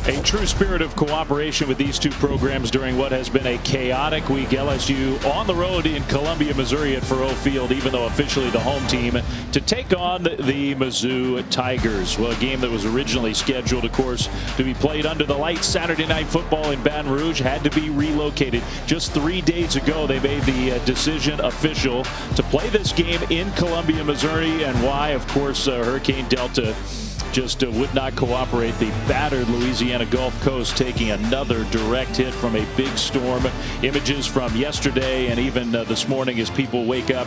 A true spirit of cooperation with these two programs during what has been a chaotic week. LSU on the road in Columbia, Missouri at Faurot Field, even though officially the home team, to take on the Mizzou Tigers. Well, a game that was originally scheduled, of course, to be played under the lights Saturday Night Football in Baton Rouge had to be relocated. Just 3 days ago, they made the decision official to play this game in Columbia, Missouri. And why? Of course, Hurricane Delta just would not cooperate. The battered Louisiana Gulf Coast taking another direct hit from a big storm. Images from yesterday and even this morning as people wake up.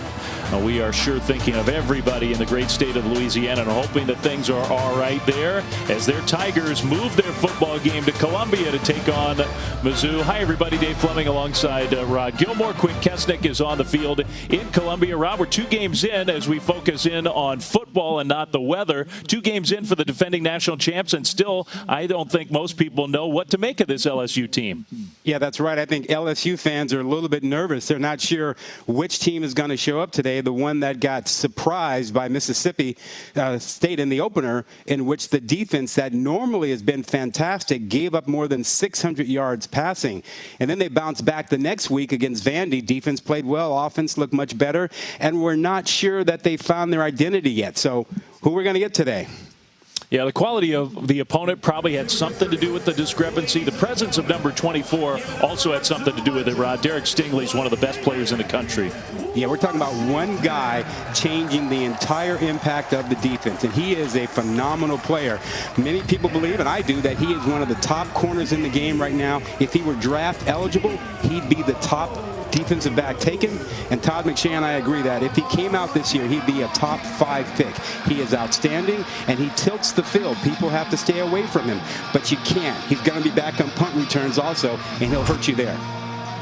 We are sure thinking of everybody in the great state of Louisiana and hoping that things are all right there as their Tigers move their football game to Columbia to take on Mizzou. Hi, everybody. Dave Fleming alongside Rod Gilmore. Quinn Kesnick is on the field in Columbia. Rob, we're 2 games in as we focus in on football and not the weather. 2 games in for the defending national champs, and still, I don't think most people know what to make of this LSU team. Yeah, that's right. I think LSU fans are a little bit nervous. They're not sure which team is going to show up today. The one that got surprised by Mississippi State in the opener, in which the defense that normally has been fantastic gave up more than 600 yards passing. And then they bounced back the next week against Vandy. Defense played well. Offense looked much better. And we're not sure that they found their identity yet. So who we're going to get today? Yeah, the quality of the opponent probably had something to do with the discrepancy. The presence of number 24 also had something to do with it, Rod. Derek Stingley is one of the best players in the country. Yeah, we're talking about one guy changing the entire impact of the defense, and he is a phenomenal player. Many people believe, and I do, that he is one of the top corners in the game right now. If he were draft eligible, he'd be the top defensive back taken. And Todd McShay, I agree that if he came out this year, he'd be a top 5 pick. He is outstanding, and he tilts the field. People have to stay away from him, but you can't. He's going to be back on punt returns also, and he'll hurt you there.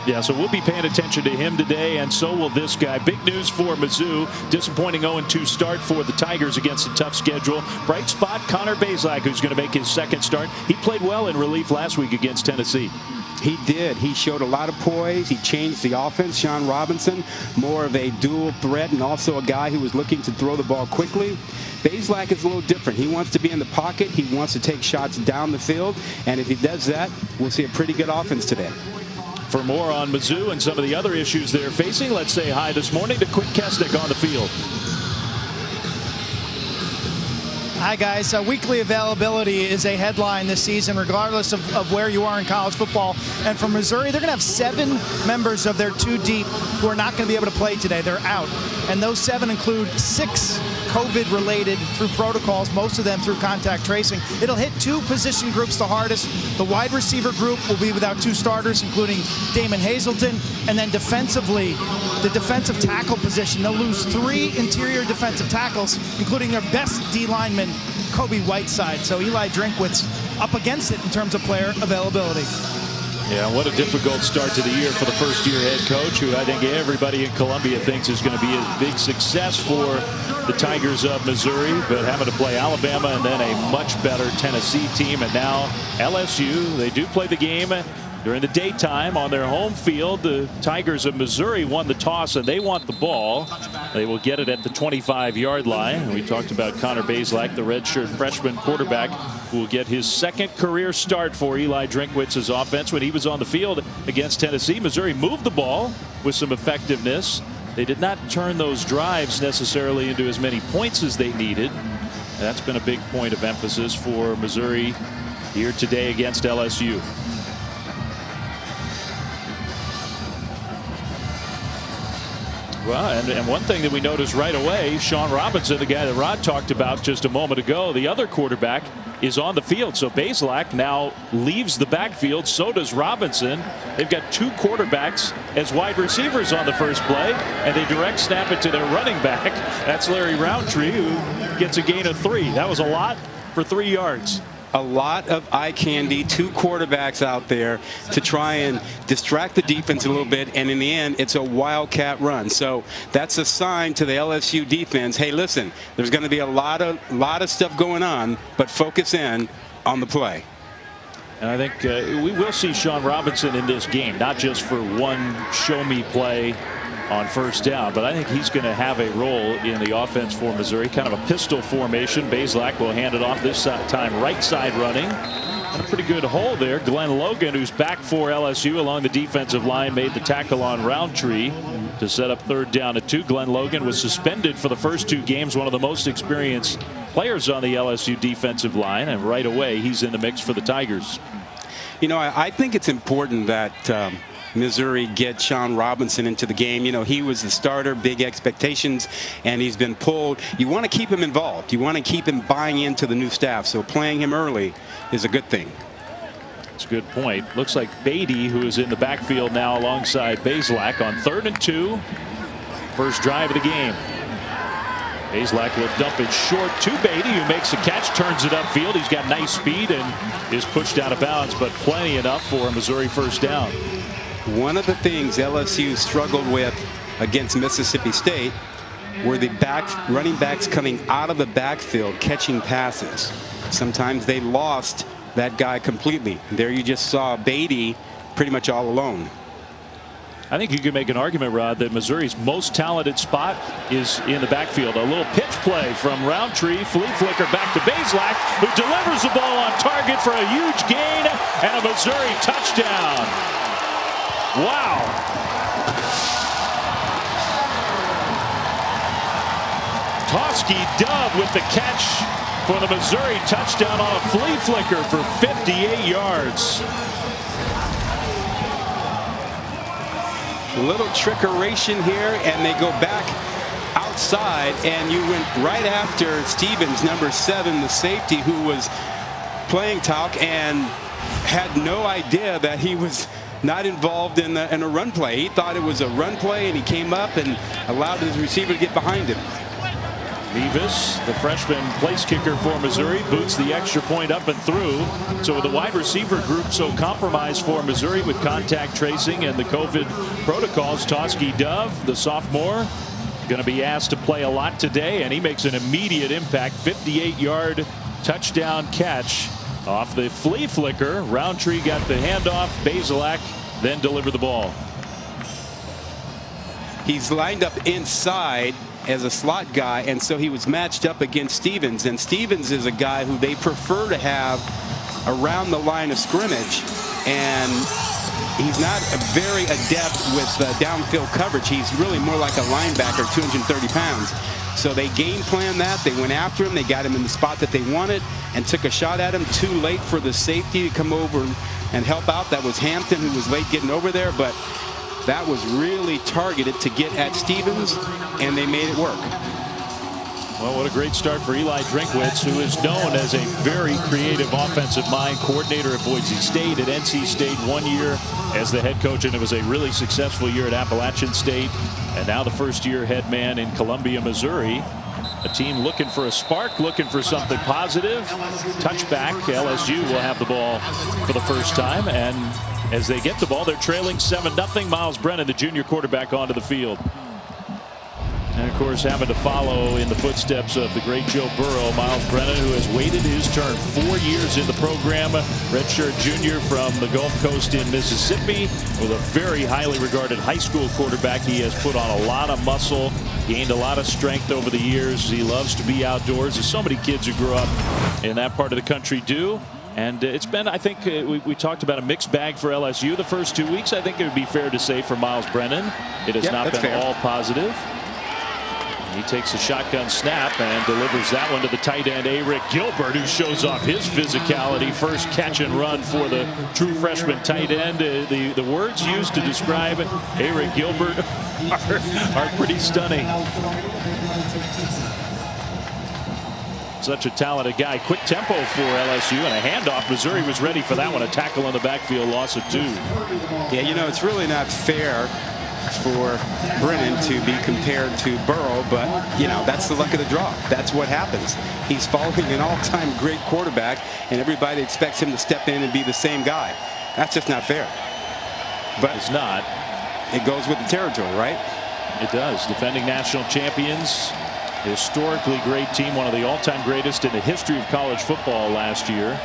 Yeah, so we'll be paying attention to him today, and so will this guy. Big news for Mizzou. Disappointing 0-2 start for the Tigers against a tough schedule. Bright spot, Connor Bazelak, who's going to make his second start. He played well in relief last week against Tennessee. He did. He showed a lot of poise. He changed the offense. Sean Robinson, more of a dual threat and also a guy who was looking to throw the ball quickly. Bazelak is a little different. He wants to be in the pocket. He wants to take shots down the field. And if he does that, we'll see a pretty good offense today. For more on Mizzou and some of the other issues they're facing, let's say hi this morning to Quinn Kesnick on the field. Hi, guys. Weekly availability is a headline this season, regardless of where you are in college football. And for Missouri, they're going to have 7 members of their 2 deep who are not going to be able to play today. They're out. And those 7 include 6 COVID-related through protocols, most of them through contact tracing. It'll hit 2 position groups the hardest. The wide receiver group will be without 2 starters, including Damon Hazelton. And then defensively, the defensive tackle position, they'll lose 3 interior defensive tackles, including their best D lineman, Kobe Whiteside. So Eli Drinkwitz up against it in terms of player availability. Yeah, what a difficult start to the year for the first-year head coach, who I think everybody in Columbia thinks is going to be a big success for the Tigers of Missouri, but having to play Alabama and then a much better Tennessee team. And now LSU, they do play the game during the daytime on their home field. The Tigers of Missouri won the toss, and they want the ball. They will get it at the 25-yard line. We talked about Connor Bazelak, the redshirt freshman quarterback, who will get his second career start for Eli Drinkwitz's offense. When he was on the field against Tennessee, Missouri moved the ball with some effectiveness. They did not turn those drives necessarily into as many points as they needed. That's been a big point of emphasis for Missouri here today against LSU. Well, and one thing that we noticed right away, Sean Robinson, the guy that Rod talked about just a moment ago, the other quarterback, is on the field. So Bazelak now leaves the backfield. So does Robinson. They've got 2 quarterbacks as wide receivers on the first play, and they direct snap it to their running back. That's Larry Roundtree, who gets a gain of 3. That was a lot for 3 yards. A lot of eye candy, 2 quarterbacks out there to try and distract the defense a little bit, and in the end, it's a wildcat run. So that's a sign to the LSU defense. Hey, listen, there's going to be a lot of stuff going on, but focus in on the play. And I think we will see Sean Robinson in this game, not just for one show-me play on first down, but I think he's going to have a role in the offense for Missouri. Kind of a pistol formation. Bazelak will hand it off this time, right side running. Pretty good hole there. Glenn Logan, who's back for LSU along the defensive line, made the tackle on Roundtree to set up 3rd down and 2. Glenn Logan was suspended for the first 2 games, one of the most experienced players on the LSU defensive line, and right away he's in the mix for the Tigers. You know, I think it's important that Missouri get Sean Robinson into the game. You know, he was the starter, big expectations, and he's been pulled. You want to keep him involved. You want to keep him buying into the new staff, so playing him early is a good thing. That's a good point. Looks like Beatty, who is in the backfield now alongside Bazelak on 3rd and 2. First drive of the game. Bazelak will dump it short to Beatty, who makes a catch, turns it upfield. He's got nice speed and is pushed out of bounds, but plenty enough for a Missouri first down. One of the things LSU struggled with against Mississippi State were the running backs coming out of the backfield catching passes. Sometimes they lost that guy completely. There you just saw Beatty pretty much all alone. I think you could make an argument, Rod, that Missouri's most talented spot is in the backfield. A little pitch play from Roundtree, flea flicker back to Bazelak, who delivers the ball on target for a huge gain and a Missouri touchdown. Wow. Toski Dove with the catch for the Missouri touchdown on a flea flicker for 58 yards. A little trickeration here, and they go back outside, and you went right after Stevens, number 7, the safety, who was playing talk and had no idea that he was not involved in a run play. He thought it was a run play, and he came up and allowed his receiver to get behind him. Mevis, the freshman place kicker for Missouri, boots the extra point up and through. So with the wide receiver group so compromised for Missouri with contact tracing and the COVID protocols, Toski Dove, the sophomore, going to be asked to play a lot today, and he makes an immediate impact. 58-yard touchdown catch off the flea flicker. Roundtree got the handoff. Bazelak then delivered the ball. He's lined up inside as a slot guy, and so he was matched up against Stevens, and Stevens is a guy who they prefer to have around the line of scrimmage, and he's not very adept with downfield coverage. He's really more like a linebacker, 230 pounds. So they game planned that. They went after him. They got him in the spot that they wanted and took a shot at him. Too late for the safety to come over and help out. That was Hampton, who was late getting over there, but that was really targeted to get at Stevens, and they made it work. Well, what a great start for Eli Drinkwitz, who is known as a very creative offensive mind, coordinator at Boise State, at NC State 1 year as the head coach, and it was a really successful year at Appalachian State, and now the first-year head man in Columbia, Missouri. A team looking for a spark, looking for something positive. Touchback, LSU will have the ball for the first time, and as they get the ball, they're trailing 7-0. Miles Brennan, the junior quarterback, onto the field. And, of course, having to follow in the footsteps of the great Joe Burrow, Miles Brennan, who has waited his turn 4 years in the program. Redshirt junior from the Gulf Coast in Mississippi. With a very highly regarded high school quarterback, he has put on a lot of muscle, gained a lot of strength over the years. He loves to be outdoors, as so many kids who grew up in that part of the country do. And it's been, I think, we talked about a mixed bag for LSU the first 2 weeks. I think it would be fair to say for Miles Brennan, it has not been all positive. He takes a shotgun snap and delivers that one to the tight end, Eric Gilbert, who shows off his physicality. First catch and run for the true freshman tight end. The words used to describe Eric Gilbert are pretty stunning. Such a talented guy. Quick tempo for LSU and a handoff. Missouri was ready for that one. A tackle in the backfield, loss of 2. Yeah, you know, it's really not fair for Brennan to be compared to Burrow, but, you know, that's the luck of the draw. That's what happens. He's following an all-time great quarterback, and everybody expects him to step in and be the same guy. That's just not fair. But it's not. It goes with the territory, right? It does. Defending national champions. Historically great team, one of the all-time greatest in the history of college football last year.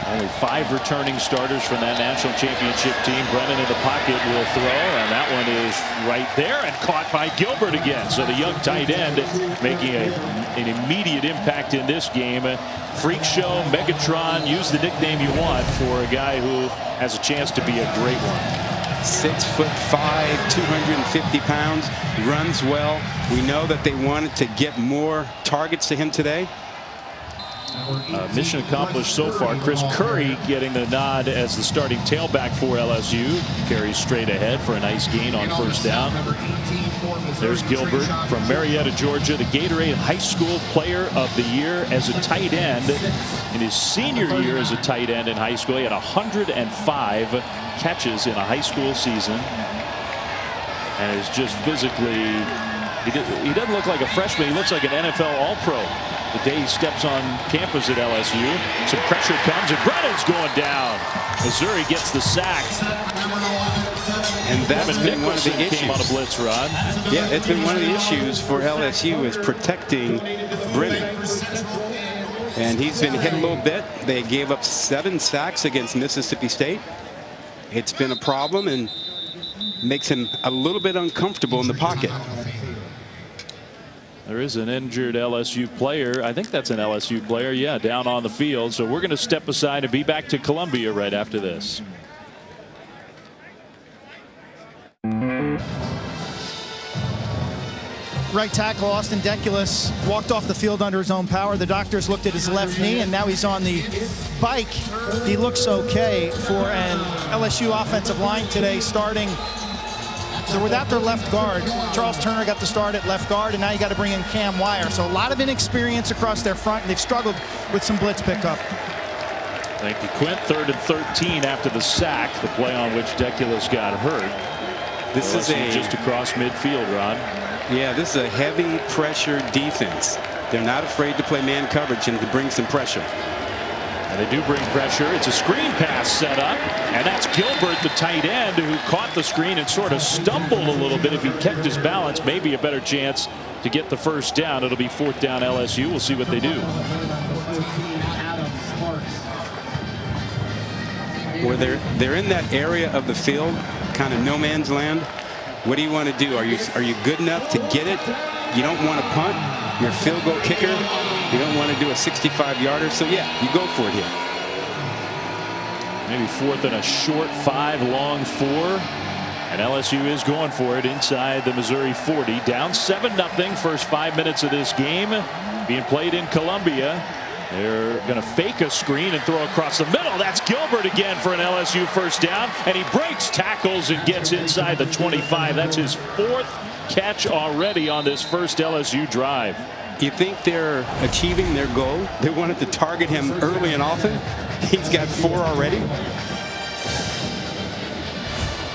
Only 5 returning starters from that national championship team. Brennan in the pocket will throw, and that one is right there and caught by Gilbert again. So the young tight end making an immediate impact in this game. Freak show, Megatron, use the nickname you want for a guy who has a chance to be a great one. 6'5", 250 pounds, runs well. We know that they wanted to get more targets to him today. Mission accomplished so far. Chris Curry getting the nod as the starting tailback for LSU. Carries straight ahead for a nice gain on first down. There's Gilbert from Marietta, Georgia, the Gatorade High School Player of the Year as a tight end. In his senior year as a tight end in high school, he had 105 catches in a high school season. And is just physically, he doesn't look like a freshman. He looks like an NFL All-Pro the day he steps on campus at LSU. Some pressure comes and Brennan's going down. Missouri gets the sack. And that's been one of the issues. Came on a blitz, Rod. Yeah, it's been one of the issues for LSU is protecting Brennan. And he's been hit a little bit. They gave up 7 sacks against Mississippi State. It's been a problem and makes him a little bit uncomfortable in the pocket. There is an injured LSU player. I think that's an LSU player. Yeah, down on the field. So we're going to step aside and be back to Columbia right after this. Right tackle Austin Deculus walked off the field under his own power. The doctors looked at his left knee, and now he's on the bike. He looks okay for an LSU offensive line today, starting. They're without their left guard. Charles Turner got the start at left guard, and now you got to bring in Cam Wire. So a lot of inexperience across their front, and they've struggled with some blitz pickup. Thank you, Quint. 3rd and 13 after the sack, the play on which Deculus got hurt. This is just across midfield, Rod. Yeah, this is a heavy pressure defense. They're not afraid to play man coverage and to bring some pressure. And they do bring pressure. It's a screen pass set up, and that's Gilbert, the tight end, who caught the screen and sort of stumbled a little bit. If he kept his balance, maybe a better chance to get the first down. It'll be 4th down LSU. We'll see what they do. Where they're in that area of the field, kind of no man's land. What do you want to do? Are you good enough to get it? You don't want to punt. You're a field goal kicker. You don't want to do a 65-yarder. So yeah, you go for it here. Maybe 4th and a short 5, long 4. And LSU is going for it inside the Missouri 40. Down 7-0. First 5 minutes of this game being played in Columbia. They're going to fake a screen and throw across the middle. That's Gilbert again for an LSU first down. And he breaks tackles and gets inside the 25. That's his 4th catch already on this first LSU drive. You think they're achieving their goal? They wanted to target him early and often. He's got 4 already.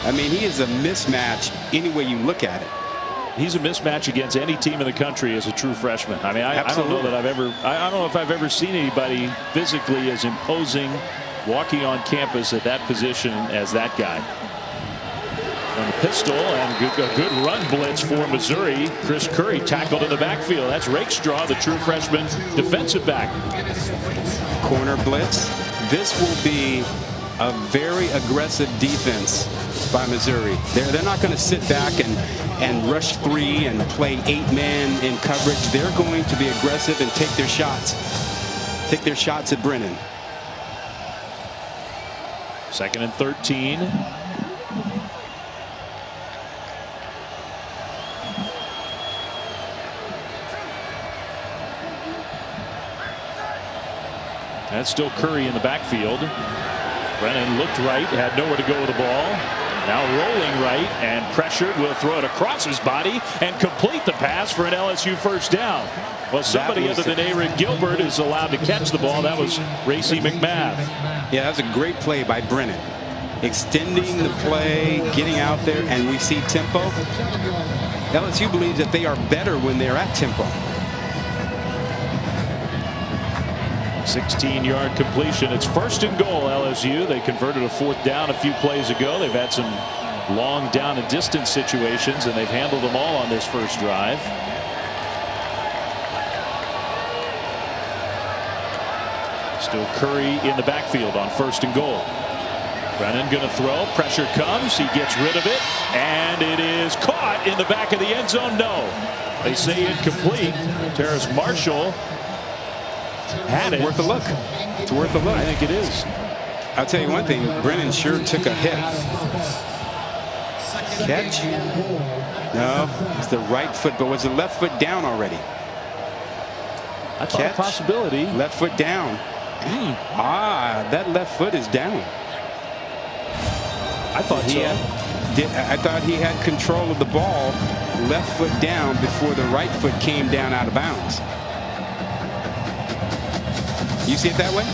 I mean, he is a mismatch any way you look at it. He's a mismatch against any team in the country as a true freshman. I mean, I don't know that I don't know if I've ever seen anybody physically as imposing walking on campus at that position as that guy. On the pistol, and a good run blitz for Missouri. Chris Curry tackled in the backfield. That's Rakestraw, the true freshman defensive back. Corner blitz. This will be a very aggressive defense by Missouri. They're not going to sit back and rush 3 and play 8-man in coverage. They're going to be aggressive and take their shots. Take their shots at Brennan. 2nd and 13. That's still Curry in the backfield. Brennan looked right, had nowhere to go with the ball. Now rolling right and pressured. Will throw it across his body and complete the pass for an LSU first down. Well, somebody other than Aaron Gilbert is allowed to catch the ball. That was Racy McMath. Yeah, that was a great play by Brennan. Extending the play, getting out there, and we see tempo. LSU believes that they are better when they're at tempo. 16-yard completion. It's 1st and goal, LSU. They converted a 4th down a few plays ago. They've had some long down and distance situations, and they've handled them all on this first drive. Still Curry in the backfield on 1st and goal. Brennan going to throw. Pressure comes. He gets rid of it. And it is caught in the back of the end zone. No. They say incomplete. Terrace Marshall had it. Worth a look. It's worth a look. I think it is. I'll tell you one thing. Brennan sure took a hit. Catch? No. It's the right foot, but was the left foot down already? That's a possibility. Left foot down. That left foot is down. I thought so. I thought he had control of the ball, left foot down before the right foot came down out of bounds. You see it that way?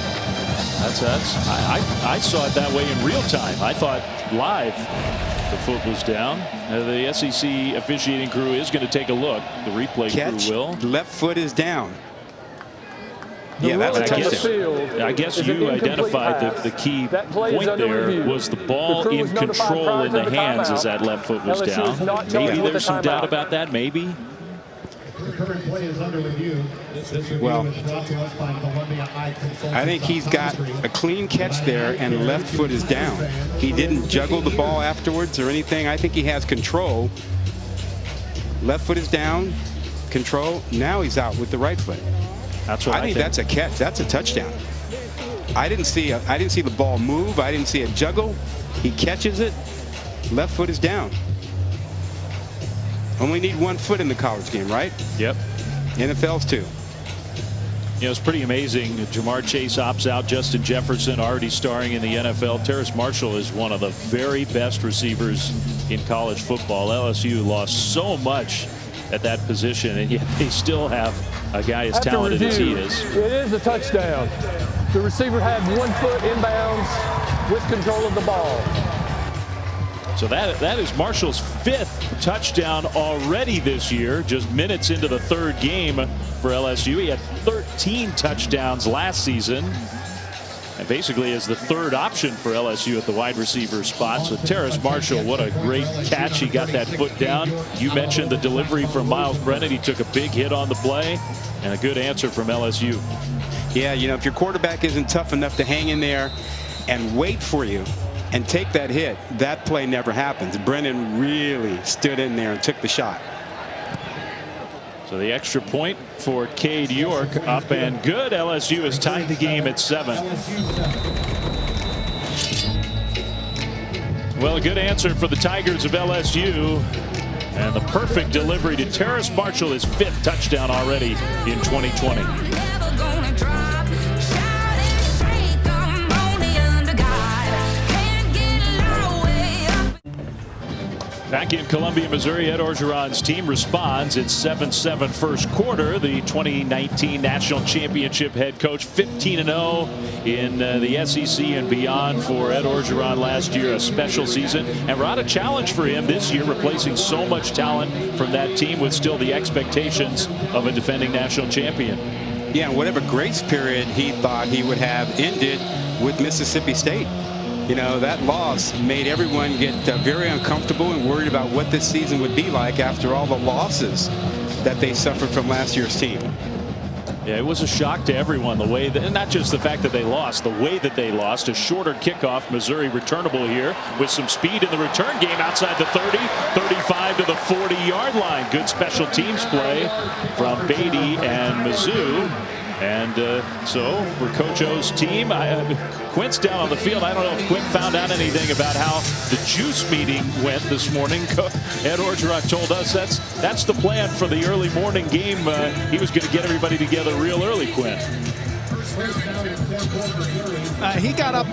I saw it that way in real time. I thought live the foot was down. The SEC officiating crew is going to take a look. The replay crew will. Left foot is down. Yeah, that's a touchdown. I guess you identified the key point there was the ball in control in the hands as that left foot was down. Maybe there's some doubt about that. Maybe. Well, I think he's got a clean catch there, and left foot is down. He didn't juggle the ball afterwards or anything. I think he has control. Left foot is down, control. Now he's out with the right foot. That's what I think. That's a catch. That's a touchdown. I didn't see the ball move. I didn't see a juggle. He catches it. Left foot is down. Only need one foot in the college game, right? Yep. NFL's too. You know, it's pretty amazing. Jamar Chase opts out. Justin Jefferson already starring in the NFL. Terrace Marshall is one of the very best receivers in college football. LSU lost so much at that position, and yet they still have a guy as talented as he is. It is a touchdown. The receiver had 1 foot inbounds with control of the ball. So that is Marshall's 5th touchdown already this year, just minutes into the 3rd game for LSU. He had 13 touchdowns last season, and basically is the 3rd option for LSU at the wide receiver spot. So Terrace Marshall, what a great catch. He got that foot down. You mentioned the delivery from Miles Brennan. He took a big hit on the play, and a good answer from LSU. Yeah, you know, if your quarterback isn't tough enough to hang in there and wait for you and take that hit, that play never happens. Brennan really stood in there and took the shot. So the extra point for Cade York up and good. LSU has tied the game at 7. Well, a good answer for the Tigers of LSU, and the perfect delivery to Terrace Marshall, his 5th touchdown already in 2020. Back in Columbia, Missouri, Ed Orgeron's team responds. It's 7-7 first quarter. The 2019 National Championship head coach, 15-0 in the SEC and beyond for Ed Orgeron last year. A special season, and brought a challenge for him this year, replacing so much talent from that team with still the expectations of a defending national champion. Yeah, whatever grace period he thought he would have ended with Mississippi State. You know, that loss made everyone get very uncomfortable and worried about what this season would be like after all the losses that they suffered from last year's team. Yeah, it was a shock to everyone, the way that, and not just the fact that they lost, the way that they lost. A shorter kickoff. Missouri returnable here with some speed in the return game outside the 30, 35 to the 40-yard line. Good special teams play from Beatty and Mizzou. And so for Coach O's team, Quint's down on the field. I don't know if Quint found out anything about how the juice meeting went this morning. Ed Orgeron told us that's the plan for the early morning game. He was going to get everybody together real early, Quint. He got up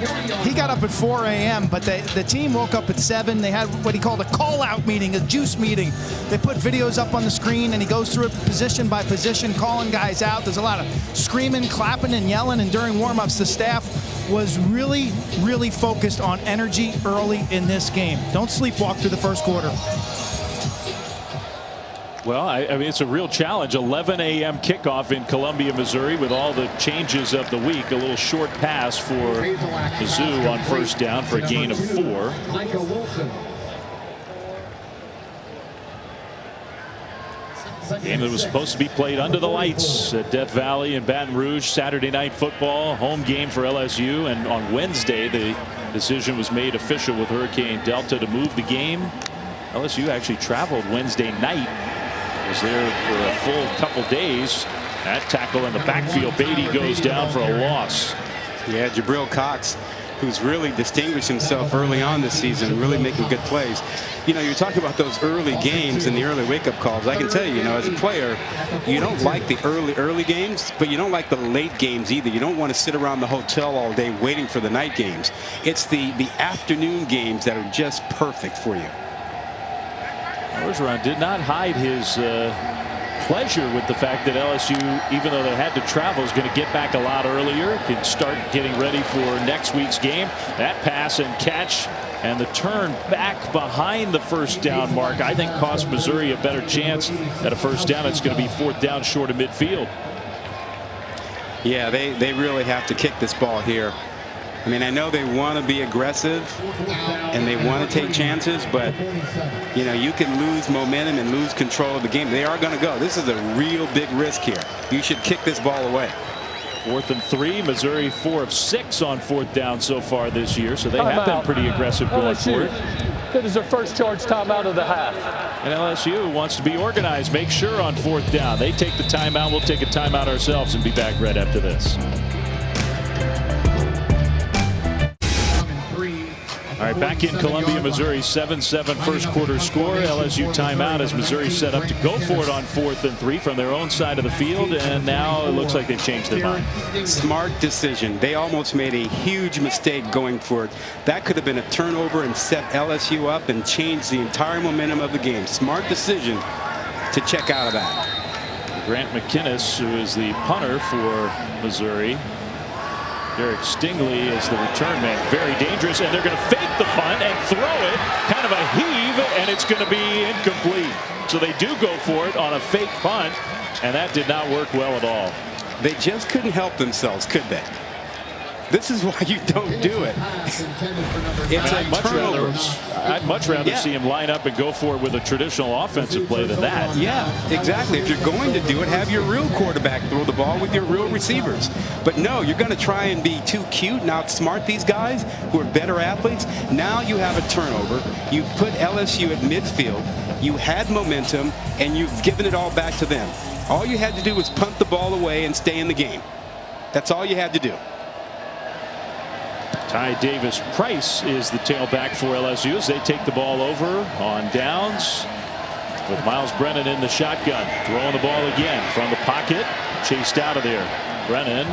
at 4 a.m., but the team woke up at 7. They had what he called a call-out meeting, a juice meeting. They put videos up on the screen, and he goes through it position by position, calling guys out. There's a lot of screaming, clapping, and yelling, and during warm-ups, the staff was really, really focused on energy early in this game. Don't sleepwalk through the first quarter. Well, I mean, it's a real challenge. 11 a.m. kickoff in Columbia, Missouri, with all the changes of the week. A little short pass for Mizzou on first down for a gain of 4. Game that was supposed to be played under the lights at Death Valley in Baton Rouge. Saturday night football, home game for LSU. And on Wednesday, the decision was made official with Hurricane Delta to move the game. LSU actually traveled Wednesday night. Was there for a full couple days. That tackle in the backfield. Beatty goes down for a loss. Yeah, Jabril Cox, who's really distinguished himself early on this season, really making good plays. You know, you're talking about those early games and the early wake-up calls. I can tell you, as a player, you don't like the early games, but you don't like the late games either. You don't want to sit around the hotel all day waiting for the night games. It's the afternoon games that are just perfect for you. Orgeron did not hide his pleasure with the fact that LSU, even though they had to travel, is going to get back a lot earlier, can start getting ready for next week's game. That pass and catch and the turn back behind the first down mark, I think, cost Missouri a better chance at a first down. It's going to be 4th down short of midfield. Yeah, they really have to kick this ball here. I mean, I know they want to be aggressive and they want to take chances, but you can lose momentum and lose control of the game. They are going to go. This is a real big risk here. You should kick this ball away. 4th and 3. Missouri 4 of 6 on 4th down so far this year, so they have been pretty aggressive going for it. That is their first charge timeout of the half. And LSU wants to be organized. Make sure on 4th down they take the timeout. We'll take a timeout ourselves and be back right after this. All right, back in Columbia, Missouri, 7-7 first quarter score. LSU timeout as Missouri set up to go for it on 4th and 3 from their own side of the field, and now it looks like they've changed their mind. Smart decision. They almost made a huge mistake going for it. That could have been a turnover and set LSU up and changed the entire momentum of the game. Smart decision to check out of that. Grant McInnes, who is the punter for Missouri. Derek Stingley is the return man. Very dangerous, and they're going to fake the punt and throw it. Kind of a heave, and it's going to be incomplete. So they do go for it on a fake punt, and that did not work well at all. They just couldn't help themselves, could they? This is why you don't do it. It's a turnover. I'd much rather see him line up and go for it with a traditional offensive play than that. Yeah, exactly. If you're going to do it, have your real quarterback throw the ball with your real receivers. But no, you're going to try and be too cute and outsmart these guys who are better athletes. Now you have a turnover. You put LSU at midfield. You had momentum, and you've given it all back to them. All you had to do was punt the ball away and stay in the game. That's all you had to do. Ty Davis Price is the tailback for LSU as they take the ball over on downs with Miles Brennan in the shotgun, throwing the ball again from the pocket, chased out of there. Brennan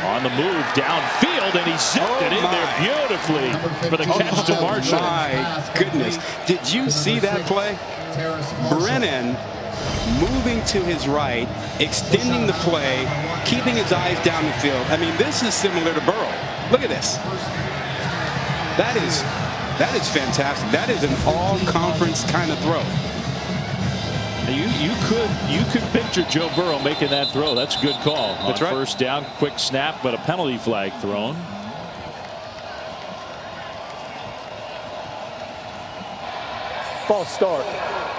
on the move downfield, and he zipped it in there beautifully for the catch to Marshall. My goodness, did you see that play? Brennan moving to his right, extending the play, keeping his eyes down the field. I mean, this is similar to Burrow. Look at this. That is fantastic. That is an all-conference kind of throw. You could picture Joe Burrow making that throw. That's a good call. That's right. First down, quick snap, but a penalty flag thrown. False start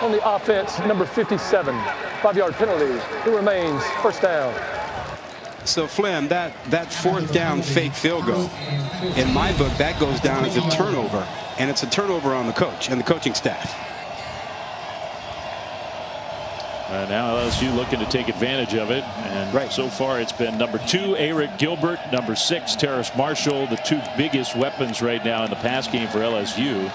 on the offense, number 57. 5-yard penalty. It remains first down. So, Flynn, that 4th down fake field goal, in my book, that goes down as a turnover, and it's a turnover on the coach and the coaching staff. Now LSU looking to take advantage of it, and so far it's been number 2 Eric Gilbert, number 6 Terrace Marshall, the 2 biggest weapons right now in the pass game for LSU.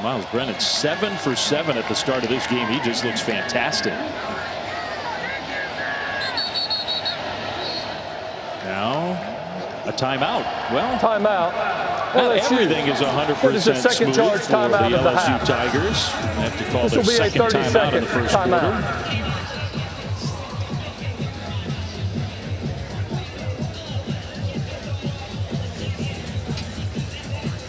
Miles Brennan 7 for 7 at the start of this game. He just looks fantastic. Now a timeout. Well, timeout. Everything is 100% second smooth charge for timeout the of the LSU half. Tigers. They have to call This their will be second a 30-second timeout in the first timeout. quarter.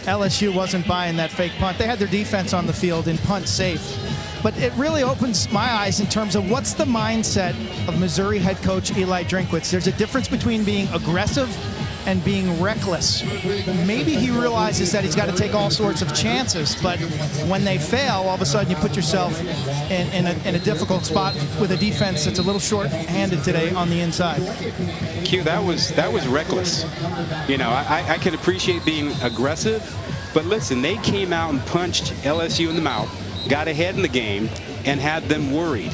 LSU wasn't buying that fake punt. They had their defense on the field and punt safe. But it really opens my eyes in terms of what's the mindset of Missouri head coach Eli Drinkwitz. There's a difference between being aggressive and being reckless. Maybe he realizes that he's got to take all sorts of chances, but when they fail, all of a sudden you put yourself in a difficult spot with a defense that's a little short-handed today on the inside. Q, that was reckless. You know, I can appreciate being aggressive, but listen, they came out and punched LSU in the mouth, got ahead in the game, and had them worried.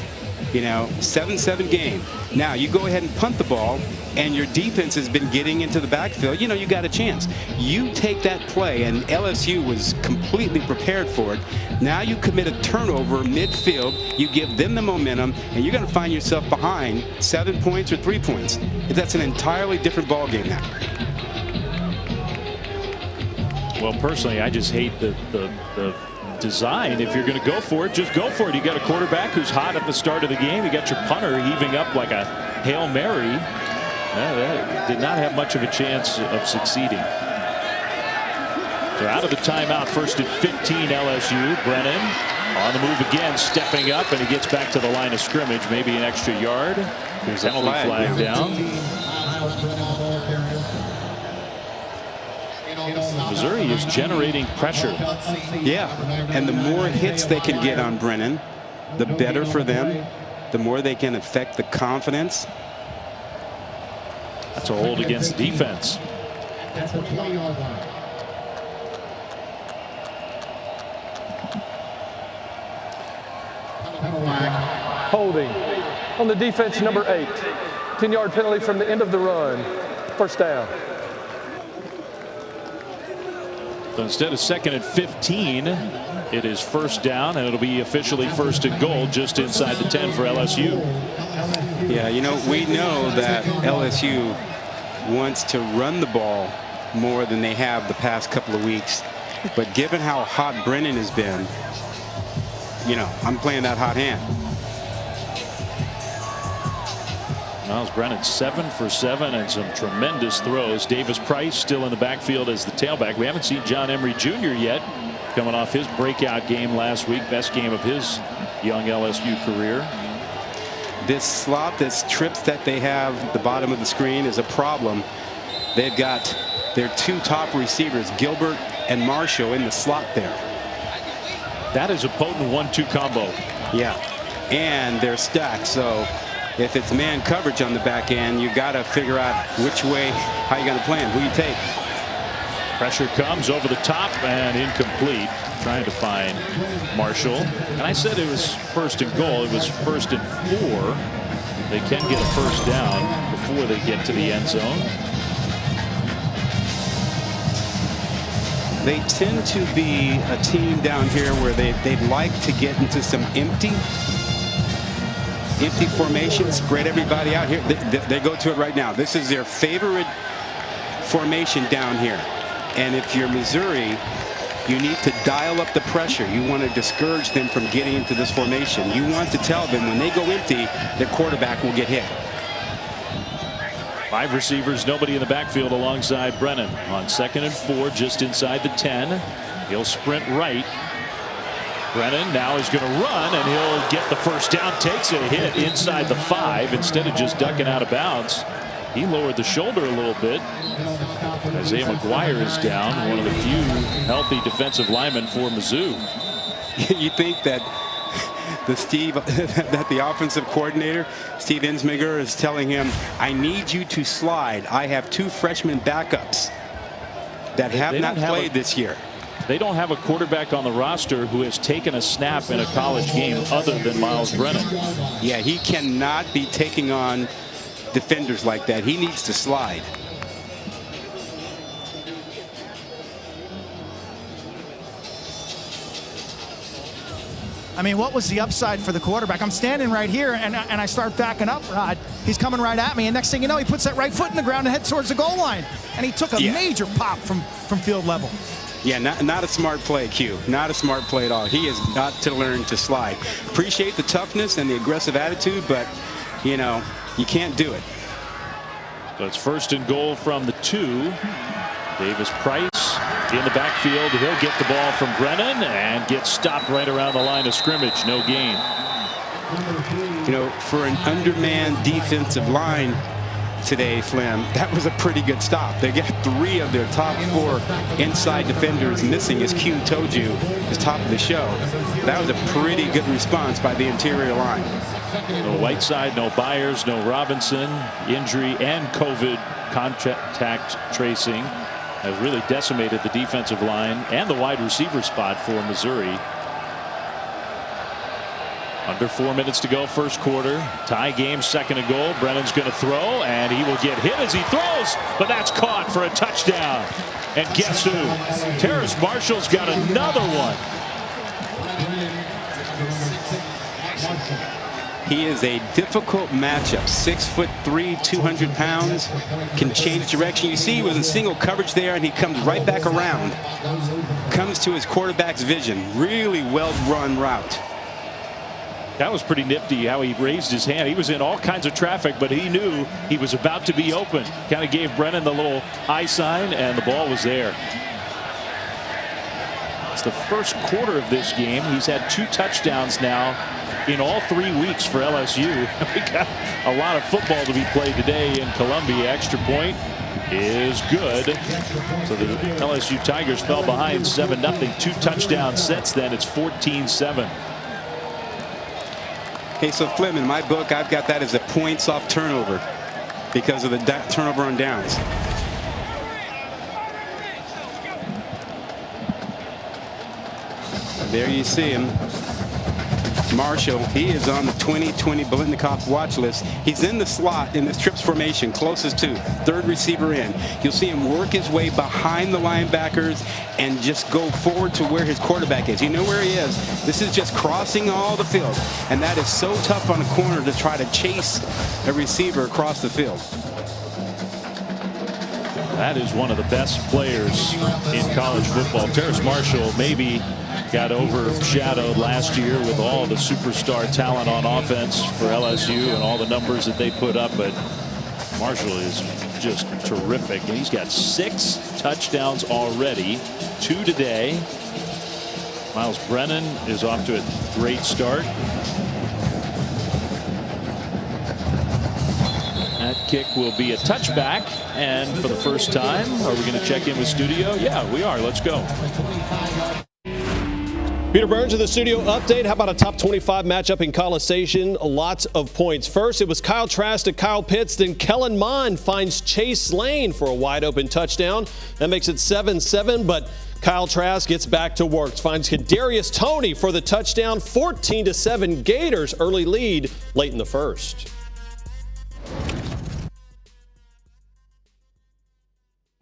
You know, 7-7 game. Now you go ahead and punt the ball, and your defense has been getting into the backfield. You know, you got a chance. You take that play, and LSU was completely prepared for it. Now you commit a turnover midfield. You give them the momentum, and you're going to find yourself behind 7 points or 3 points. That's an entirely different ball game now. Well, personally, I just hate the design. If you're going to go for it, just go for it. You got a quarterback who's hot at the start of the game. You got your punter heaving up like a Hail Mary. That did not have much of a chance of succeeding. So out of the timeout, first and 15 LSU. Brennan on the move again, stepping up, and he gets back to the line of scrimmage. Maybe an extra yard. There's a flag down. Missouri is generating pressure. Yeah, and the more hits they can get on Brennan, the better for them, the more they can affect the confidence. That's a hold against the defense. Holding on the defense, number 8. 10-yard penalty from the end of the run. First down. So instead of second and 15, it is first down, and it'll be officially first and goal just inside the 10 for LSU. Yeah, you know, we know that LSU wants to run the ball more than they have the past couple of weeks. But given how hot Brennan has been, you know, I'm playing that hot hand. Miles Brennan 7 for 7 and some tremendous throws. Davis Price still in the backfield as the tailback. We haven't seen John Emery Jr. yet, coming off his breakout game last week, best game of his young LSU career. This slot, this trips that they have at the bottom of the screen is a problem. They've got their 2 top receivers, Gilbert and Marshall, in the slot there. That is a potent 1-2 combo. Yeah, and they're stacked, so if it's man coverage on the back end, you got to figure out which way, how you going to play him, who you take. Pressure comes over the top and incomplete. Trying to find Marshall. And I said it was first and goal. It was first and 4. They can get a first down before they get to the end zone. They tend to be a team down here where they'd like to get into some empty formation, spread everybody out here. They go to it right now. This is their favorite formation down here. And if you're Missouri, you need to dial up the pressure. You want to discourage them from getting into this formation. You want to tell them when they go empty, their quarterback will get hit. 5 receivers, nobody in the backfield alongside Brennan. On 2nd and 4, just inside the 10. He'll sprint right. Brennan now is going to run, and he'll get the first down. Takes a hit inside the 5 instead of just ducking out of bounds. He lowered the shoulder a little bit. Isaiah McGuire is down, one of the few healthy defensive linemen for Mizzou. You think that the offensive coordinator, Steve Ensminger, is telling him, I need you to slide. I have 2 freshman backups that have not played this year. They don't have a quarterback on the roster who has taken a snap in a college game other than Miles Brennan. Yeah, he cannot be taking on defenders like that. He needs to slide. I mean, what was the upside for the quarterback? I'm standing right here, and I start backing up, Rod. He's coming right at me, and next thing you know, he puts that right foot in the ground and heads towards the goal line. And he took a major pop from field level. Yeah, not a smart play, Q. Not a smart play at all. He has got to learn to slide. Appreciate the toughness and the aggressive attitude, but, you know, you can't do it. So it's first and goal from the 2. Davis Price in the backfield. He'll get the ball from Brennan and get stopped right around the line of scrimmage. No gain. You know, for an undermanned defensive line, today, Flem, that was a pretty good stop. They got 3 of their top 4 inside defenders missing, as Q told you at the top of the show. That was a pretty good response by the interior line. No Whiteside, no Byers, no Robinson. Injury and COVID contact tracing has really decimated the defensive line and the wide receiver spot for Missouri. Under 4 minutes to go, first quarter. Tie game, second and goal. Brennan's going to throw, and he will get hit as he throws, but that's caught for a touchdown. And guess who? Terrace Marshall's got another one. He is a difficult matchup. 6'3", 200 pounds, can change direction. You see he was in single coverage there, and he comes right back around. Comes to his quarterback's vision. Really well-run route. That was pretty nifty how he raised his hand. He was in all kinds of traffic, but he knew he was about to be open. Kind of gave Brennan the little eye sign, and the ball was there. It's the first quarter of this game. He's had 2 touchdowns now in all 3 weeks for LSU. We got a lot of football to be played today in Columbia. Extra point is good. So the LSU Tigers fell behind 7-0. 2 touchdowns since then. It's 14-7. Hey, so Flem, in my book, I've got that as a points off turnover because of the turnover on downs. There you see him. Marshall, he is on the 2020 Biletnikoff watch list. He's in the slot in this trips formation, closest to third receiver in. You'll see him work his way behind the linebackers and just go forward to where his quarterback is. You know where he is. This is just crossing all the field, and that is so tough on a corner to try to chase a receiver across the field. That is one of the best players in college football. Terrace Marshall maybe got overshadowed last year with all the superstar talent on offense for LSU and all the numbers that they put up, but Marshall is just terrific, and he's got 6 touchdowns already, 2 today. Miles Brennan is off to a great start. That kick will be a touchback, and for the first time, are we going to check in with studio? Yeah, we are. Let's go. Peter Burns in the studio update. How about a top 25 matchup in College Station? Lots of points. First, it was Kyle Trask to Kyle Pitts. Then Kellen Mond finds Chase Lane for a wide open touchdown. That makes it 7-7, but Kyle Trask gets back to work. Finds Kadarius Toney for the touchdown. 14-7 Gators early lead late in the first.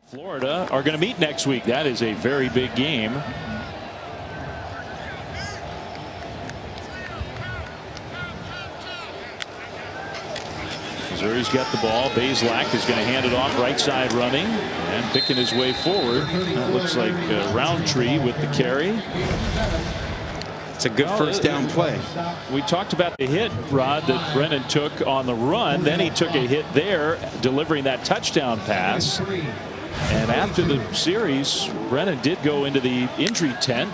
Florida are going to meet next week. That is a very big game. Missouri's got the ball. Bazelak is going to hand it off, right side running and picking his way forward. That looks like Roundtree with the carry. It's a good first down play. We talked about the hit, Rod, that Brennan took on the run. Then he took a hit there, delivering that touchdown pass. And after the series, Brennan did go into the injury tent.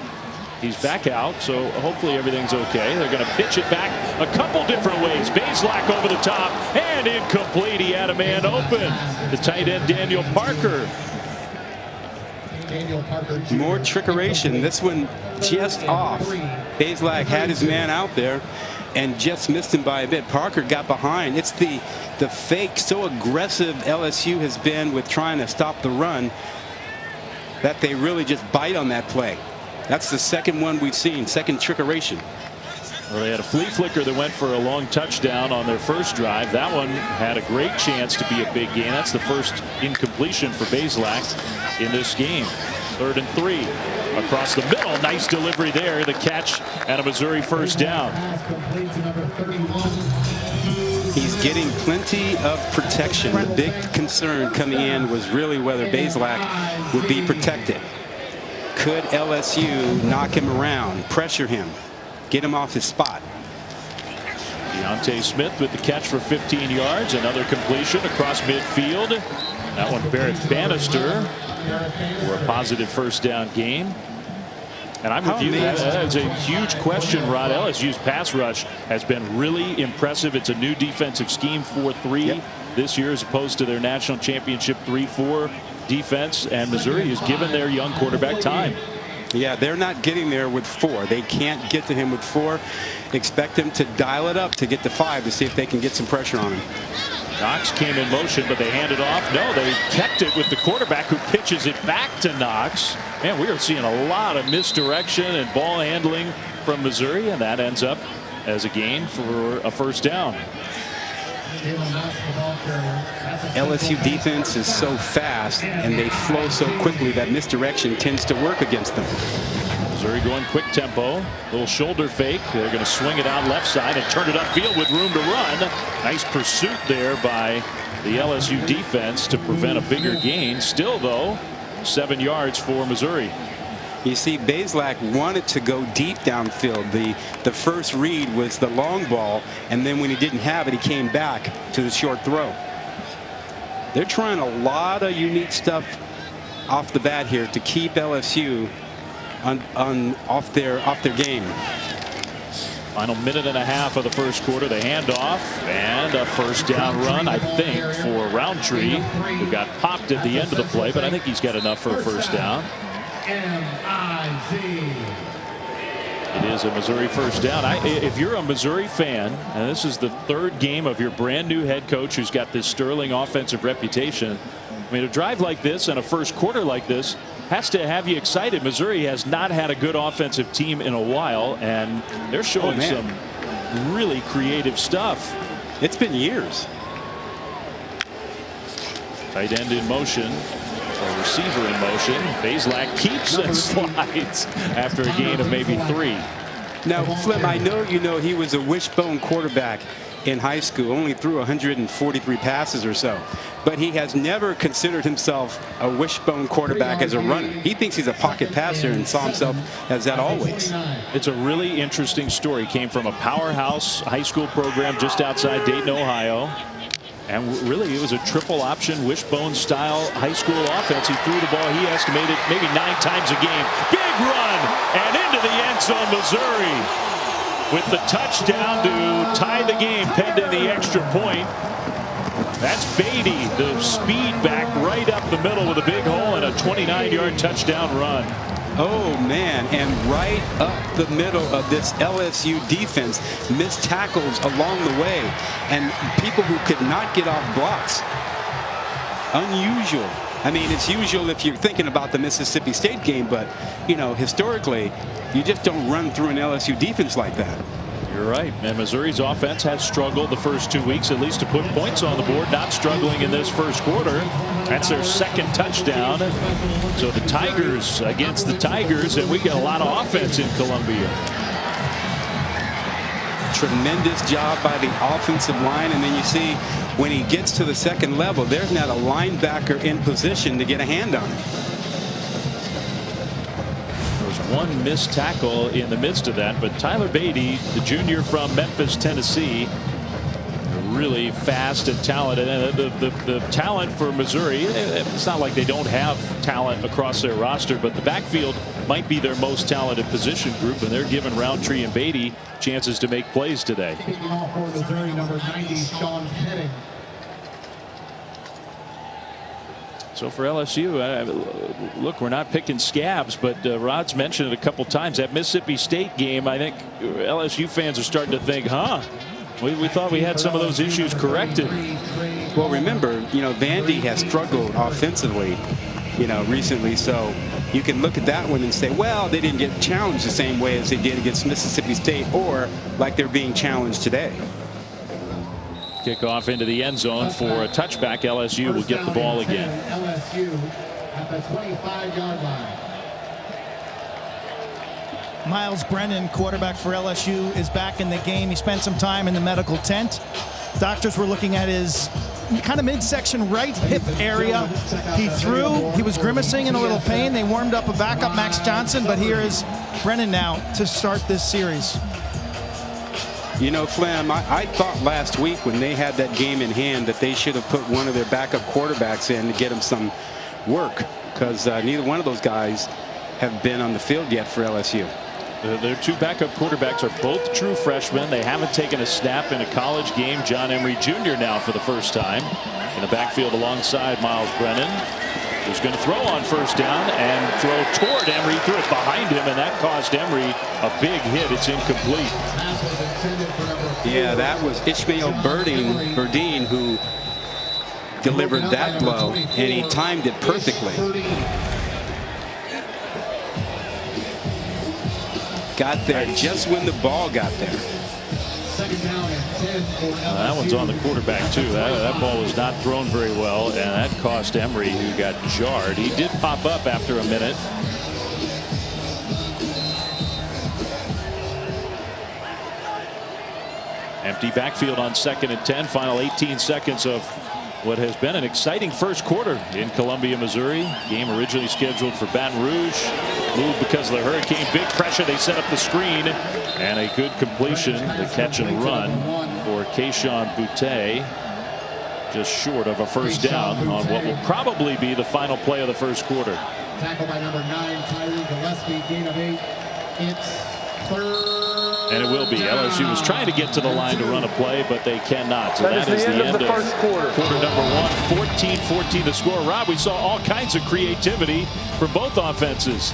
He's back out, so hopefully everything's okay. They're going to pitch it back a couple different ways. Bazelak over the top and incomplete. He had a man open. The tight end Daniel Parker. More trickeration. This one just off. Bazelak had his man out there and just missed him by a bit. Parker got behind. It's the fake, so aggressive LSU has been with trying to stop the run that they really just bite on that play. That's the second one we've seen, second trickeration. Well, they had a flea flicker that went for a long touchdown on their first drive. That one had a great chance to be a big gain. That's the first incompletion for Bazelak in this game. 3rd and 3 across the middle. Nice delivery there. The catch and a Missouri first down. He's getting plenty of protection. The big concern coming in was really whether Bazelak would be protected. Could LSU knock him around, pressure him, get him off his spot? Deontay Smith with the catch for 15 yards. Another completion across midfield. That one Barrett Bannister for a positive first down gain. And I'm with you. That's a huge question, Rod. LSU's pass rush has been really impressive. It's a new defensive scheme, 4-3. Yep. this year as opposed to their national championship 3-4 defense, and Missouri has given their young quarterback time. Yeah, they're not getting there with 4. They can't get to him with 4. Expect them to dial it up to get to 5 to see if they can get some pressure on him. Knox came in motion, but they handed off. No, they kept it with the quarterback, who pitches it back to Knox. Man, we are seeing a lot of misdirection and ball handling from Missouri, and that ends up as a gain for a first down. LSU defense is so fast and they flow so quickly that misdirection tends to work against them. Missouri going quick tempo, little shoulder fake. They're going to swing it out left side and turn it upfield with room to run. Nice pursuit there by the LSU defense to prevent a bigger gain. Still, though, 7 yards for Missouri. You see, Bazelak wanted to go deep downfield. The first read was the long ball, and then when he didn't have it, he came back to the short throw. They're trying a lot of unique stuff off the bat here to keep LSU off their game. Final minute and a half of the first quarter. The handoff and a first down run, I think, for Roundtree, who got popped at the end of the play, but I think he's got enough for a first down. It is a Missouri first down. If you're a Missouri fan, and this is the 3rd game of your brand new head coach who's got this sterling offensive reputation, I mean, a drive like this and a first quarter like this has to have you excited. Missouri has not had a good offensive team in a while, and they're showing some really creative stuff. It's been years. Tight end in motion. A receiver in motion. Bazelak keeps and slides after a gain of maybe 3. Now, Flem, I know you know he was a wishbone quarterback in high school, only threw 143 passes or so, but he has never considered himself a wishbone quarterback as a runner. He thinks he's a pocket passer and saw himself as that always. It's a really interesting story. Came from a powerhouse high school program just outside Dayton, Ohio. And really, it was a triple option wishbone style high school offense. He threw the ball, he estimated, maybe 9 times a game. Big run and into the end zone, Missouri, with the touchdown to tie the game pending the extra point. That's Beatty, the speed back right up the middle with a big hole and a 29-yard touchdown run. Oh, man, and right up the middle of this LSU defense, missed tackles along the way, and people who could not get off blocks. Unusual. I mean, it's usual if you're thinking about the Mississippi State game, but, you know, historically, you just don't run through an LSU defense like that. You're right. And Missouri's offense has struggled the first 2 weeks, at least to put points on the board. Not struggling in this first quarter. That's their 2nd touchdown. So the Tigers against the Tigers, and we get a lot of offense in Columbia. Tremendous job by the offensive line, and then you see when he gets to the 2nd level, there's not a linebacker in position to get a hand on him. One missed tackle in the midst of that, but Tyler Beatty, the junior from Memphis, Tennessee, really fast and talented. And the talent for Missouri, it's not like they don't have talent across their roster, but the backfield might be their most talented position group, and they're giving Roundtree and Beatty chances to make plays today. For Missouri, number 90, Sean Henning. So for LSU, look, we're not picking scabs, but Rod's mentioned it a couple times. That Mississippi State game, I think LSU fans are starting to think, we thought we had some of those issues corrected. Well, remember, you know, Vandy has struggled offensively, you know, recently, so you can look at that one and say, well, they didn't get challenged the same way as they did against Mississippi State, or like they're being challenged today. Kickoff into the end zone for a touchback. LSU will get the ball again. LSU at the 25-yard line. Miles Brennan, quarterback for LSU, is back in the game. He spent some time in the medical tent. Doctors were looking at his kind of midsection right hip area. He threw. He was grimacing in a little pain. They warmed up a backup, Max Johnson, but here is Brennan now to start this series. You know, Flem, I thought last week when they had that game in hand that they should have put one of their backup quarterbacks in to get him some work, because neither one of those guys have been on the field yet for LSU. Their two backup quarterbacks are both true freshmen. They haven't taken a snap in a college game. John Emery Jr. now for the first time in the backfield alongside Miles Brennan, who's going to throw on first down and throw toward Emery. Threw it behind him, and that caused Emery a big hit. It's incomplete. Yeah, that was Ishmael Burdine who delivered that blow, and he timed it perfectly. Got there just when the ball got there. That one's on the quarterback too. That ball was not thrown very well, and that cost Emery, who got jarred. He did pop up after a minute. Empty backfield on 2nd and 10. Final 18 seconds of what has been an exciting first quarter in Columbia, Missouri. Game originally scheduled for Baton Rouge. Moved because of the hurricane. Big pressure. They set up the screen. And a good completion. The catch and run for Keyshawn Boutte. Just short of a first down on what will probably be the final play of the first quarter. Tackled by number 9, Tyree Gillespie, gain of 8. It's third. And it will be. LSU was trying to get to the line to run a play, but they cannot. So that is the end of the first quarter. Quarter number 1, 14-14 the score. Rob, we saw all kinds of creativity for both offenses.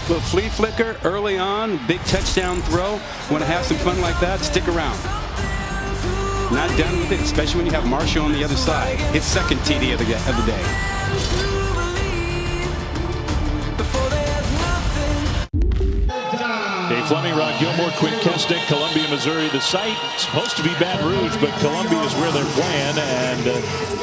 Little flea flicker early on, big touchdown throw. Want to have some fun like that? Stick around. Not done with it, especially when you have Marshall on the other side. His second TD of the day. Dave Fleming, Ron Gilmore, Quinn Kesnick, Columbia, Missouri. The site supposed to be Baton Rouge, but Columbia is where they're playing. And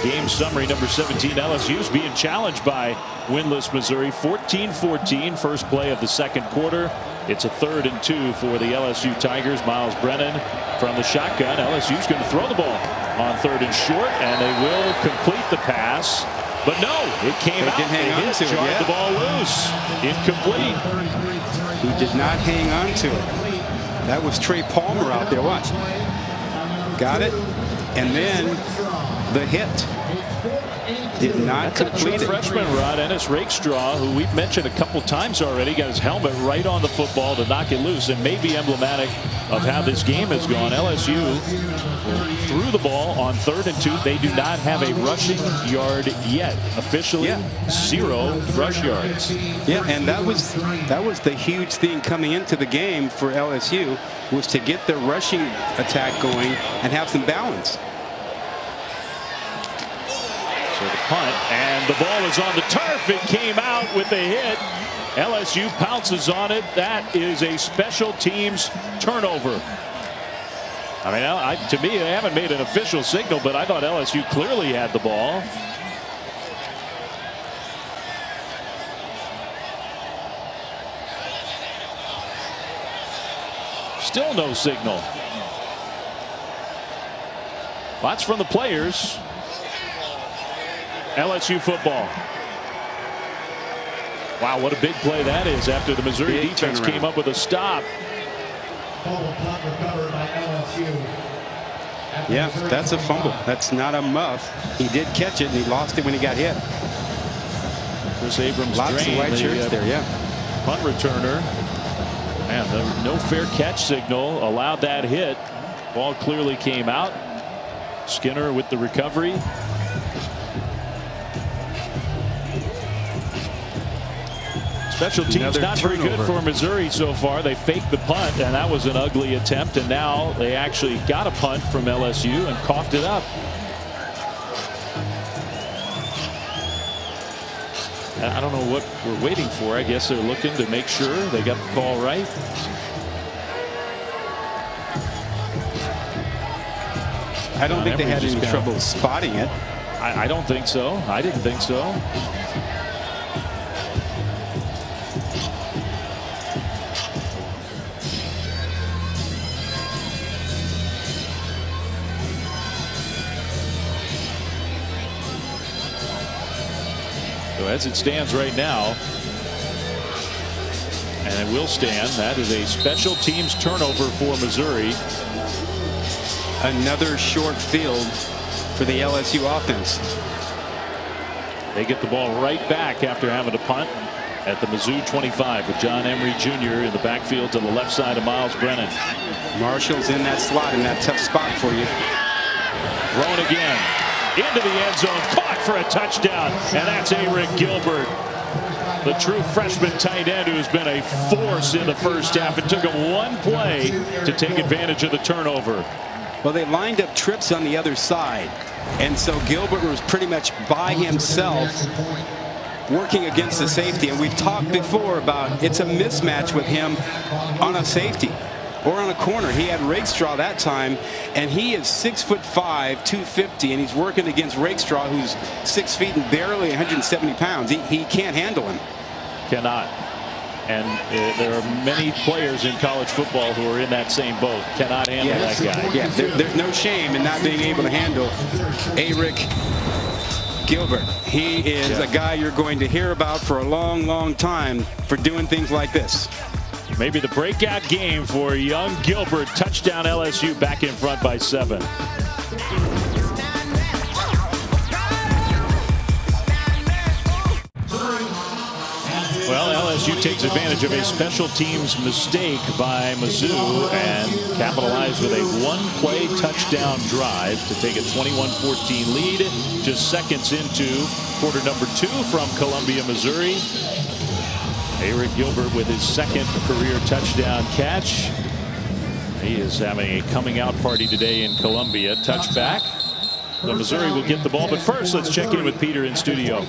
game summary number 17. LSU is being challenged by winless Missouri. 14-14, first play of the second quarter. It's a 3rd and 2 for the LSU Tigers. Miles Brennan from the shotgun. LSU's going to throw the ball on 3rd and short, and they will complete the pass. But no, it came out. They jarred the ball loose. Incomplete. He did not hang on to it. That was Trey Palmer out there. Watch. Got it. And then the hit. Did not complete it. Freshman Rod Ennis Rakestraw, who we've mentioned a couple times already, got his helmet right on the football to knock it loose, and may be emblematic of how this game has gone. LSU threw the ball on 3rd and 2. They do not have a rushing yard yet. Officially, 0 rush yards. Yeah, and that was the huge thing coming into the game for LSU, was to get their rushing attack going and have some balance. So the punt, and the ball is on the turf. It came out with a hit. LSU pounces on it. That is a special teams turnover. I mean, to me, they haven't made an official signal, but I thought LSU clearly had the ball. Still no signal. Lots from the players. LSU football. Wow, what a big play that is after the Missouri defense came up with a stop. Yeah, that's a fumble. That's not a muff. He did catch it, and he lost it when he got hit. Chris Abrams, lots of white shirts there, yeah. Punt returner. Man, the no fair catch signal allowed that hit. Ball clearly came out. Skinner with the recovery. Special teams not very good for Missouri so far. They faked the punt, and that was an ugly attempt. And now they actually got a punt from LSU and coughed it up. I don't know what we're waiting for. I guess they're looking to make sure they got the call right. I don't think they had any trouble spotting it. I don't think so. I didn't think so. So as it stands right now, and it will stand, that is a special teams turnover for Missouri. Another short field for the LSU offense. They get the ball right back after having to punt. at the Mizzou 25 with John Emery Jr. in the backfield to the left side of Miles Brennan. Marshall's in that slot in that tough spot for you. Thrown again into the end zone, caught for a touchdown, and that's Eric Gilbert, the true freshman tight end who's been a force in the first half. It took him one play to take advantage of the turnover. Well, they lined up trips on the other side, and so Gilbert was pretty much by himself working against the safety. And we've talked before about it's a mismatch with him on a safety or on a corner. He had Rakestraw that time, and he is 6'5", 250, and he's working against Rakestraw, who's 6 feet and barely 170 pounds. He can't handle him. Cannot. And there are many players in college football who are in that same boat. Cannot handle that guy. Yeah, there's no shame in not being able to handle Eric Gilbert. He is a guy you're going to hear about for a long, long time for doing things like this. Maybe the breakout game for young Gilbert. Touchdown LSU, back in front by 7. Well, LSU takes advantage of a special teams mistake by Mizzou and capitalized with a one-play touchdown drive to take a 21-14 lead. Just seconds into quarter number 2 from Columbia, Missouri. Eric Gilbert with his second career touchdown catch. He is having a coming out party today in Columbia. Touchback. So Missouri will get the ball, but first let's check in with Peter in studio.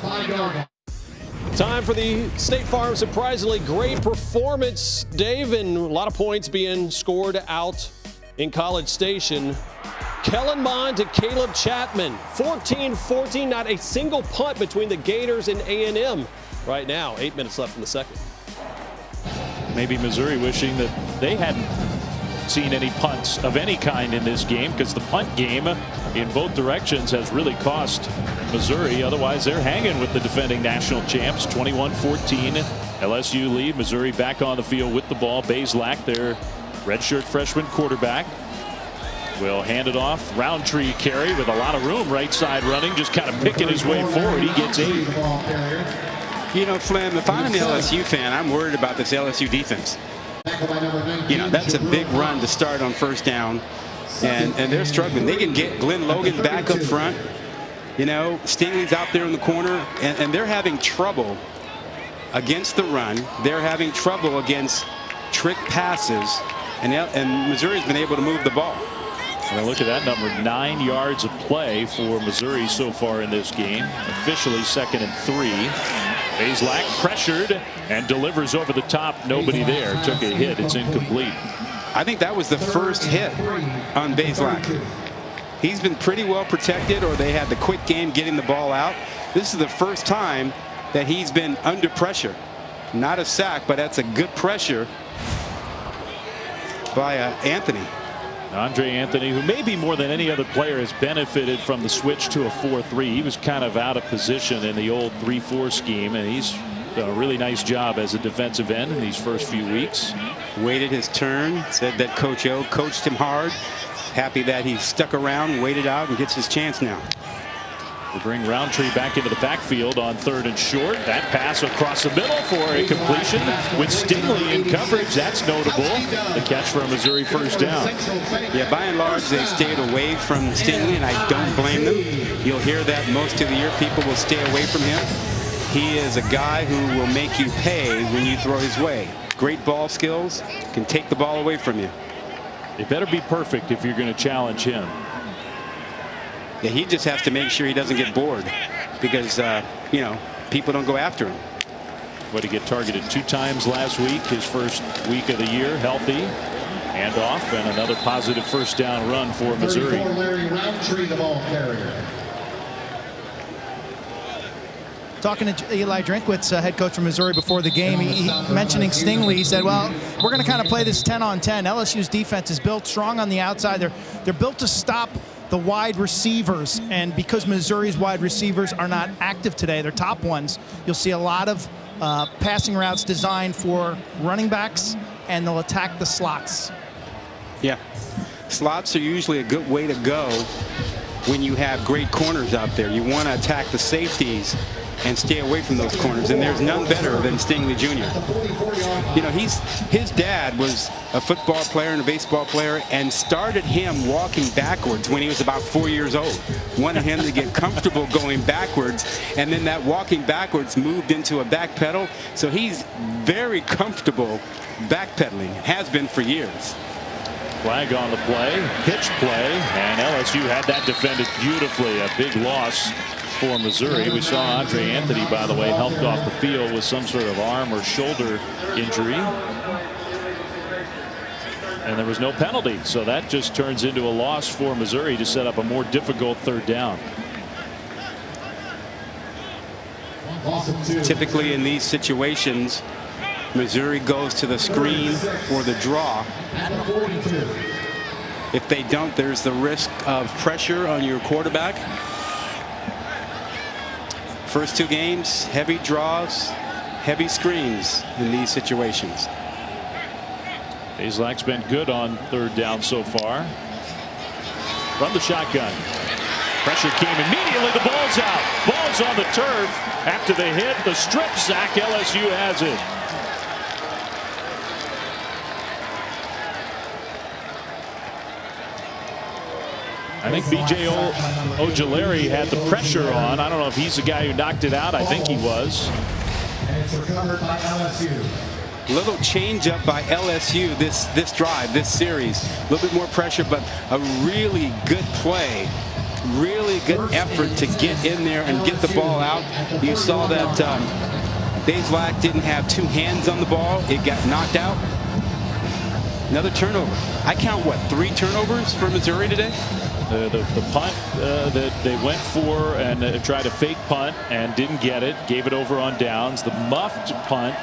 Time for the State Farm surprisingly great performance, Dave, and a lot of points being scored out in College Station. Kellen Mond to Caleb Chapman, 14-14, not a single punt between the Gators and A&M right now. 8 minutes left in the second. Maybe Missouri wishing that they hadn't seen any punts of any kind in this game, because the punt game in both directions has really cost Missouri. Otherwise, they're hanging with the defending national champs. 21-14 LSU lead. Missouri back on the field with the ball. Bazelak, their redshirt freshman quarterback, will hand it off. Roundtree carry with a lot of room, right side running, just kind of picking his way forward. He gets 8. You know, Flem, if I'm an LSU fan, I'm worried about this LSU defense. You know, that's a big run to start on first down, and they're struggling. They can get Glenn Logan back up front. You know, Stingley's out there in the corner, and they're having trouble against the run. They're having trouble against trick passes, and Missouri's been able to move the ball. Well, look at that number, 9 yards of play for Missouri so far in this game. Officially 2nd and 3. Bazelak pressured and delivers over the top. Nobody there. Took a hit. It's incomplete. I think that was the first hit on Bazelak. He's been pretty well protected, or they had the quick game getting the ball out. This is the first time that he's been under pressure. Not a sack, but that's a good pressure by Anthony. Andre Anthony, who maybe more than any other player has benefited from the switch to a 4-3. He was kind of out of position in the old 3-4 scheme, and he's done a really nice job as a defensive end in these first few weeks. Waited his turn, said that Coach O coached him hard. Happy that he stuck around, waited out, and gets his chance now. We bring Roundtree back into the backfield on 3rd and short. That pass across the middle for a completion with Stingley in coverage. That's notable. The catch for a Missouri first down. Yeah, by and large, they stayed away from Stingley, and I don't blame them. You'll hear that most of the year people will stay away from him. He is a guy who will make you pay when you throw his way. Great ball skills, can take the ball away from you. It better be perfect if you're going to challenge him. Yeah, he just has to make sure he doesn't get bored, because you know, people don't go after him. But he get targeted 2 times last week, his first week of the year, healthy, and off, and another positive first down run for Missouri. Roundtree, the ball carrier. Talking to Eli Drinkwitz, head coach from Missouri, before the game, he mentioning Stingley, he said, well, we're going to kind of play this 10-on-10. LSU's defense is built strong on the outside. They're built to stop the wide receivers, and because Missouri's wide receivers are not active today, they're top ones, you'll see a lot of passing routes designed for running backs, and they'll attack the slots. Yeah, slots are usually a good way to go when you have great corners out there. You want to attack the safeties and stay away from those corners, and there's none better than Stingley Jr. You know, his dad was a football player and a baseball player and started him walking backwards when he was about 4 years old. Wanted him to get comfortable going backwards, and then that walking backwards moved into a back pedal, so he's very comfortable backpedaling, has been for years. Flag on the play, pitch play, and LSU had that defended beautifully. A big loss for Missouri. We saw Andre Anthony, by the way, helped off the field with some sort of arm or shoulder injury. And there was no penalty, so that just turns into a loss for Missouri to set up a more difficult third down. Typically in these situations, Missouri goes to the screen or the draw. If they don't, there's the risk of pressure on your quarterback. First two games, heavy draws, heavy screens in these situations. Bazelak's been good on third down so far. From the shotgun. Pressure came immediately. The ball's out. Ball's on the turf. After they hit the strip sack, LSU has it. I think B.J. Ojulari had the pressure on. I don't know if he's the guy who knocked it out. I think he was. And it's recovered by LSU. Little change up by LSU this drive, this series. A little bit more pressure, but a really good play. Really good effort to get in there and get the ball out. You saw that Bazelak didn't have two hands on the ball. It got knocked out. Another turnover. I count, what, 3 turnovers for Missouri today? The punt that they went for and tried to fake punt and didn't get it, gave it over on downs. The muffed punt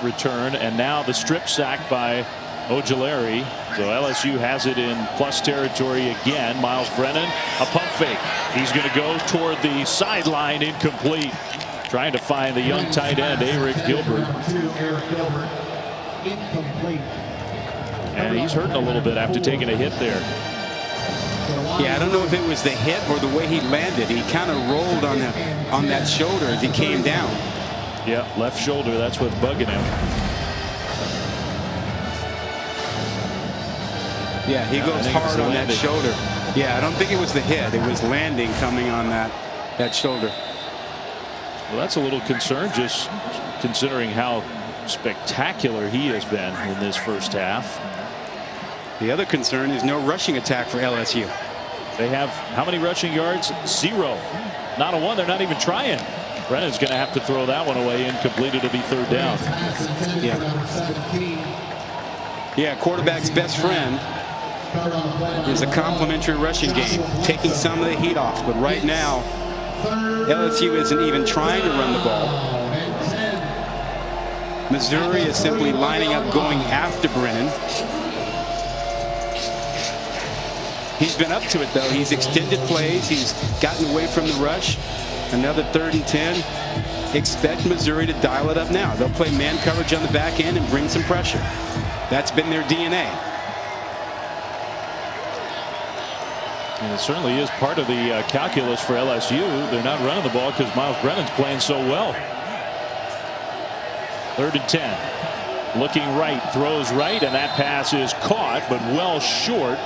return, and now the strip sack by Ojulari. So LSU has it in plus territory again. Miles Brennan, a pump fake. He's going to go toward the sideline, incomplete. Trying to find the young tight end, Eric Gilbert. And he's hurting a little bit after taking a hit there. Yeah, I don't know if it was the hit or the way he landed. He kind of rolled on that shoulder as he came down. Yeah, left shoulder, that's what's bugging him. Yeah, he goes hard on that shoulder. Yeah, I don't think it was the hit. It was landing coming on that shoulder. Well, that's a little concern, just considering how spectacular he has been in this first half. The other concern is no rushing attack for LSU. They have how many rushing yards? 0. Not a one. They're not even trying. Brennan's going to have to throw that one away. Incomplete. It'll be third down. Yeah, quarterback's best friend is a complimentary rushing game, taking some of the heat off. But right now, LSU isn't even trying to run the ball. Missouri is simply lining up, going after Brennan. He's been up to it, though. He's extended plays. He's gotten away from the rush. Another 3rd and 10. Expect Missouri to dial it up now. They'll play man coverage on the back end and bring some pressure. That's been their DNA. And it certainly is part of the calculus for LSU. They're not running the ball because Miles Brennan's playing so well. 3rd and 10. Looking right, throws right, and that pass is caught, but well short.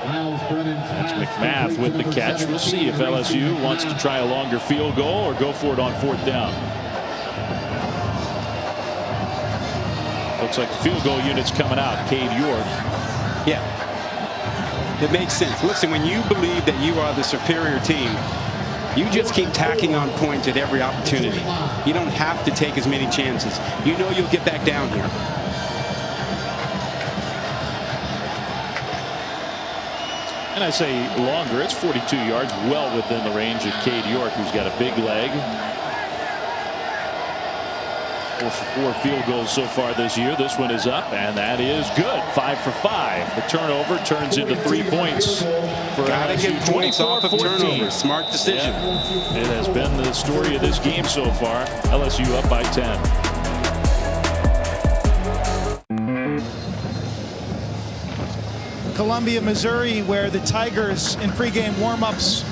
That's McMath with the catch. We'll see if LSU wants to try a longer field goal or go for it on 4th down. Looks like the field goal unit's coming out. Cade York. Yeah. It makes sense. Listen, when you believe that you are the superior team, you just keep tacking on points at every opportunity. You don't have to take as many chances. You know you'll get back down here. And I say longer. It's 42 yards, well within the range of Cade York, who's got a big leg. 4 field goals so far this year. This one is up, and that is good. 5 for 5. The turnover turns into 3 points for Gotta LSU. get points off of turnovers. Smart decision. Yeah. It has been the story of this game so far. LSU up by 10. Columbia, Missouri, where the Tigers in pregame warm-ups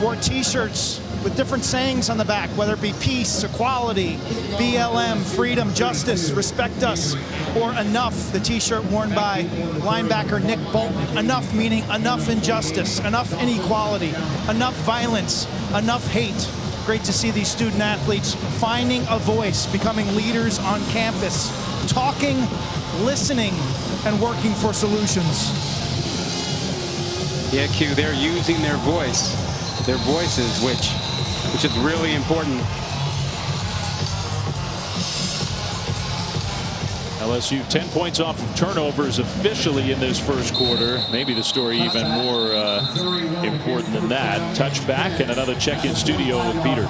wore t-shirts with different sayings on the back, whether it be peace, equality, BLM, freedom, justice, respect us, or enough, the t-shirt worn by linebacker Nick Bolton. Enough meaning enough injustice, enough inequality, enough violence, enough hate. Great to see these student athletes finding a voice, becoming leaders on campus, talking, listening, and working for solutions. Yeah, Q, they're using their voices, which is really important. LSU 10 points off of turnovers officially in this first quarter. Maybe the story even more important than that. Touchback and another check-in studio with Peter.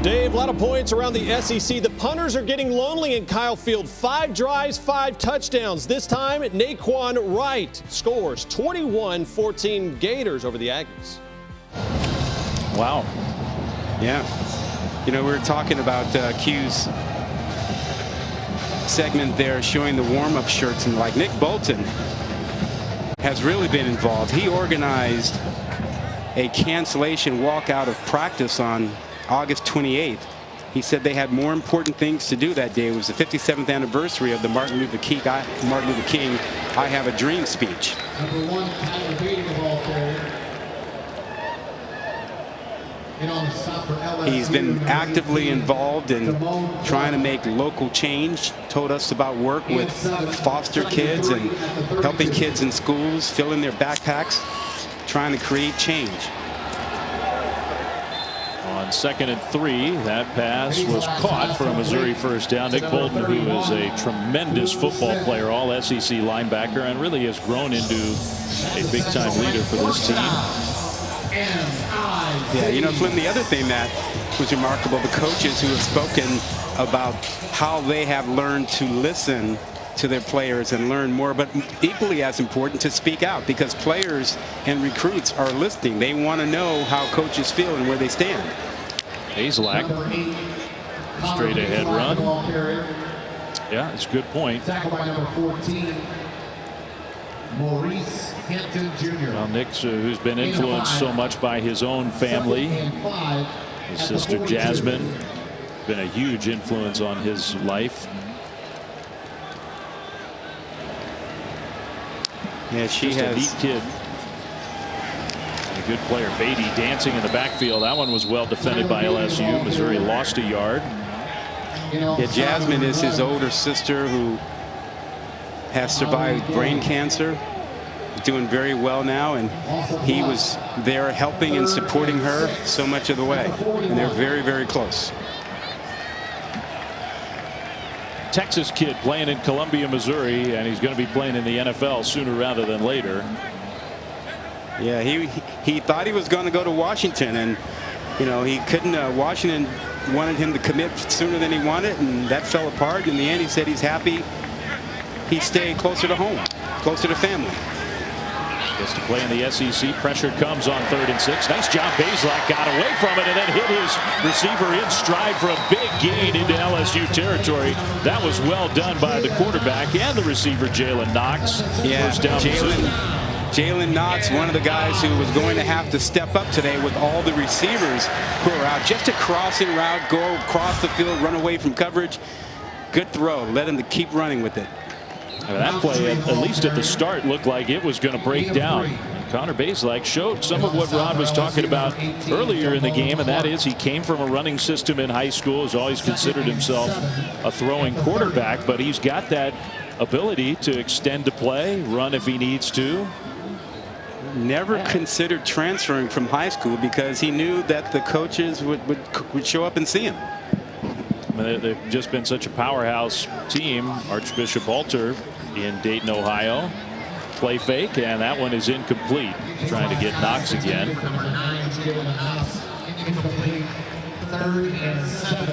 Dave, a lot of points around the SEC. The punters are getting lonely in Kyle Field. 5 drives, 5 touchdowns. This time, Naquan Wright scores 21-14 Gators over the Aggies. Wow. Yeah. You know, we were talking about Q's segment there showing the warm-up shirts, and like Nick Bolton has really been involved. He organized a cancellation walkout of practice on August 28th. He said they had more important things to do that day. It was the 57th anniversary of the Martin Luther King I Have a Dream speech. Number 1, Tyler Beating the ball forward. And on the stop for LSU, He's been actively involved in trying to make local change. Told us about work with foster kids and helping kids in schools fill in their backpacks, trying to create change. On 2nd and 3, that pass was caught for a Missouri first down. Nick Bolton, who is a tremendous football player, all SEC linebacker, and really has grown into a big-time leader for this team. Yeah, you know, Flynn, the other thing that was remarkable, the coaches who have spoken about how they have learned to listen to their players and learn more, but equally as important, to speak out, because players and recruits are listening. They want to know how coaches feel and where they stand. Hazlak, straight ahead run. Yeah, it's a good point. Tackled by number 14, Maurice Hampton Jr. Well, Nick, who's been influenced so much by his own family, his sister Jasmine, been a huge influence on his life. Yeah, she has a neat kid. And a good player. Beatty dancing in the backfield. That one was well defended by LSU. Missouri lost a yard. Yeah, Jasmine is his older sister who has survived brain cancer. Doing very well now, and he was there helping and supporting her so much of the way. And they're very, very close. Texas kid playing in Columbia, Missouri, and he's going to be playing in the NFL sooner rather than later. Yeah, he thought he was going to go to Washington, and you know, he couldn't. Washington wanted him to commit sooner than he wanted, and that fell apart. In the end, he said he's happy he stayed closer to home, closer to family. Gets to play in the SEC. Pressure comes on 3rd and 6. Nice job. Bazelak got away from it and then hit his receiver in stride for a big gain into LSU territory. That was well done by the quarterback and the receiver, Jalen Knox. Yeah, first down. Jalen Knox, one of the guys who was going to have to step up today with all the receivers who are out. Just a crossing route, go across the field, run away from coverage. Good throw. Let him to keep running with it. That play, at least at the start, looked like it was going to break down. And Connor Bazelak showed some of what Rod was talking about earlier in the game, and that is he came from a running system in high school, has always considered himself a throwing quarterback, but he's got that ability to extend the play, run if he needs to. Never considered transferring from high school because he knew that the coaches would show up and see him. They've just been such a powerhouse team. Archbishop Alter in Dayton, Ohio. Play fake, and that one is incomplete. Trying to get Knox again.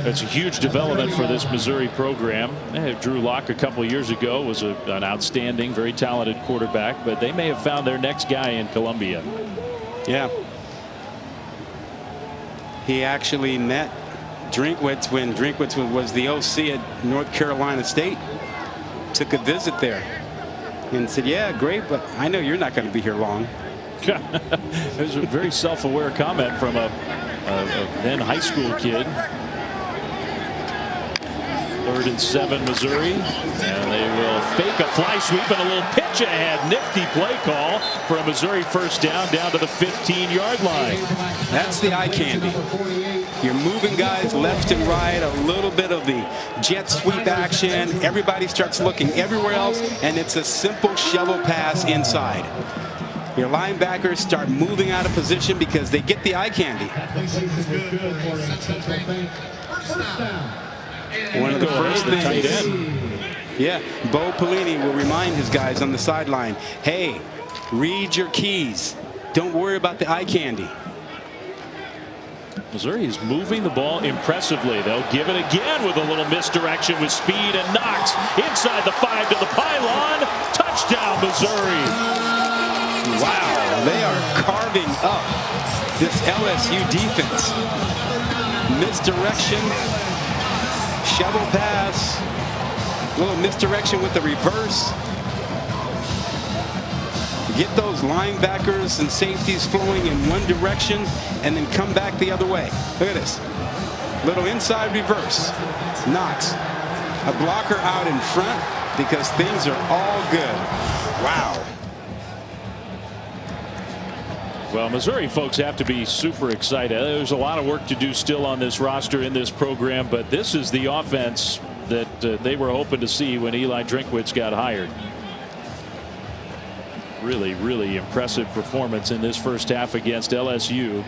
It's a huge development for this Missouri program. Drew Lock a couple of years ago was an outstanding, very talented quarterback, but they may have found their next guy in Columbia. Yeah. He actually met Drinkwitz when Drinkwitz was the OC at North Carolina State. Took a visit there and said, yeah, great, but I know you're not going to be here long. It was a very self-aware comment from a then high school kid. 3rd and 7 Missouri, and they will fake a fly sweep and a little pitch ahead. Nifty play call for a Missouri first down to the 15-yard line. That's the eye candy. You're moving guys left and right, a little bit of the jet sweep action. Everybody starts looking everywhere else, and it's a simple shovel pass inside. Your linebackers start moving out of position because they get the eye candy. One of the first things, yeah, Bo Pelini will remind his guys on the sideline, hey, read your keys. Don't worry about the eye candy. Missouri is moving the ball impressively. They'll give it again with a little misdirection with speed and Knox inside the 5 to the pylon. Touchdown, Missouri. Wow, they are carving up this LSU defense. Misdirection, shovel pass, little misdirection with the reverse. Get those linebackers and safeties flowing in one direction and then come back the other way. Look at this. Little inside reverse. Knox. A blocker out in front because things are all good. Wow. Well, Missouri folks have to be super excited. There's a lot of work to do still on this roster in this program, but this is the offense that they were hoping to see when Eli Drinkwitz got hired. Really, really impressive performance in this first half against LSU.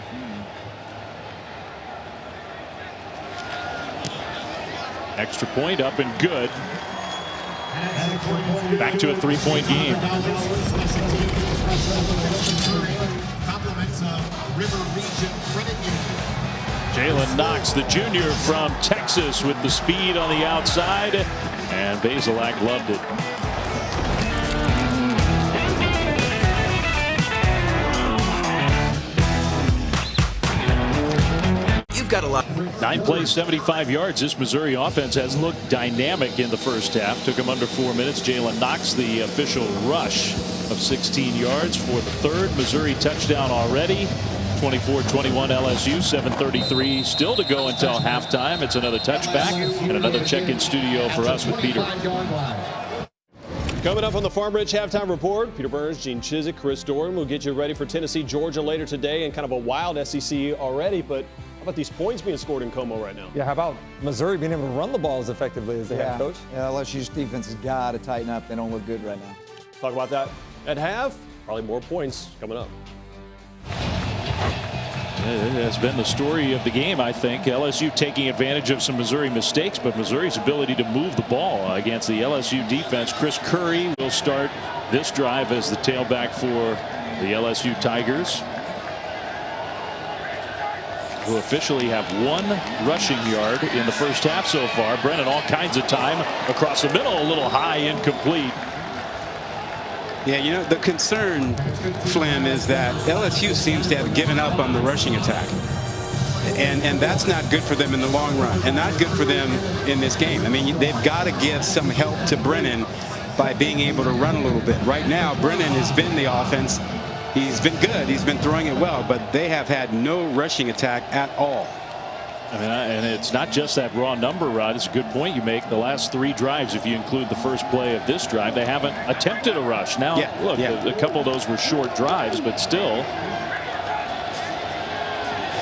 Extra point up and good. Back to a 3-point game. Jalen Knox, the junior from Texas, with the speed on the outside, and Bazelak loved it. Got a lot. 9 plays, 75 yards. This Missouri offense has looked dynamic in the first half. Took them under 4 minutes. Jalen Knox, the official rush of 16 yards for the 3rd Missouri touchdown already. 24-21 LSU. 7:33 still to go until halftime. It's another touchback and another check-in studio for us with Peter. Coming up on the Farm Ridge Halftime Report, Peter Burns, Gene Chizik, Chris Doran will get you ready for Tennessee, Georgia later today, and kind of a wild SEC already. But how about these points being scored in Como right now? Yeah, how about Missouri being able to run the ball as effectively as they have, Coach? Yeah, LSU's defense has got to tighten up. They don't look good right now. Talk about that at half. Probably more points coming up. It has been the story of the game, I think. LSU taking advantage of some Missouri mistakes, but Missouri's ability to move the ball against the LSU defense. Chris Curry will start this drive as the tailback for the LSU Tigers, who officially have 1 rushing yard in the first half so far. Brennan, all kinds of time across the middle, a little high, incomplete. Yeah, you know, the concern, Flynn, is that LSU seems to have given up on the rushing attack. And that's not good for them in the long run, and not good for them in this game. I mean, they've got to give some help to Brennan by being able to run a little bit. Right now, Brennan has been the offense. He's been good. He's been throwing it well, but they have had no rushing attack at all. I mean, and it's not just that raw number, Rod. It's a good point you make. The last 3 drives, if you include the first play of this drive, they haven't attempted a rush. Now, look, a couple of those were short drives, but still,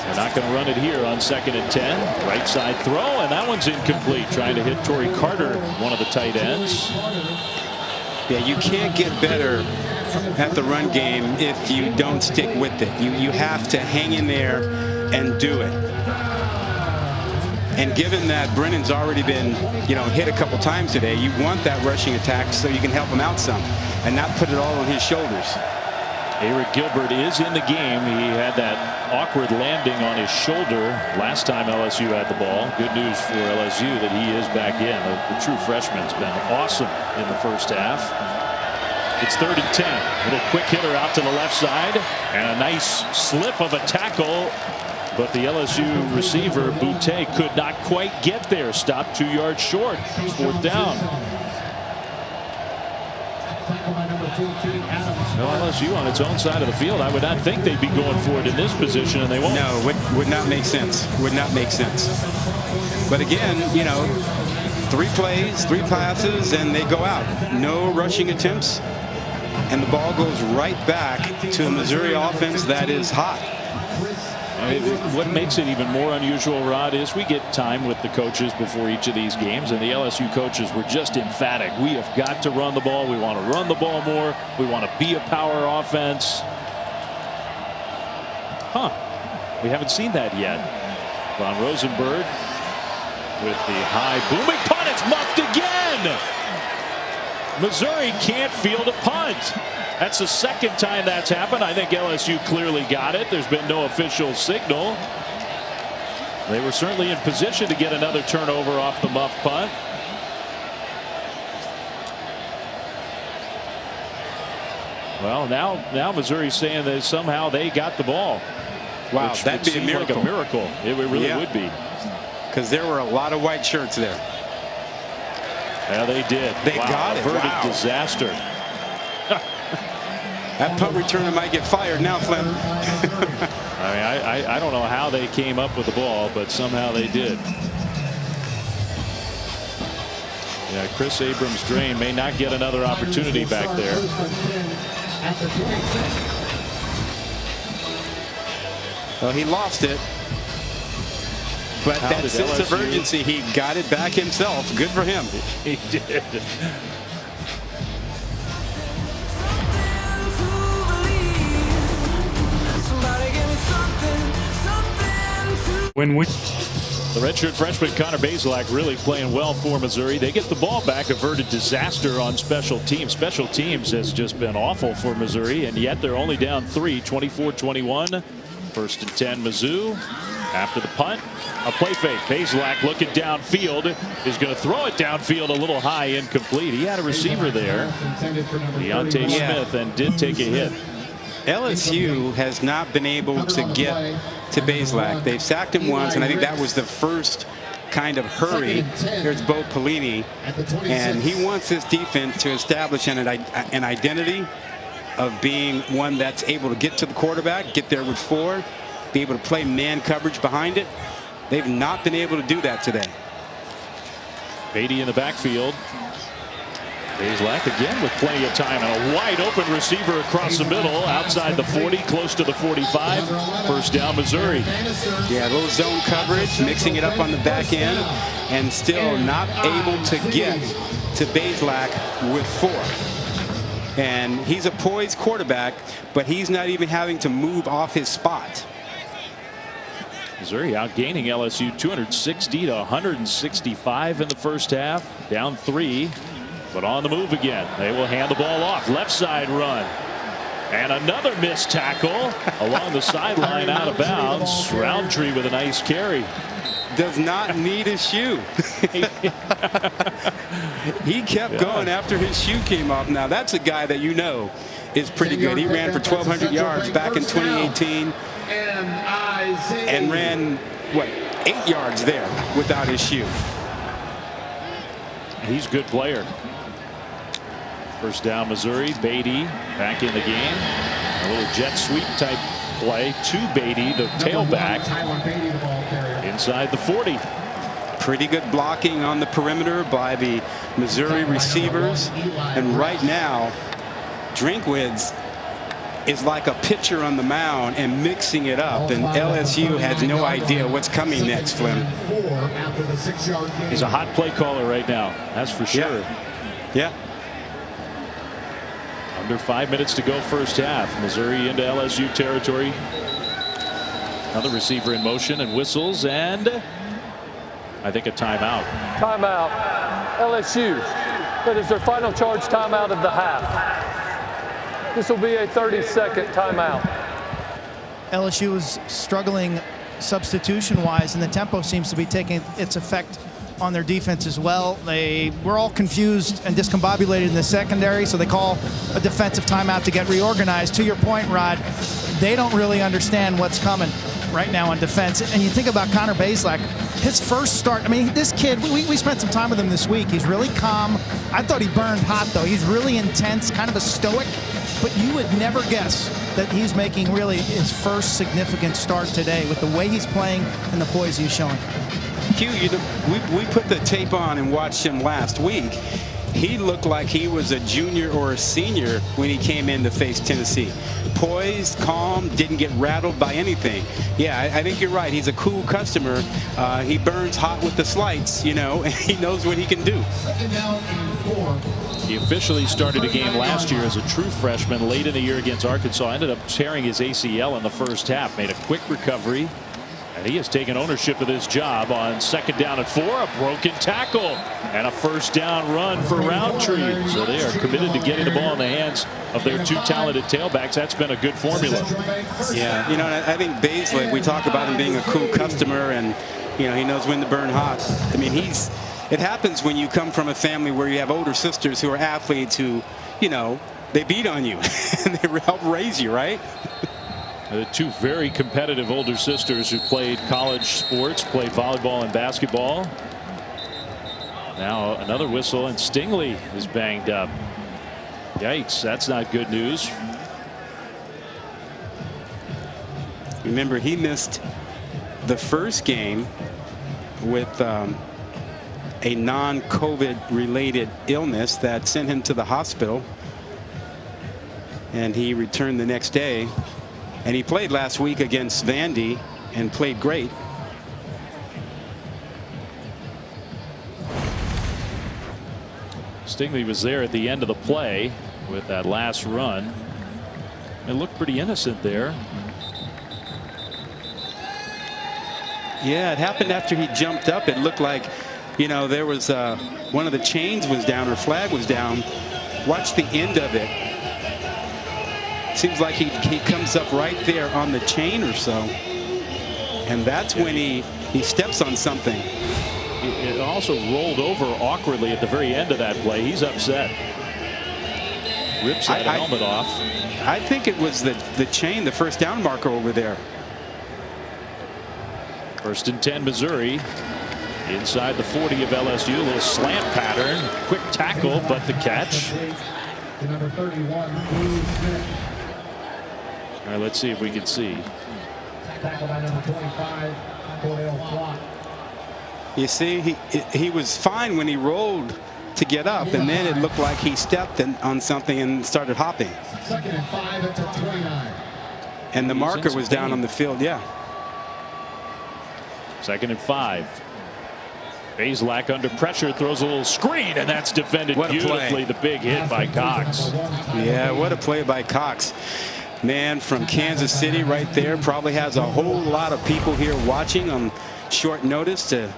they're not going to run it here on 2nd and 10. Right side throw, and that one's incomplete. Trying to hit Torrey Carter, one of the tight ends. Yeah, you can't get better at the run game if you don't stick with it. You have to hang in there and do it. And given that Brennan's already been, hit a couple times today, you want that rushing attack so you can help him out some and not put it all on his shoulders. Eric Gilbert is in the game. He had that awkward landing on his shoulder last time LSU had the ball. Good news for LSU that he is back in. The true freshman's been awesome in the first half. It's 3rd and 10. A little quick hitter out to the left side, and a nice slip of a tackle. But the LSU receiver, Boutte, could not quite get there. Stopped 2 yards short. 4th down. Well, LSU on its own side of the field, I would not think they'd be going for it in this position, and they won't. No, would not make sense. Would not make sense. But again, you know, 3 plays, 3 passes, and they go out. No rushing attempts, and the ball goes right back to a Missouri offense that is hot. What makes it even more unusual, Rod, is we get time with the coaches before each of these games, and the LSU coaches were just emphatic. We have got to run the ball. We want to run the ball more. We want to be a power offense. We haven't seen that yet. Von Rosenberg with the high booming punt. It's muffed again. Missouri can't field a punt. That's the second time that's happened. I think LSU clearly got it. There's been no official signal. They were certainly in position to get another turnover off the muff punt. Well, now Missouri's saying that somehow they got the ball. Wow, that'd be a miracle. Like a miracle. It really would be. Because there were a lot of white shirts there. Yeah, they did. They got it. Averted disaster. That punt returner might get fired now, Flem. I mean, I don't know how they came up with the ball, but somehow they did. Yeah, Chris Abrams-Drain may not get another opportunity back there. Well, he lost it. But that sense of urgency, he got it back himself. Good for him. He did. The redshirt freshman Connor Bazelak really playing well for Missouri. They get the ball back. Averted disaster on special teams. Special teams has just been awful for Missouri, and yet they're only down 3, 24-21. 1st and 10, Mizzou. After the punt, a play fake. Bazelak looking downfield, is going to throw it downfield a little high, incomplete. He had a receiver there, Deontay Smith, and did take a hit. LSU has not been able to get to Bazelak. They've sacked him once, and I think that was the first kind of hurry. Here's Bo Pelini, and he wants his defense to establish an identity of being one that's able to get to the quarterback, get there with 4, be able to play man coverage behind it. They've not been able to do that today. Beatty in the backfield. Bazelak again with plenty of time, and a wide open receiver across the middle, outside the 40, close to the 45. 1st down, Missouri. Yeah, a little zone coverage, mixing it up on the back end, and still not able to get to Bazelak with 4. And he's a poised quarterback, but he's not even having to move off his spot. Missouri outgaining LSU 260 to 165 in the first half. Down 3. But on the move again. They will hand the ball off. Left side run. And another missed tackle along the sideline, out of bounds. Roundtree with a nice carry. Does not need a shoe. He kept going after his shoe came off. Now that's a guy that you know is pretty good. He ran for 1,200 yards back in 2018 and ran, what, 8 yards there without his shoe. He's a good player. 1st down, Missouri. Beatty back in the game. A little jet sweep type play to Beatty, the tailback, inside the 40. Pretty good blocking on the perimeter by the Missouri receivers. And right now, Drinkwitz is like a pitcher on the mound and mixing it up, and LSU has no idea what's coming next, Flynn. He's a hot play caller right now, that's for sure. Yeah. Under 5 minutes to go, 1st half. Missouri into LSU territory. Another receiver in motion and whistles, and I think a timeout. Timeout. LSU. That is their final charge timeout of the half. This will be a 30-second timeout. LSU is struggling substitution-wise, and the tempo seems to be taking its effect on their defense as well. They were all confused and discombobulated in the secondary, so they call a defensive timeout to get reorganized. To your point, Rod, they don't really understand what's coming right now on defense. And you think about Connor Bazelak, his first start. I mean, this kid, we spent some time with him this week. He's really calm, I thought he burned hot, though. He's really intense, kind of a stoic, but you would never guess that he's making really his first significant start today with the way he's playing and the poise he's showing. Q, we put the tape on and watched him last week. He looked like he was a junior or a senior when he came in to face Tennessee. Poised, calm, didn't get rattled by anything. Yeah, I think you're right. He's a cool customer. He burns hot with the slights, you know, and he knows what he can do. He officially started a game last year as a true freshman late in the year against Arkansas. Ended up tearing his ACL in the first half. Made a quick recovery. And he has taken ownership of this job on 2nd down and 4. A broken tackle and a first down run for Roundtree. So they are committed to getting the ball in the hands of their 2 talented tailbacks. That's been a good formula. Yeah, you know, I think Baisley, we talk about him being a cool customer, and, you know, he knows when to burn hot. I mean, it happens when you come from a family where you have older sisters who are athletes who, you know, they beat on you and they help raise you, right? The 2 very competitive older sisters who played college sports, played volleyball and basketball. Now another whistle, and Stingley is banged up. Yikes, that's not good news. Remember, he missed the first game with a non-COVID related illness that sent him to the hospital, and he returned the next day. And he played last week against Vandy and played great. Stingley was there at the end of the play with that last run. It looked pretty innocent there. Yeah, it happened after he jumped up. It looked like, you know, there was one of the chains was down, or flag was down. Watch the end of it. Seems like he comes up right there on the chain or so, and that's when he steps on something. It also rolled over awkwardly at the very end of that play. He's upset. Rips that helmet off. I think it was the chain, the first down marker over there. 1st and 10 Missouri. Inside the 40 of LSU. A little slant pattern. Quick tackle, but the catch. Number 31, all right, let's see if we can see. tackle by number 25, you see, he was fine when he rolled to get up, and then it looked like he stepped on something and started hopping. 2nd and 5 at 29. And the marker was down on the field, yeah. 2nd and 5. Bazelak under pressure, throws a little screen, and that's defended beautifully. The big hit by Cox. Yeah, what a play by Cox. Man from Kansas City right there. Probably has a whole lot of people here watching on short notice to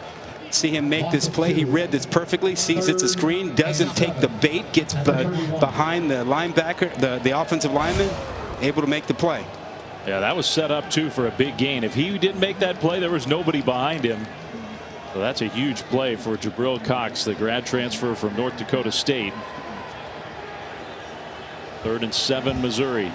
see him make this play. He read this perfectly, sees it's a screen, doesn't take the bait, gets behind the linebacker, the offensive lineman, able to make the play. Yeah, that was set up too for a big gain. If he didn't make that play, there was nobody behind him. So that's a huge play for Jabril Cox, the grad transfer from North Dakota State. 3rd and 7 Missouri.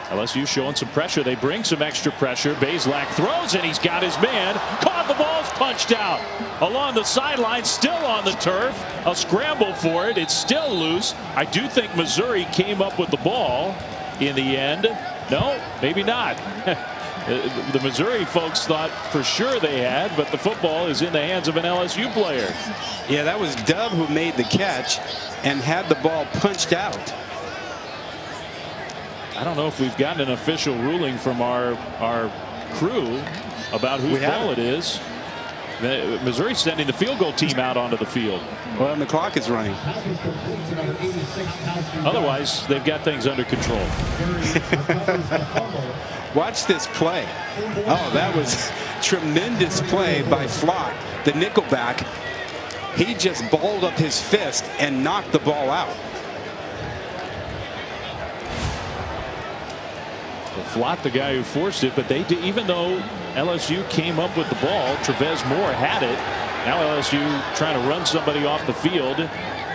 LSU showing some pressure. They bring some extra pressure. Bazelak throws, and he's got his man. Caught, the ball's punched out. Along the sideline, still on the turf. A scramble for it. It's still loose. I do think Missouri came up with the ball in the end. No, maybe not. The Missouri folks thought for sure they had, but the football is in the hands of an LSU player. Yeah, that was Dove who made the catch and had the ball punched out. I don't know if we've gotten an official ruling from our crew about whose ball it is. Missouri's sending the field goal team out onto the field. Well, and the clock is running. Otherwise, they've got things under control. Watch this play. Oh, that was tremendous play by Flock, the nickelback. He just balled up his fist and knocked the ball out. Flott, the guy who forced it, but they did, even though LSU came up with the ball, Trevez Moore had it. Now LSU trying to run somebody off the field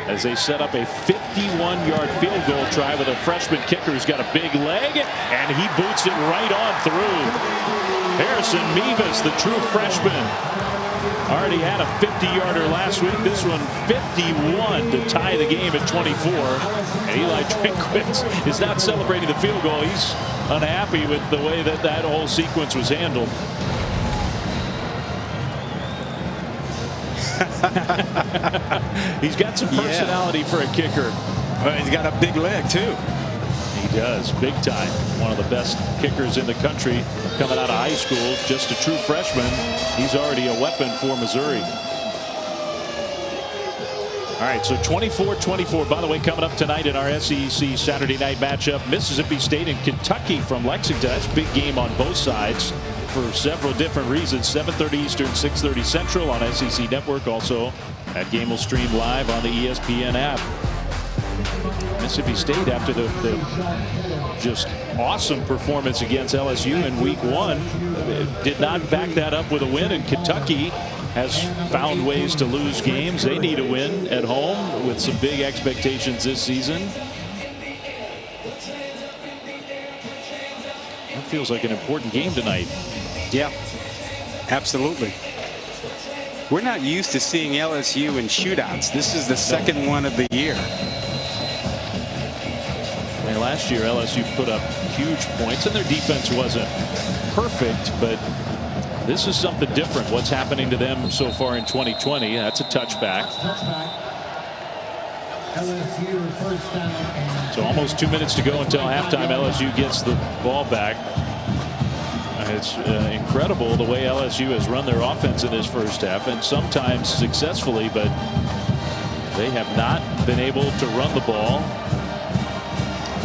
as they set up a 51-yard field goal try with a freshman kicker who's got a big leg, and he boots it right on through. Harrison Mevis, the true freshman, Already had a 50-yarder last week. This one 51 to tie the game at 24. And Eli Drinkwitz is not celebrating the field goal. He's unhappy with the way that that whole sequence was handled. He's got some personality for a kicker. Well, he's got a big leg too. He does, big time. One of the best kickers in the country coming out of high school. Just a true freshman. He's already a weapon for Missouri. All right, so 24-24. By the way, coming up tonight in our SEC Saturday night matchup, Mississippi State and Kentucky from Lexington. That's a big game on both sides for several different reasons. 7:30 Eastern, 6:30 Central on SEC Network. Also, that game will stream live on the ESPN app. Mississippi State, after the just awesome performance against LSU in week 1, did not back that up with a win. And Kentucky has found ways to lose games. They need a win at home with some big expectations this season. That feels like an important game tonight. Yeah, absolutely. We're not used to seeing LSU in shootouts. This is the second one of the year. And last year LSU put up huge points and their defense wasn't perfect, but this is something different. What's happening to them so far in 2020? That's a touchback. So almost 2 minutes to go until halftime. LSU gets the ball back. It's incredible the way LSU has run their offense in this first half, and sometimes successfully, but they have not been able to run the ball.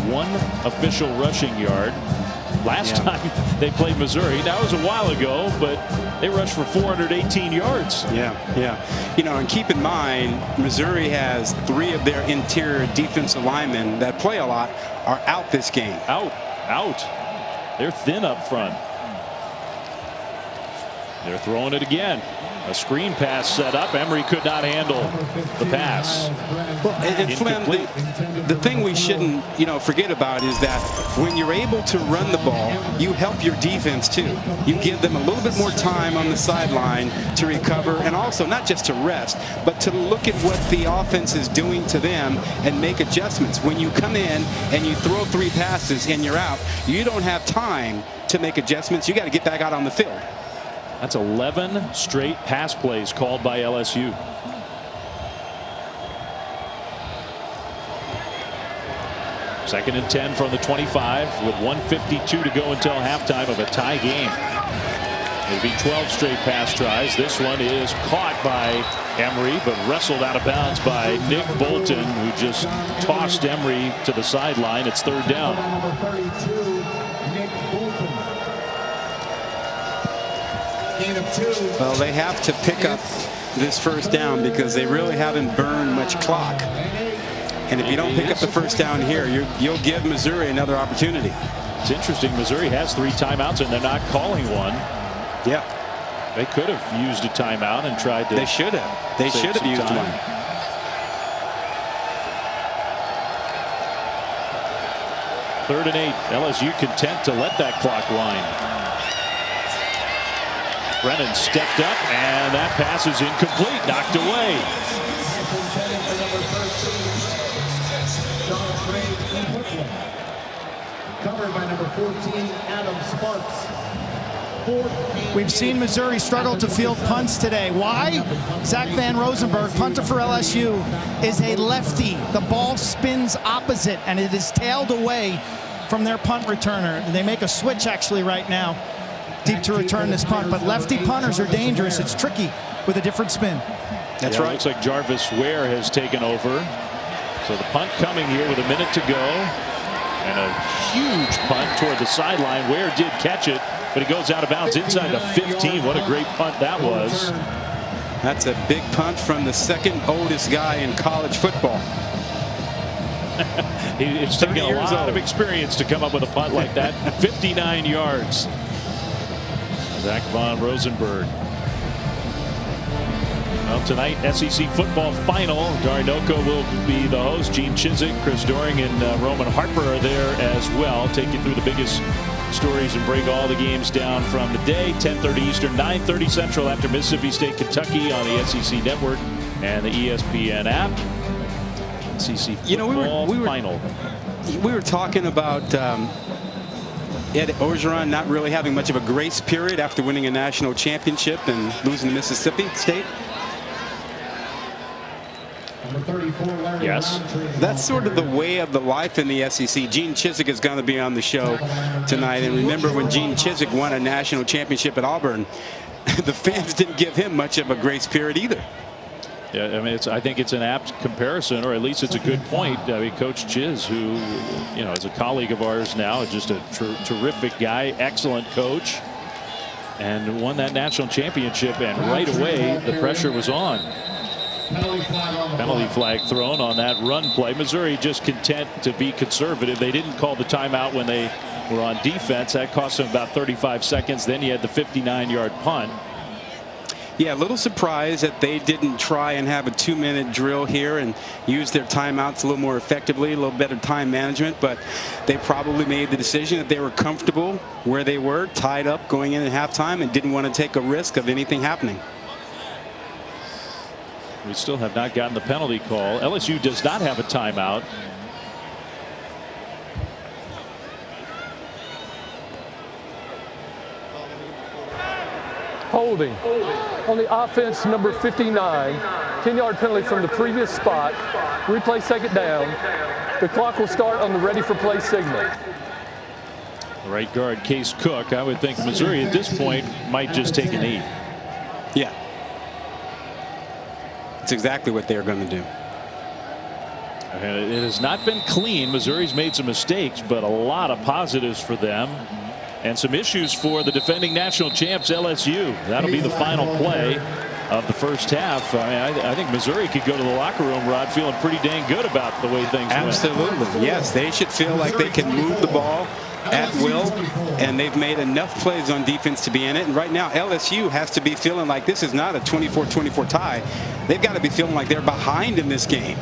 One official rushing yard. Last time they played Missouri, that was a while ago, but they rushed for 418 yards. Yeah. You know, and keep in mind, Missouri has 3 of their interior defensive linemen that play a lot are out this game. Out. They're thin up front. They're throwing it again. A screen pass set up. Emory could not handle the pass. Well, and Flynn, the thing we shouldn't, forget about is that when you're able to run the ball, you help your defense too. You give them a little bit more time on the sideline to recover, and also not just to rest, but to look at what the offense is doing to them and make adjustments. When you come in and you throw 3 passes and you're out, you don't have time to make adjustments. You got to get back out on the field. That's 11 straight pass plays called by LSU. Second and 10 from the 25 with 1:52 to go until halftime of a tie game. It'll be 12 straight pass tries. This one is caught by Emory, but wrestled out of bounds by Nick Bolton, who just tossed Emory to the sideline. It's 3rd down. Well, they have to pick up this first down because they really haven't burned much clock. And if you don't pick up the first down here, you'll give Missouri another opportunity. It's interesting. Missouri has 3 timeouts and they're not calling one. Yeah. They could have used a timeout and tried to. They should have. They should have used one. Third and 8. LSU content to let that clock wind. Brennan stepped up, and that pass is incomplete, knocked away. Covered by number 14, Adam Sparks. We've seen Missouri struggle to field punts today. Why? Zach Van Rosenberg, punter for LSU, is a lefty. The ball spins opposite, and it is tailed away from their punt returner. They make a switch actually right now, deep to return this punt, but lefty punters are dangerous. It's tricky with a different spin. That's right. It looks like Jarvis Ware has taken over. So the punt coming here with a minute to go, and a huge punt toward the sideline. Ware did catch it, but it goes out of bounds inside the 15. What a great punt that was. That's a big punt from the second oldest guy in college football. It's taken a lot of experience to come up with a punt like that. 59 yards. Zach Von Rosenberg. Well, tonight, SEC football final. Darinoka will be the host. Gene Chizik, Chris Doering, and Roman Harper are there as well. Take you through the biggest stories and break all the games down from the day. 10:30 Eastern, 9:30 Central after Mississippi State, Kentucky on the SEC Network and the ESPN app. SEC football final. We were talking about Ed Orgeron not really having much of a grace period after winning a national championship and losing to Mississippi State. Yes. That's sort of the way of the life in the SEC. Gene Chizik is going to be on the show tonight. And remember when Gene Chizik won a national championship at Auburn, the fans didn't give him much of a grace period either. Yeah, I mean, I think it's an apt comparison, or at least it's a good point. I mean, Coach Chiz, who, is a colleague of ours now, just a terrific guy, excellent coach, and won that national championship, and right away the pressure was on. Penalty flag thrown on that run play. Missouri just content to be conservative. They didn't call the timeout when they were on defense. That cost them about 35 seconds. Then you had the 59-yard punt. Yeah, a little surprised that they didn't try and have a 2-minute drill here and use their timeouts a little more effectively, a little better time management, but they probably made the decision that they were comfortable where they were, tied up going in at halftime, and didn't want to take a risk of anything happening. We still have not gotten the penalty call. LSU does not have a timeout. Holding on the offense, number 59, 10-yard penalty from the previous spot. Replay second down. The clock will start on the ready for play signal. Right guard Case Cook. I would think Missouri at this point might just take a knee. Yeah. That's exactly what they're going to do. It has not been clean. Missouri's made some mistakes, but a lot of positives for them. And some issues for the defending national champs LSU. That'll be the final play of the first half. I think Missouri could go to the locker room, Rod, feeling pretty dang good about the way things went. Absolutely. Yes, they should feel like they can move the ball at will, and they've made enough plays on defense to be in it. And right now LSU has to be feeling like this is not a 24-24 tie. They've got to be feeling like they're behind in this game.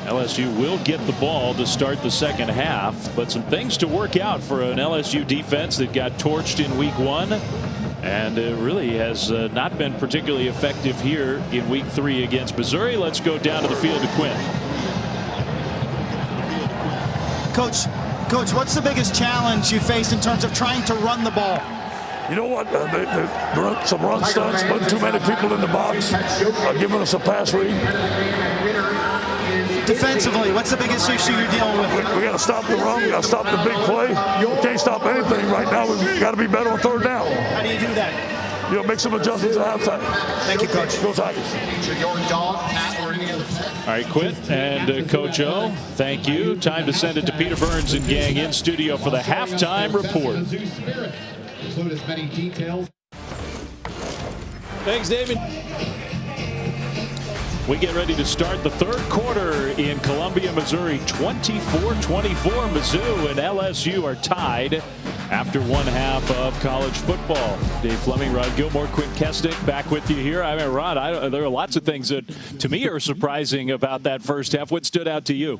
LSU will get the ball to start the second half, but some things to work out for an LSU defense that got torched in week 1 and really has not been particularly effective here in week 3 against Missouri. Let's go down to the field to Quinn. Coach, what's the biggest challenge you faced in terms of trying to run the ball? You know what? They run some run stunts, put too many people in the box, giving us a pass read. Defensively, what's the biggest issue you're dealing with? We got to stop the run. We got to stop the big play. We can't stop anything right now. We've got to be better on third down. How do you do that? Make some adjustments at halftime. Thank you, Coach. Go Tigers. All right, Quinn and Coach O, thank you. Time to send it to Peter Burns and gang in studio for the halftime report. Thanks, David. We get ready to start the third quarter in Columbia, Missouri. 24-24, Mizzou and LSU are tied after one half of college football. Dave Fleming, Rod Gilmore, Quinn Kesnick back with you here. I mean, Rod, there are lots of things that to me are surprising about that first half. What stood out to you?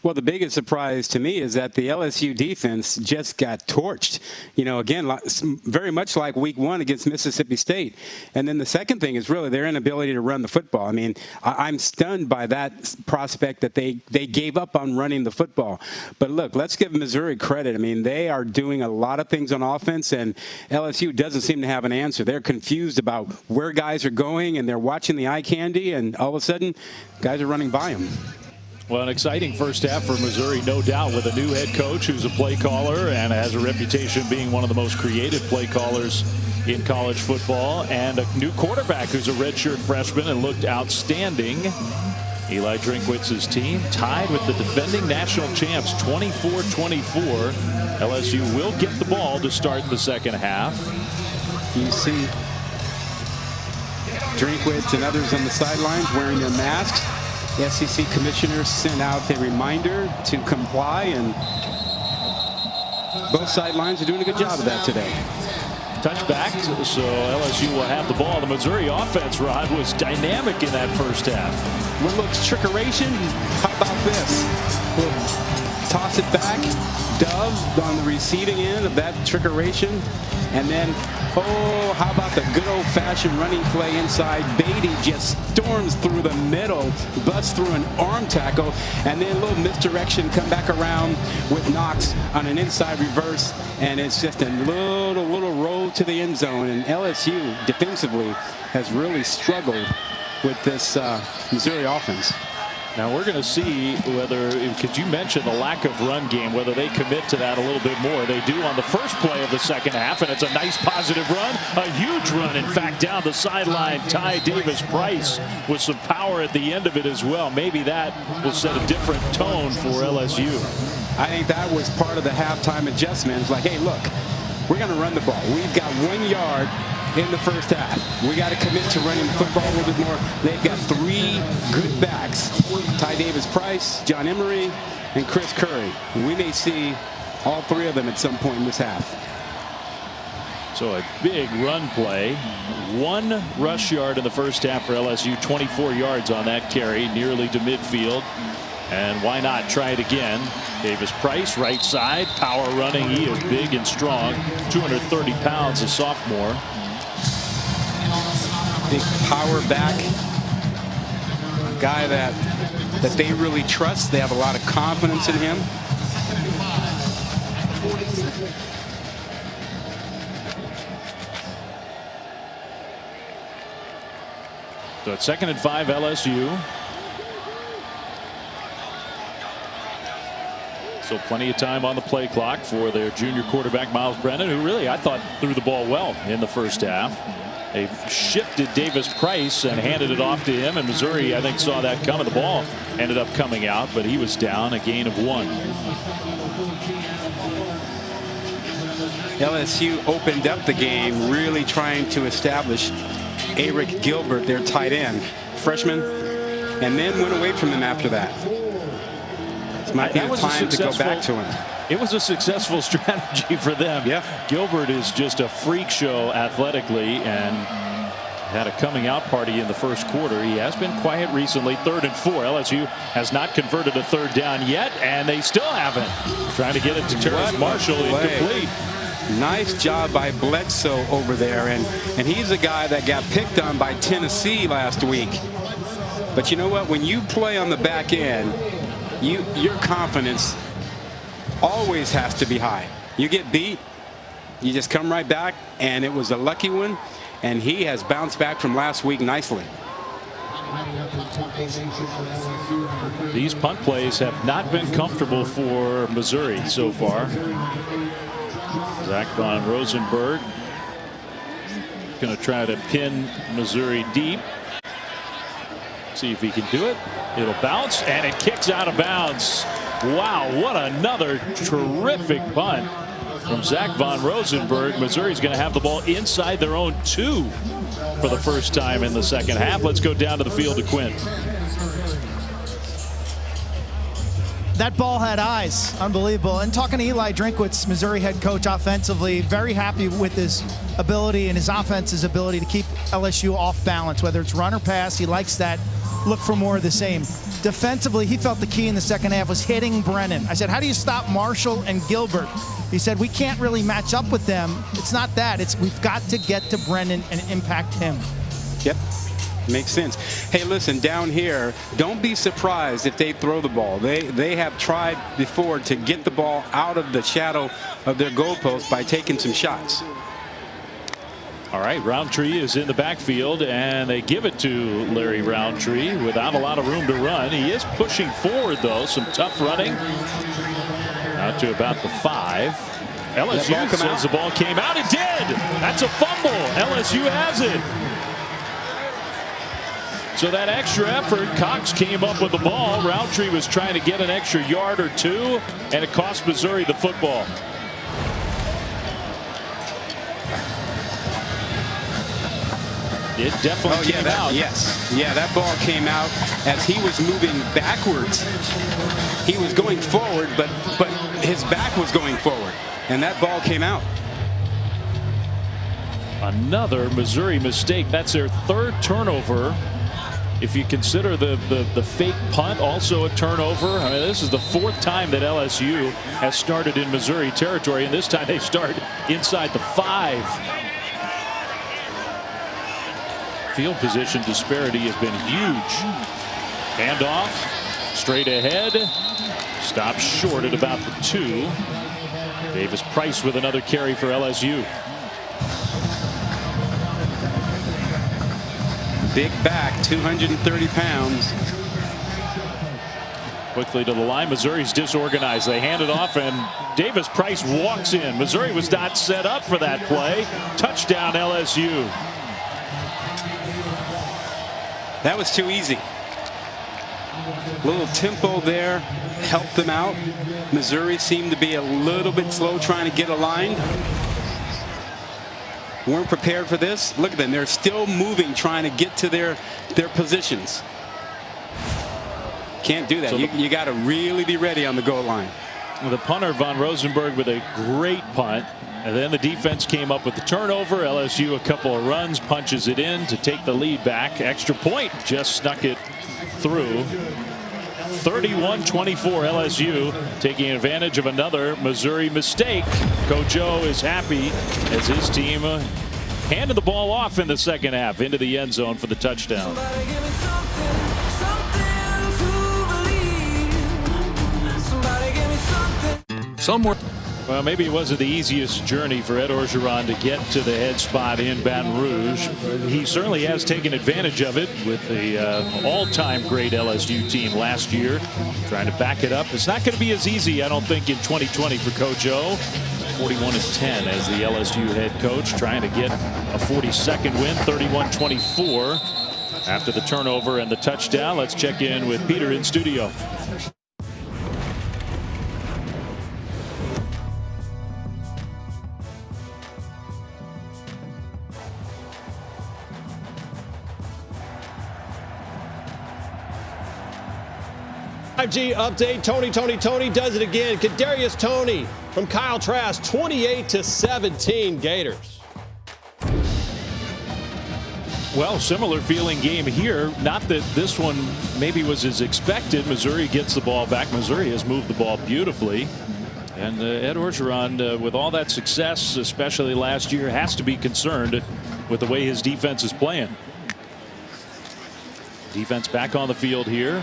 Well, the biggest surprise to me is that the LSU defense just got torched. Again, very much like week 1 against Mississippi State. And then the second thing is really their inability to run the football. I mean, I'm stunned by that prospect that they gave up on running the football. But look, let's give Missouri credit. I mean, they are doing a lot of things on offense, and LSU doesn't seem to have an answer. They're confused about where guys are going, and they're watching the eye candy, and all of a sudden, guys are running by them. Well, an exciting first half for Missouri, no doubt, with a new head coach who's a play caller and has a reputation being one of the most creative play callers in college football, and a new quarterback who's a redshirt freshman and looked outstanding. Eli Drinkwitz's team tied with the defending national champs 24-24. LSU will get the ball to start the second half. You see Drinkwitz and others on the sidelines wearing their masks. The SEC commissioners sent out a reminder to comply, and both sidelines are doing a good job of that today. Touchback, so LSU will have the ball. The Missouri offense, Rod, was dynamic in that first half. What looks trickeration? How about this? toss it back. Dove on the receiving end of that trickeration. And then, oh, how about the good old-fashioned running play inside? Beatty just storms through the middle, busts through an arm tackle, and then a little misdirection, come back around with Knox on an inside reverse, and it's just a little roll to the end zone. And LSU defensively has really struggled with this Missouri offense. Now we're going to see whether, because you mentioned the lack of run game, whether they commit to that a little bit more. They do on the first play of the second half, and it's a nice positive run, a huge run, in fact, down the sideline. Ty Davis-Price with some power at the end of it as well. Maybe that will set a different tone for LSU. I think that was part of the halftime adjustment. It's like, hey, look, we're going to run the ball. We've got 1 yard in the first half. We got to commit to running the football a little bit more. They've got 3 good backs: Ty Davis-Price, John Emery, and Chris Curry. We may see all 3 of them at some point in this half. So a big run play. 1 rush yard in the first half for LSU. 24 yards on that carry, nearly to midfield. And why not try it again? Davis-Price, right side, power running. He is big and strong. 230 pounds, a sophomore. Big power back, a guy that they really trust. They have a lot of confidence in him. So it's 2nd and 5, LSU. So plenty of time on the play clock for their junior quarterback, Miles Brennan, who really, I thought, threw the ball well in the first half. They shifted Davis-Price and handed it off to him, and Missouri, I think, saw that coming. The ball ended up coming out, but he was down, a gain of 1. LSU opened up the game really trying to establish Eric Gilbert, their tight end, freshman, and then went away from him after that. This might be the time to go back to him. It was a successful strategy for them. Yeah. Gilbert is just a freak show athletically and had a coming out party in the first quarter. He has been quiet recently. 3rd and 4. LSU has not converted a 3rd down yet, and they still haven't. Trying to get it to Terrace Marshall, incomplete. Nice job by Bledsoe over there, and he's a guy that got picked on by Tennessee last week. But you know what? When you play on the back end, your confidence always has to be high. You get beat, you just come right back, and it was a lucky one, and he has bounced back from last week nicely. These punt plays have not been comfortable for Missouri so far. Zach Von Rosenberg going to try to pin Missouri deep. See if he can do it. It'll bounce, and it kicks out of bounds. Wow, what another terrific punt from Zach Von Rosenberg. Missouri's going to have the ball inside their own 2 for the first time in the second half. Let's go down to the field to Quinn. That ball had eyes. Unbelievable. And talking to Eli Drinkwitz, Missouri head coach, offensively, very happy with his ability and his offense's ability to keep LSU off balance, whether it's run or pass. He likes that. Look for more of the same. Defensively, he felt the key in the second half was hitting Brennan. I said, how do you stop Marshall and Gilbert? He said, we can't really match up with them. It's not that. It's we've got to get to Brennan and impact him. Yep. Makes sense. Hey, listen, down here, don't be surprised if they throw the ball. They have tried before to get the ball out of the shadow of their goalpost by taking some shots. All right, Roundtree is in the backfield, and they give it to Larry Roundtree without a lot of room to run. He is pushing forward, though. Some tough running. Out to about the 5. LSU says the ball came out. It did. That's a fumble. LSU has it. So that extra effort, Cox came up with the ball. Roundtree was trying to get an extra yard or 2, and it cost Missouri the football. It definitely came out. Yes. Yeah, that ball came out as he was moving backwards. He was going forward, but his back was going forward, and that ball came out. Another Missouri mistake. That's their 3rd turnover if you consider the fake punt also a turnover. I mean, this is the 4th time that LSU has started in Missouri territory, and this time they start inside the 5. Field position disparity has been huge. Handoff, straight ahead, stops short at about the 2. Davis Price with another carry for LSU. Big back, 230 pounds. Quickly to the line. Missouri's disorganized. They hand it off, and Davis Price walks in. Missouri was not set up for that play. Touchdown, LSU. That was too easy. Little tempo there helped them out. Missouri seemed to be a little bit slow trying to get aligned. Weren't prepared for this. Look at them. They're still moving, trying to get to their positions. Can't do that. So you got to really be ready on the goal line. The punter, Von Rosenberg, with a great punt. And then the defense came up with the turnover. LSU a couple of runs, punches it in to take the lead back. Extra point just snuck it through. 31-24 LSU taking advantage of another Missouri mistake. Coach O is happy as his team handed the ball off in the second half into the end zone for the touchdown. Well, maybe it wasn't the easiest journey for Ed Orgeron to get to the head spot in Baton Rouge. He certainly has taken advantage of it with the all-time great LSU team last year. Trying to back it up. It's not going to be as easy, I don't think, in 2020 for Coach O. 41-10 as the LSU head coach, trying to get a 42nd win, 31-24 after the turnover and the touchdown. Let's check in with Peter in studio. G update. Tony does it again. Kadarius Toney from Kyle Trask, 28-17 Gators. Well, similar feeling game here. Not that this one maybe was as expected. Missouri gets the ball back. Missouri has moved the ball beautifully. And Ed Orgeron, with all that success, especially last year, has to be concerned with the way his defense is playing. Defense back on the field here.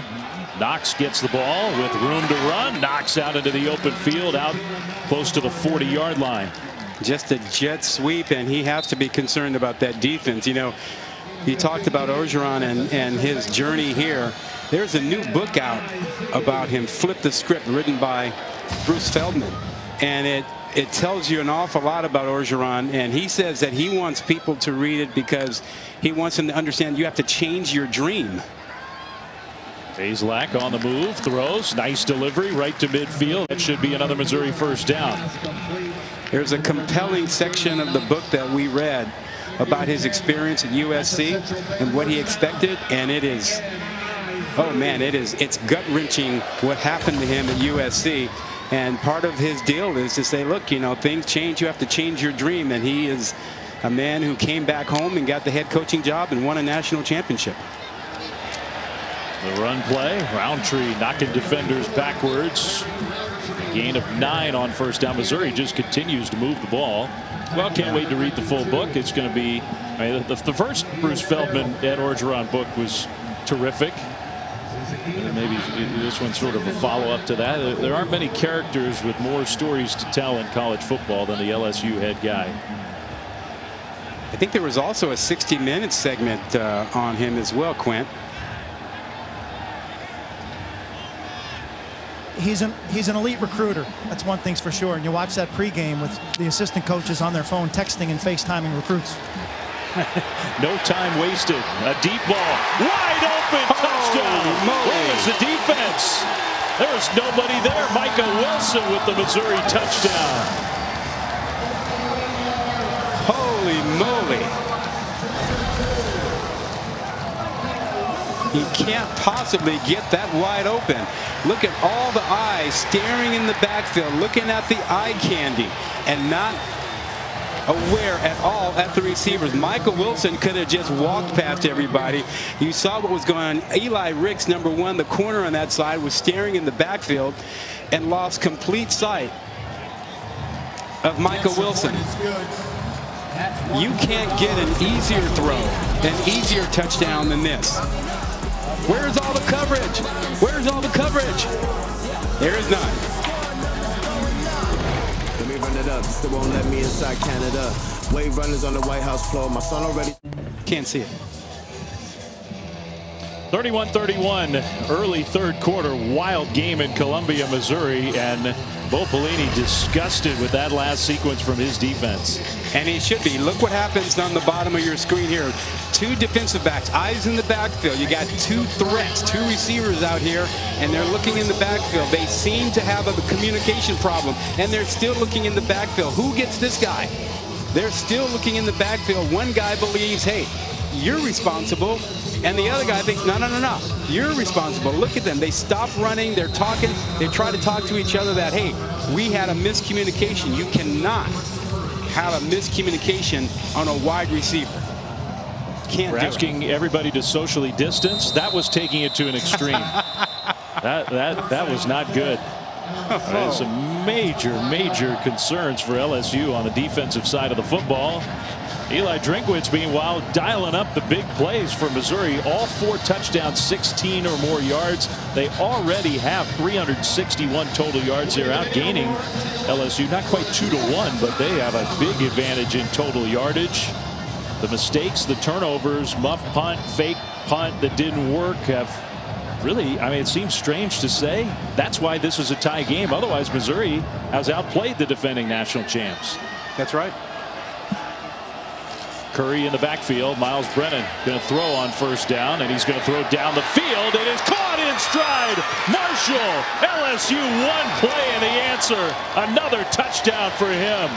Knox gets the ball with room to run. Knox out into the open field, out close to the 40-yard line. Just a jet sweep, and he has to be concerned about that defense. You know, you talked about Orgeron and his journey here. There's a new book out about him, Flip the Script, written by Bruce Feldman. And it tells you an awful lot about Orgeron, and he says that he wants people to read it because he wants them to understand you have to change your dream. Bazelak on the move, throws, nice delivery right to midfield. That should be another Missouri first down. There's a compelling section of the book that we read about his experience at USC and what he expected, and it is, oh man, it's gut-wrenching what happened to him at USC. And part of his deal is to say, look, you know, things change. You have to change your dream. And he is a man who came back home and got the head coaching job and won a national championship. The run play, Roundtree knocking defenders backwards. A gain of 9 on first down. Missouri just continues to move the ball. Well, can't wait to read the full book. It's going to be, I mean, the first Bruce Feldman, Ed Orgeron book was terrific. Maybe this one's sort of a follow-up to that. There aren't many characters with more stories to tell in college football than the LSU head guy. I think there was also a 60-minute segment on him as well, Quint. He's an elite recruiter. That's one thing's for sure. And you watch that pregame with the assistant coaches on their phone texting and FaceTiming recruits. No time wasted. A deep ball. Wide open. Touchdown. Where is the defense? There was nobody there. Micah Wilson with the Missouri touchdown. Holy moly. He can't possibly get that wide open. Look at all the eyes staring in the backfield, looking at the eye candy, and not. aware at all at the receivers. Michael Wilson could have just walked past everybody. You saw what was going on. Eli Ricks, number 1, the corner on that side, was staring in the backfield and lost complete sight of Michael Wilson. You can't get an easier throw, an easier touchdown than this. Where's all the coverage? Where's all the coverage? There is none. Let me run it up. Still won't let me inside Canada. Wave runners on the White House floor. My son already. Can't see it. 31-31, early third quarter, wild game in Columbia, Missouri, and Bo Pelini disgusted with that last sequence from his defense. And he should be. Look what happens on the bottom of your screen here. 2 defensive backs, eyes in the backfield. You got 2 threats, 2 receivers out here, and they're looking in the backfield. They seem to have a communication problem, and they're still looking in the backfield. Who gets this guy? They're still looking in the backfield. One guy believes, hey, you're responsible. And the other guy thinks, no, no, no, no, you're responsible. Look at them. They stop running. They're talking. They try to talk to each other that, hey, we had a miscommunication. You cannot have a miscommunication on a wide receiver. Can't We're do asking everybody to socially distance. That was taking it to an extreme. that was not good. There's some major concerns for LSU on the defensive side of the football. Eli Drinkwitz, meanwhile, dialing up the big plays for Missouri. All 4 touchdowns, 16 or more yards. They already have 361 total yards. They're outgaining LSU, not quite 2-1, but they have a big advantage in total yardage. The mistakes, the turnovers, muff punt, fake punt that didn't work have really, I mean, it seems strange to say. That's why this is a tie game. Otherwise, Missouri has outplayed the defending national champs. That's right. Curry in the backfield. Miles Brennan going to throw on first down, and he's going to throw down the field. It is caught in stride. Marshall, LSU, 1 play and the answer. Another touchdown for him.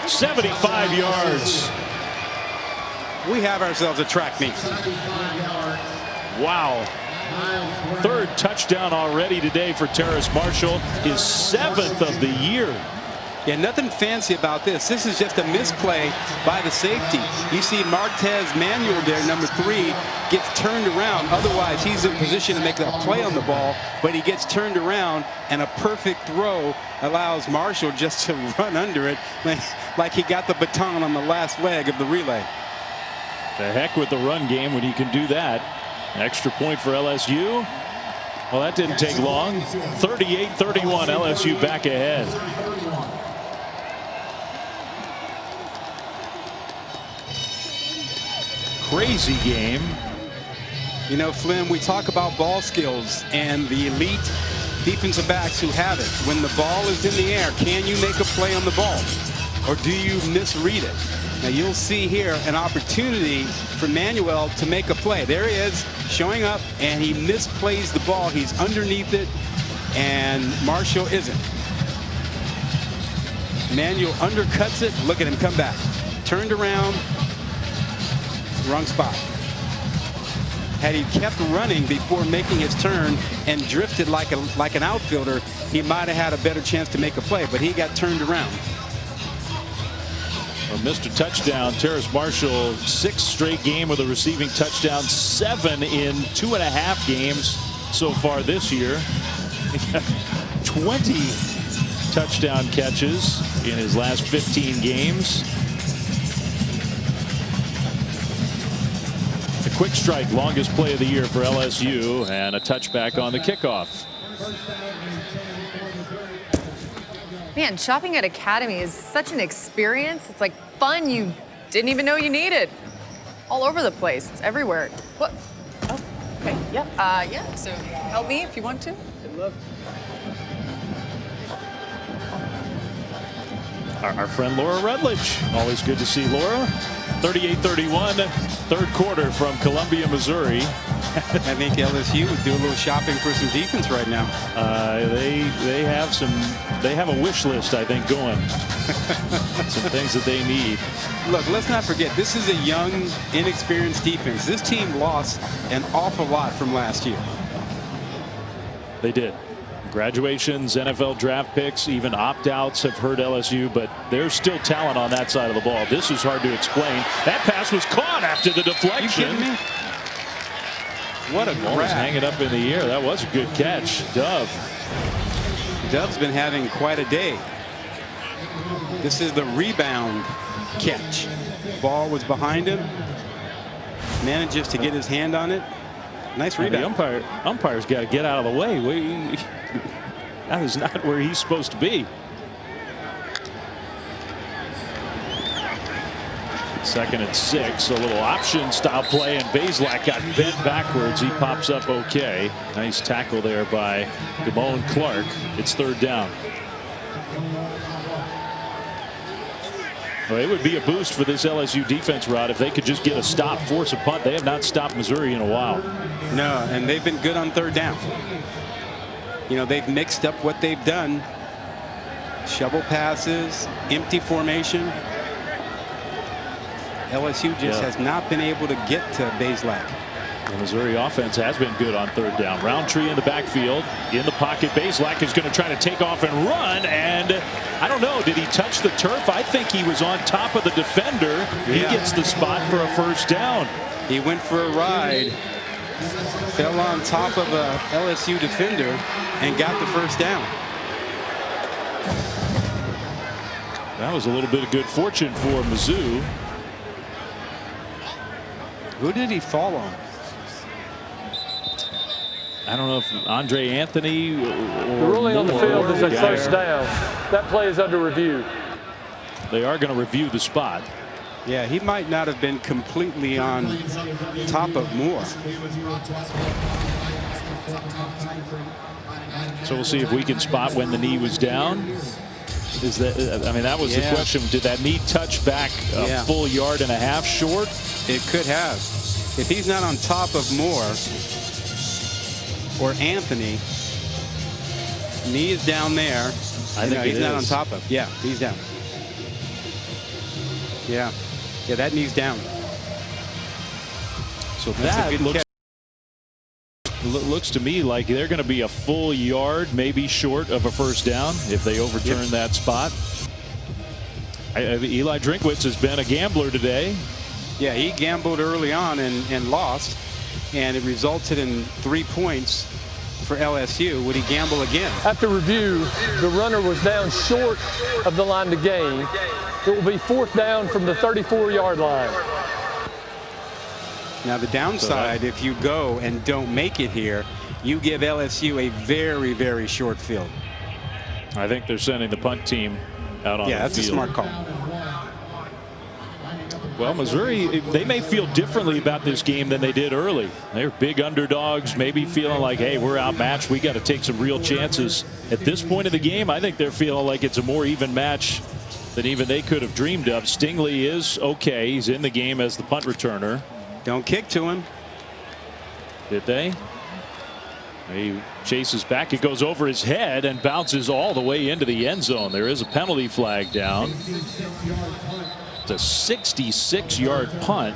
75 yards. We have ourselves a track meet. Wow. 3rd touchdown already today for Terrace Marshall. His 7th of the year. Yeah, nothing fancy about this. This is just a misplay by the safety. You see Martez Manuel there, number 3, gets turned around. Otherwise, he's in position to make a play on the ball, but he gets turned around, and a perfect throw allows Marshall just to run under it like he got the baton on the last leg of the relay. The heck with the run game when you can do that. Extra point for LSU. Well, that didn't take long. 38-31, LSU back ahead. Crazy game. You know, Flynn, we talk about ball skills and the elite defensive backs who have it. When the ball is in the air, can you make a play on the ball? Or do you misread it? Now you'll see here an opportunity for Manuel to make a play. There he is showing up, and he misplays the ball. He's underneath it, and Marshall isn't. Manuel undercuts it. Look at him come back. Turned around. Wrong spot. Had he kept running before making his turn and drifted like an outfielder, he might have had a better chance to make a play, but he got turned around. Well, Mr. Touchdown, Terrace Marshall, 6th straight game with a receiving touchdown, 7 in 2.5 games so far this year. 20 touchdown catches in his last 15 games. A quick strike, longest play of the year for LSU, and a touchback on the kickoff. Man, shopping at Academy is such an experience. It's like fun you didn't even know you needed. All over the place. It's everywhere. What? Oh, okay. Yep. Yeah. So help me if you want to. I'd love to. Our friend Laura Rutledge. Always good to see Laura. 38-31, third quarter from Columbia, Missouri. I think LSU would do a little shopping for some defense right now. They have a wish list, I think, going. Some things that they need. Look, let's not forget, this is a young, inexperienced defense. This team lost an awful lot from last year. They did. Graduations, NFL draft picks, even opt-outs have hurt LSU, but there's still talent on that side of the ball. This is hard to explain. That pass was caught after the deflection. Are you kidding me? What a ball was hanging up in the air. That was a good catch. Dove. Dove's been having quite a day. This is the rebound catch. Ball was behind him. Manages to get his hand on it. Nice rebound. The umpire's got to get out of the way. That is not where he's supposed to be. Second and 6, a little option style play, and Bazelak got bent backwards. He pops up okay. Nice tackle there by Damone Clark. It's 3rd down. Well, it would be a boost for this LSU defense, Rod, if they could just get a stop, force a punt. They have not stopped Missouri in a while. No, and they've been good on 3rd down. You know, they've mixed up what they've done. Shovel passes, empty formation. LSU just has not been able to get to Bazelak. The Missouri offense has been good on 3rd down. Roundtree in the backfield, in the pocket. Bazelak is going to try to take off and run, and I don't know, did he touch the turf? I think he was on top of the defender. He gets the spot for a 1st down. He went for a ride, fell on top of a LSU defender, and got the 1st down. That was a little bit of good fortune for Mizzou. Who did he fall on? I don't know if Andre Anthony or the ruling on the field is a 1st down. That play is under review. They are going to review the spot. Yeah, he might not have been completely on top of Moore. So we'll see if we can spot when the knee was down. Is that, I mean, that was the question. Did that knee touch back a full 1.5 yards short? It could have. If he's not on top of Moore or Anthony, knee is down there. I think he's not on top of. Yeah, he's down. Yeah, that knee's down. So that looks to me like they're going to be a full 1 yard, maybe short of a 1st down if they overturn that spot. Eli Drinkwitz has been a gambler today. Yeah, he gambled early on and lost, and it resulted in 3 points for LSU. Would he gamble again? After review, the runner was down short of the line to gain. It will be 4th down from the 34-yard line. Now the downside, if you go and don't make it here, you give LSU a very, very short field. I think they're sending the punt team out on the field. Yeah, that's a smart call. Well, Missouri, they may feel differently about this game than they did early. They're big underdogs, maybe feeling like, hey, we're outmatched. We got to take some real chances. At this point of the game, I think they're feeling like it's a more even match than even they could have dreamed of. Stingley is okay. He's in the game as the punt returner. Don't kick to him. Did they? He chases back. It goes over his head and bounces all the way into the end zone. There is a penalty flag down. It's a 66-yard punt,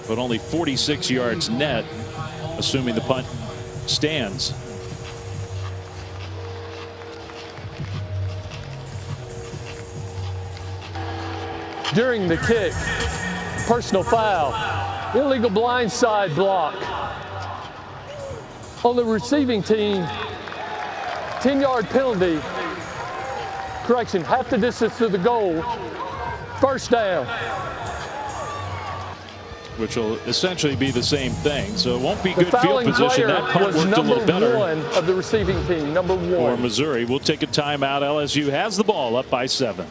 but only 46 yards net, assuming the punt stands. During the kick, personal foul, illegal blindside block. On the receiving team, 10-yard penalty. Correction, half the distance to the goal. 1st down. Which will essentially be the same thing. So it won't be good field position. That punt worked a little better. Number 1 of the receiving team, number 1. For Missouri. We'll take a timeout. LSU has the ball up by 7.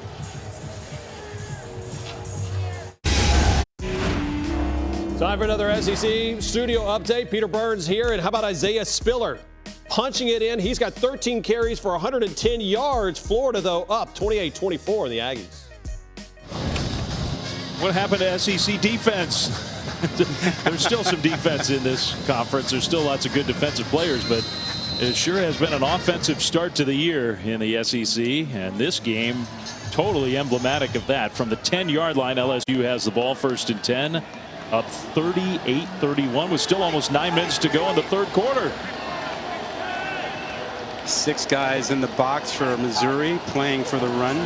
Time for another SEC studio update. Peter Burns here. And how about Isaiah Spiller? Punching it in. He's got 13 carries for 110 yards. Florida, though, up 28-24 in the Aggies. What happened to SEC defense? There's still some defense in this conference. There's still lots of good defensive players, but it sure has been an offensive start to the year in the SEC. And this game, totally emblematic of that. From the 10-yard line, LSU has the ball, 1st and 10. Up 38-31 with still almost 9 minutes to go in the 3rd quarter. 6 guys in the box for Missouri playing for the run.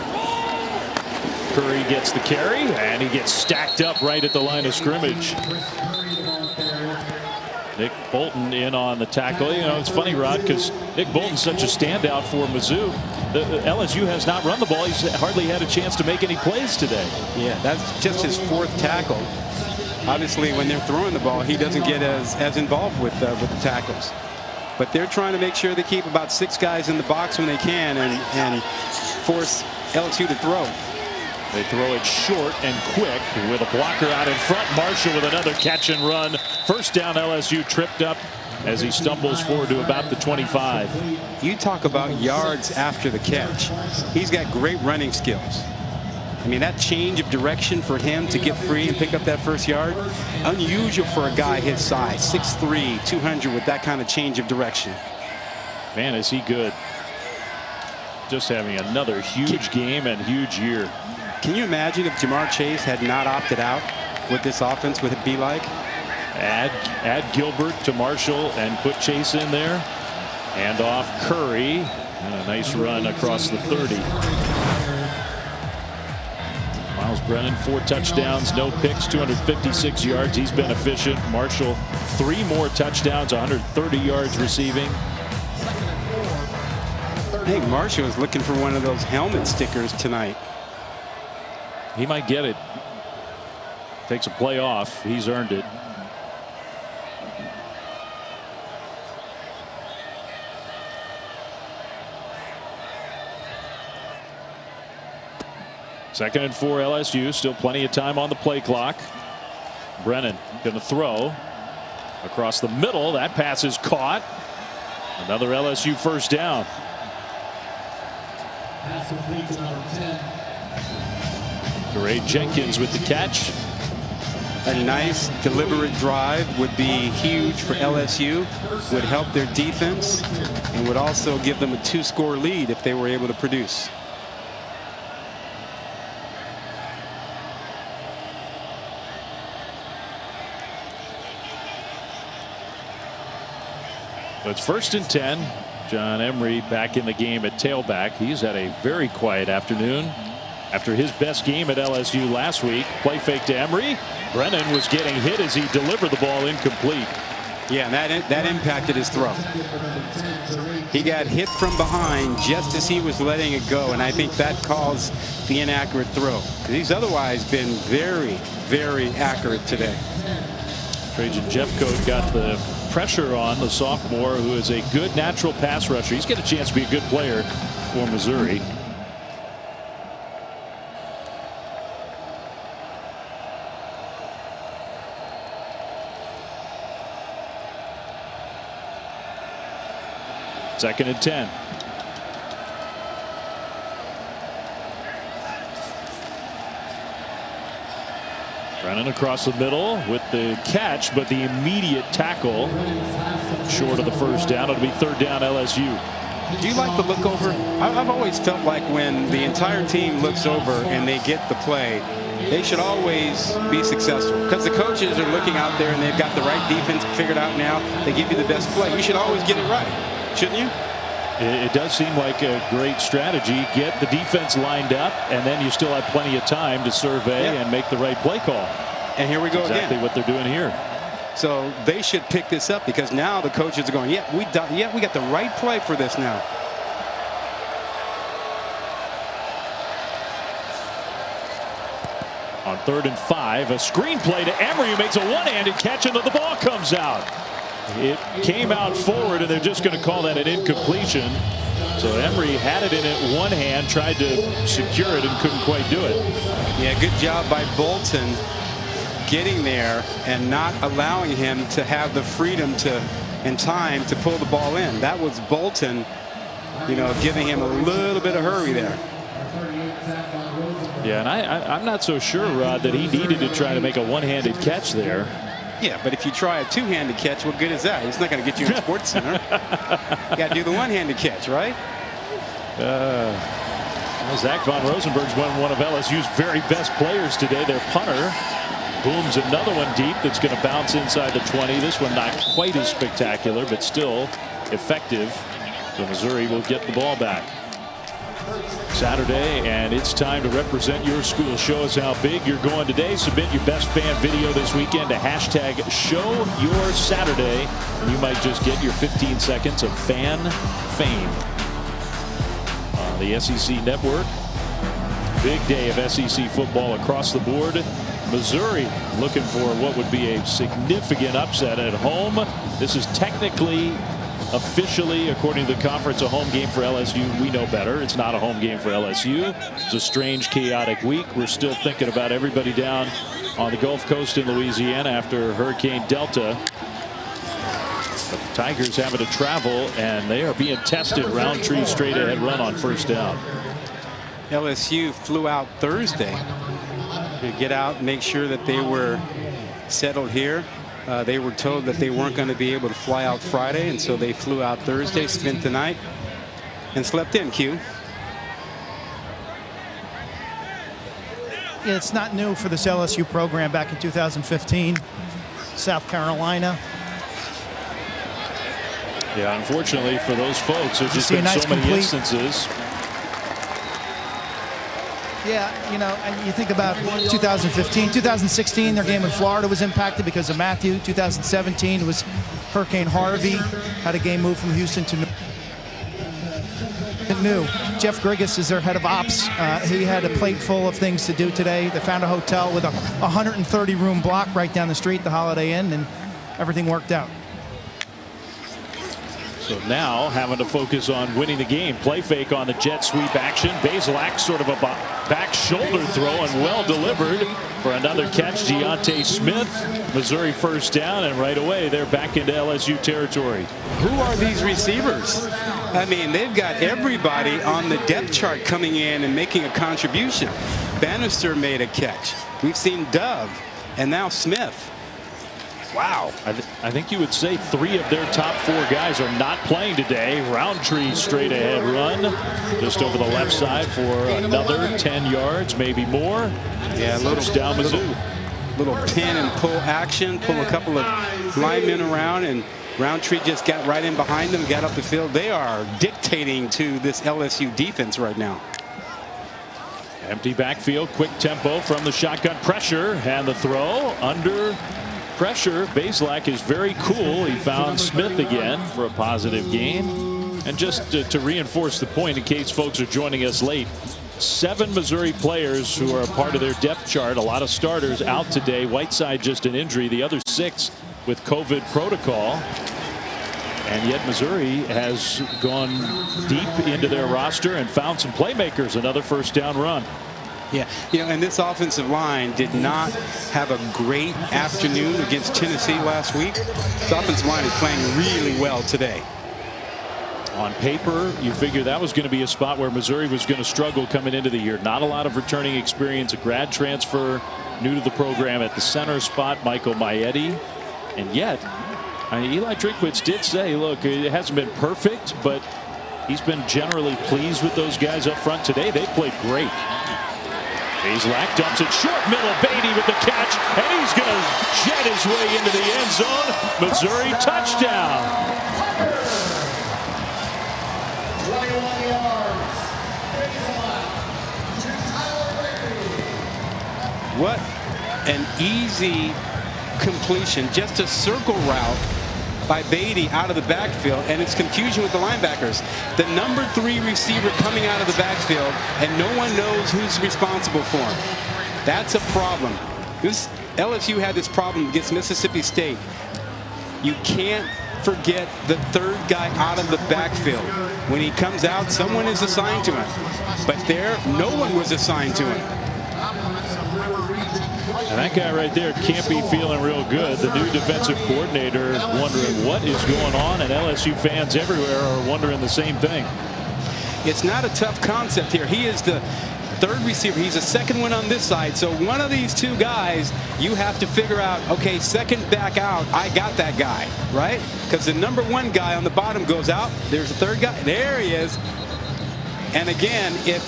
Curry gets the carry, and he gets stacked up right at the line of scrimmage. Nick Bolton in on the tackle. You know, it's funny, Rod, because Nick Bolton's such a standout for Mizzou. The LSU has not run the ball. He's hardly had a chance to make any plays today. Yeah, that's just his 4th tackle. Obviously, when they're throwing the ball, he doesn't get as involved with the tackles. But they're trying to make sure they keep about 6 guys in the box when they can and force LSU to throw. They throw it short and quick with a blocker out in front. Marshall with another catch and run. First down, LSU tripped up as he stumbles forward to about the 25. You talk about yards after the catch. He's got great running skills. I mean, that change of direction for him to get free and pick up that first yard, unusual for a guy his size, 6'3", 200, with that kind of change of direction. Man, is he good. Just having another huge game and huge year. Can you imagine if Jamar Chase had not opted out? What this offense would be like? Add Gilbert to Marshall and put Chase in there. And off Curry. And a nice run across the 30. Miles Brennan, 4 touchdowns, no picks, 256 yards. He's been efficient. Marshall, 3 more touchdowns, 130 yards receiving. I think Marshall is looking for one of those helmet stickers tonight. He might get it. Takes a play off. He's earned it. Second and 4 LSU. Still plenty of time on the play clock. Brennan going to throw across the middle. That pass is caught. Another LSU first down. Ray Jenkins with the catch. A nice deliberate drive would be huge for LSU, would help their defense, and would also give them a 2-score lead if they were able to produce. So it's 1st and 10. John Emery back in the game at tailback. He's had a very quiet afternoon after his best game at LSU last week. Play fake to Emery. Brennan was getting hit as he delivered the ball incomplete. Yeah, and that impacted his throw. He got hit from behind just as he was letting it go, and I think that caused the inaccurate throw. He's otherwise been very, very accurate today. Trajan Jeffcoat got the pressure on the sophomore, who is a good natural pass rusher. He's got a chance to be a good player for Missouri. Second and 10. Brennan across the middle with the catch, but the immediate tackle short of the first down. It'll be 3rd down LSU. Do you like the look over? I've always felt like when the entire team looks over and they get the play, they should always be successful, because the coaches are looking out there and they've got the right defense figured out now. They give you the best play. You should always get it right, shouldn't you? It does seem like a great strategy. Get the defense lined up, and then you still have plenty of time to survey and make the right play call. And here we go again. Exactly what they're doing here. So they should pick this up, because now the coaches are going, we got the right play for this now. On 3rd and 5, a screen play to Emery, who makes a one-handed catch, and the ball comes out. It came out forward, and they're just going to call that an incompletion. So Emery had it in it one hand, tried to secure it, and couldn't quite do it. Yeah, good job by Bolton getting there and not allowing him to have the freedom and time to pull the ball in. That was Bolton, giving him a little bit of hurry there. Yeah, and I'm not so sure, Rod, that he needed to try to make a one-handed catch there. Yeah, but if you try a two-handed catch, what good is that? It's not going to get you in Sports Center. You got to do the one-handed catch, right? Zach Von Rosenberg's one of LSU's very best players today. Their punter booms another one deep that's going to bounce inside the 20. This one not quite as spectacular, but still effective. So Missouri will get the ball back. Saturday, and it's time to represent your school. Show us how big you're going today. Submit your best fan video this weekend to hashtag #ShowYourSaturday, and you might just get your 15 seconds of fan fame on the SEC network. Big day of SEC football across the board. Missouri looking for what would be a significant upset at home. This is technically, officially, according to the conference, a home game for LSU. We know better. It's not a home game for LSU. It's a strange, chaotic week. We're still thinking about everybody down on the Gulf Coast in Louisiana after Hurricane Delta. But the Tigers having to travel, and they are being tested. Roundtree straight ahead run on first down. LSU flew out Thursday to get out and make sure that they were settled here. They were told that they weren't going to be able to fly out Friday, and so they flew out Thursday, spent the night, and slept in, Q. Yeah, it's not new for this LSU program. Back in 2015, South Carolina. Yeah, unfortunately for those folks, there's just been so many instances. Yeah, you know, and you think about 2015, 2016, their game in Florida was impacted because of Matthew. 2017 was Hurricane Harvey, had a game moved from Houston to New. Jeff Grigas is their head of ops. He had a plate full of things to do today. They found a hotel with a 130-room block right down the street, the Holiday Inn, and everything worked out. So now having to focus on winning the game. Play fake on the jet sweep action. Bazelak sort of a back shoulder throw, and well delivered for another catch. Deontay Smith. Missouri first down, and right away they're back into LSU territory. Who are these receivers? I mean, they've got everybody on the depth chart coming in and making a contribution. Bannister made a catch. We've seen Dove, and now Smith. Wow. I think you would say 3 of their top 4 guys are not playing today. Roundtree straight ahead run just over the left side for another 10 yards, maybe more. Yeah, first down Mizzou. Little pin and pull action, pull a couple of linemen around, and Roundtree just got right in behind them, got up the field. They are dictating to this LSU defense right now. Empty backfield, quick tempo from the shotgun pressure, and the throw under pressure. Bazelak is very cool. He found Smith again for a positive gain. And just to reinforce the point in case folks are joining us late, 7 Missouri players who are a part of their depth chart, a lot of starters out today. Whiteside just an injury, the other 6 with COVID protocol. And yet Missouri has gone deep into their roster and found some playmakers. Another first down run. Yeah, you know, and this offensive line did not have a great afternoon against Tennessee last week. This offensive line is playing really well today. On paper, you figure that was going to be a spot where Missouri was going to struggle coming into the year. Not a lot of returning experience, a grad transfer, new to the program at the center spot, Michael Maietti. And yet, Eli Drinkwitz did say, look, it hasn't been perfect, but he's been generally pleased with those guys up front today. They played great. Bazelak dumps it short middle. Beatty with the catch, and he's going to jet his way into the end zone. Missouri touchdown. 21 yards. What an easy completion. Just a circle route by Beatty out of the backfield, and it's confusion with the linebackers. The number 3 receiver coming out of the backfield, and no one knows who's responsible for him. That's a problem. This LSU had this problem against Mississippi State. You can't forget the 3rd guy out of the backfield. When he comes out, someone is assigned to him. But there, no one was assigned to him. And that guy right there can't be feeling real good. The new defensive coordinator wondering what is going on, and LSU fans everywhere are wondering the same thing. It's not a tough concept here. He is the 3rd receiver. He's the 2nd one on this side. So one of these 2 guys, you have to figure out, okay, 2nd back out, I got that guy, right? Because the number 1 guy on the bottom goes out. There's a 3rd guy. There he is. And again, if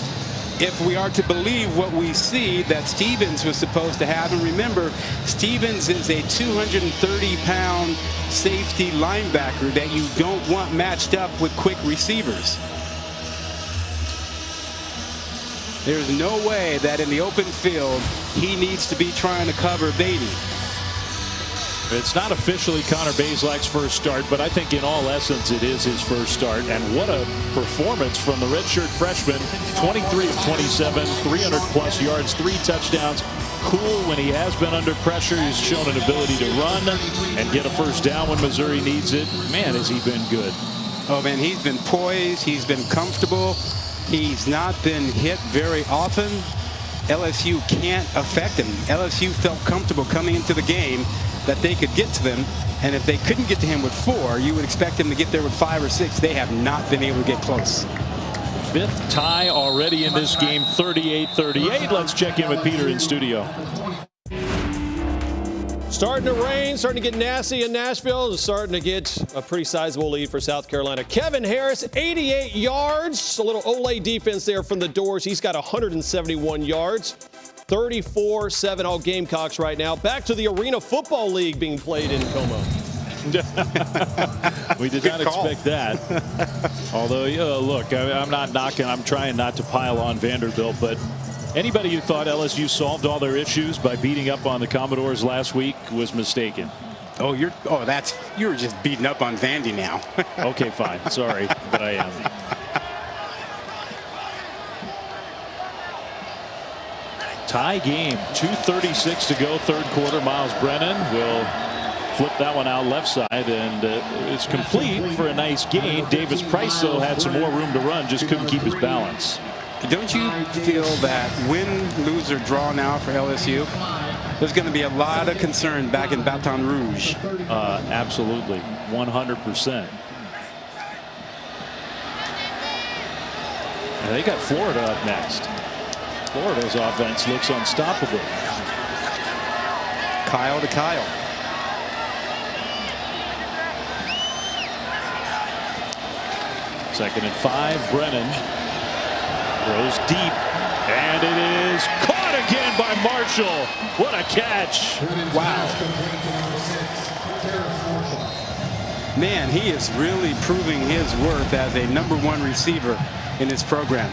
if we are to believe what we see that Stevens was supposed to have. And remember, Stevens is a 230-pound safety linebacker that you don't want matched up with quick receivers. There's no way that in the open field he needs to be trying to cover Beatty. It's not officially Connor Bazelak's first start, but I think in all essence it is his first start. And what a performance from the redshirt freshman. 23 of 27, 300-plus yards, 3 touchdowns. Cool when he has been under pressure. He's shown an ability to run and get a first down when Missouri needs it. Man, has he been good. Oh, man, he's been poised. He's been comfortable. He's not been hit very often. LSU can't affect him. LSU felt comfortable coming into the game that they could get to them, and if they couldn't get to him with 4, you would expect him to get there with 5 or 6. They have not been able to get close. 5th tie already in this game, 38-38. Let's check in with Peter in studio. Starting to rain, starting to get nasty in Nashville, and starting to get a pretty sizable lead for South Carolina. Kevin Harris, 88 yards. A little Olay defense there from the doors. He's got 171 yards. 34-7 all Gamecocks right now. Back to the Arena Football League being played in Como. We did not expect that. Although, look, I'm not knocking. I'm trying not to pile on Vanderbilt, but anybody who thought LSU solved all their issues by beating up on the Commodores last week was mistaken. Oh, you're just beating up on Vandy now. Okay, fine. Sorry, but I am. Tie game, 2:36 to go, 3rd quarter. Miles Brennan will flip that one out left side, and it's complete for a nice gain. Davis Price, though, had some more room to run, just couldn't keep his balance. Don't you feel that win, lose, or draw now for LSU, there's going to be a lot of concern back in Baton Rouge? Absolutely, 100%. And they got Florida up next. Florida's offense looks unstoppable. Kyle to Kyle. Second and 5. Brennan throws deep, and it is caught again by Marshall. What a catch! Wow. Man, he is really proving his worth as a #1 receiver in this program.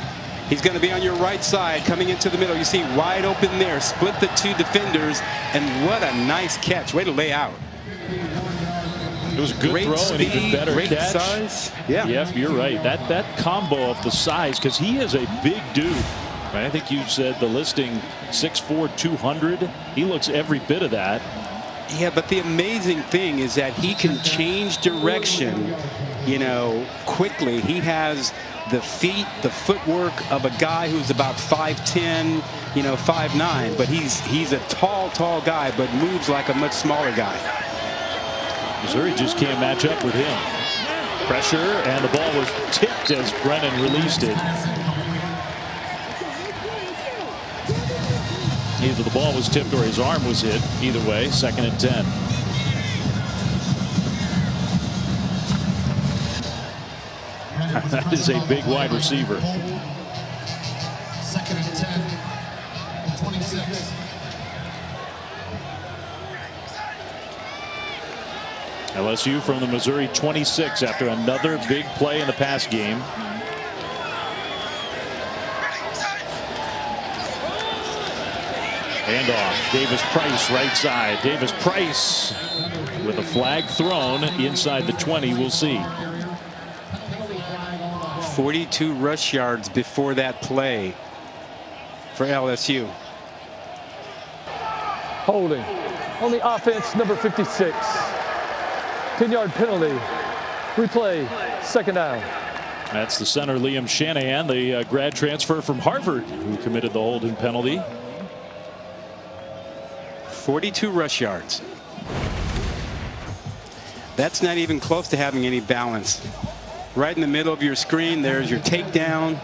He's going to be on your right side coming into the middle. You see wide open there, split the 2 defenders, and what a nice catch. Way to lay out. It was a good great throw, speed, and even better great catch. Size. Yeah. Yep, you're right. That combo of the size, because he is a big dude. Right? I think you said the listing 6'4", 200. He looks every bit of that. Yeah, but the amazing thing is that he can change direction, quickly. He has the feet, the footwork of a guy who's about 5'10", 5'9", but he's a tall guy, but moves like a much smaller guy. Missouri just can't match up with him. Pressure, and the ball was tipped as Brennan released it. Either the ball was tipped or his arm was hit. Either way, 2nd and 10. That is a big wide receiver. 2nd and 10, 26. LSU from the Missouri 26 after another big play in the pass game. Handoff. Davis Price right side. Davis Price with a flag thrown inside the 20. We'll see. 42 rush yards before that play for LSU. Holding on the offense, number 56. 10-yard penalty. Replay, 2nd down. That's the center, Liam Shanahan, the grad transfer from Harvard, who committed the holding penalty. 42 rush yards. That's not even close to having any balance. Right in the middle of your screen, there's your takedown.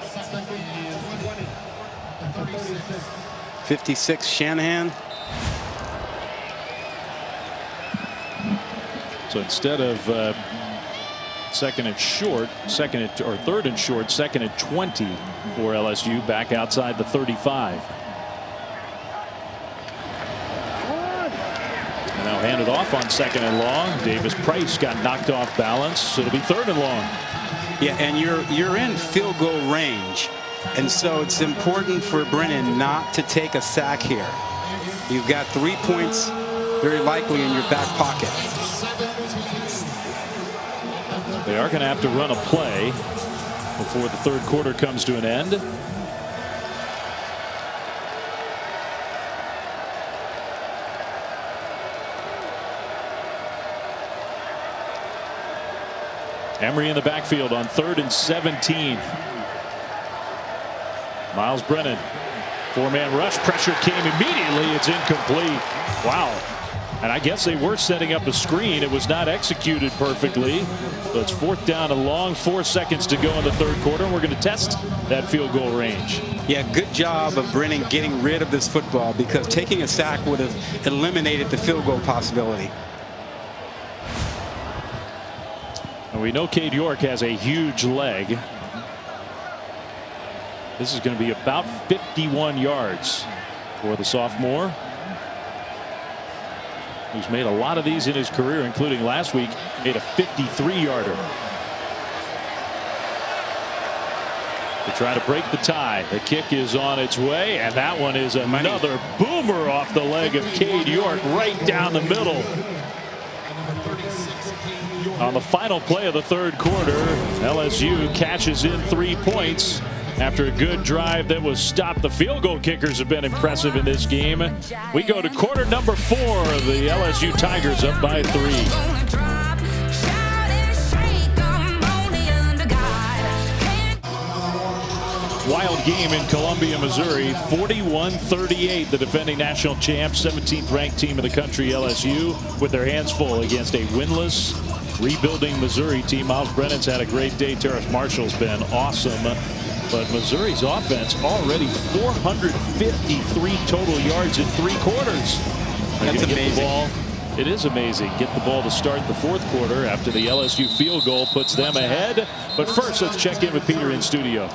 56 Shanahan. So instead of Second and short, third and short, second and 20 for LSU, back outside the 35. And now handed off on second and long. Davis Price got knocked off balance, so it'll be third and long. Yeah, and you're in field goal range, and so it's important for Brennan not to take a sack here. You've got 3 points very likely in your back pocket. They are going to have to run a play before the third quarter comes to an end. Emery in the backfield on 3rd and 17. Miles Brennan, 4-man rush, pressure came immediately. It's incomplete. Wow. And I guess they were setting up a screen. It was not executed perfectly. So it's 4th down and long, 4 seconds to go in the third quarter. And we're going to test that field goal range. Yeah, good job of Brennan getting rid of this football, because taking a sack would have eliminated the field goal possibility. And we know Cade York has a huge leg. This is going to be about 51 yards for the sophomore, who's made a lot of these in his career, including last week, made a 53-yarder. To try to break the tie. The kick is on its way, and that one is another boomer off the leg of Cade York right down the middle. On the final play of the third quarter, LSU cashes in 3 points after a good drive that was stopped. The field goal kickers have been impressive in this game. We go to quarter number 4. The LSU Tigers up by 3. Wild game in Columbia, Missouri. 41-38, the defending national champs, 17th ranked team in the country, LSU, with their hands full against a winless, rebuilding Missouri team. Miles Brennan's had a great day. Terrace Marshall's been awesome. But Missouri's offense already 453 total yards in 3 quarters. That's amazing. It is amazing. Get the ball to start the fourth quarter after the LSU field goal puts them ahead. But first, let's check in with Peter in studio.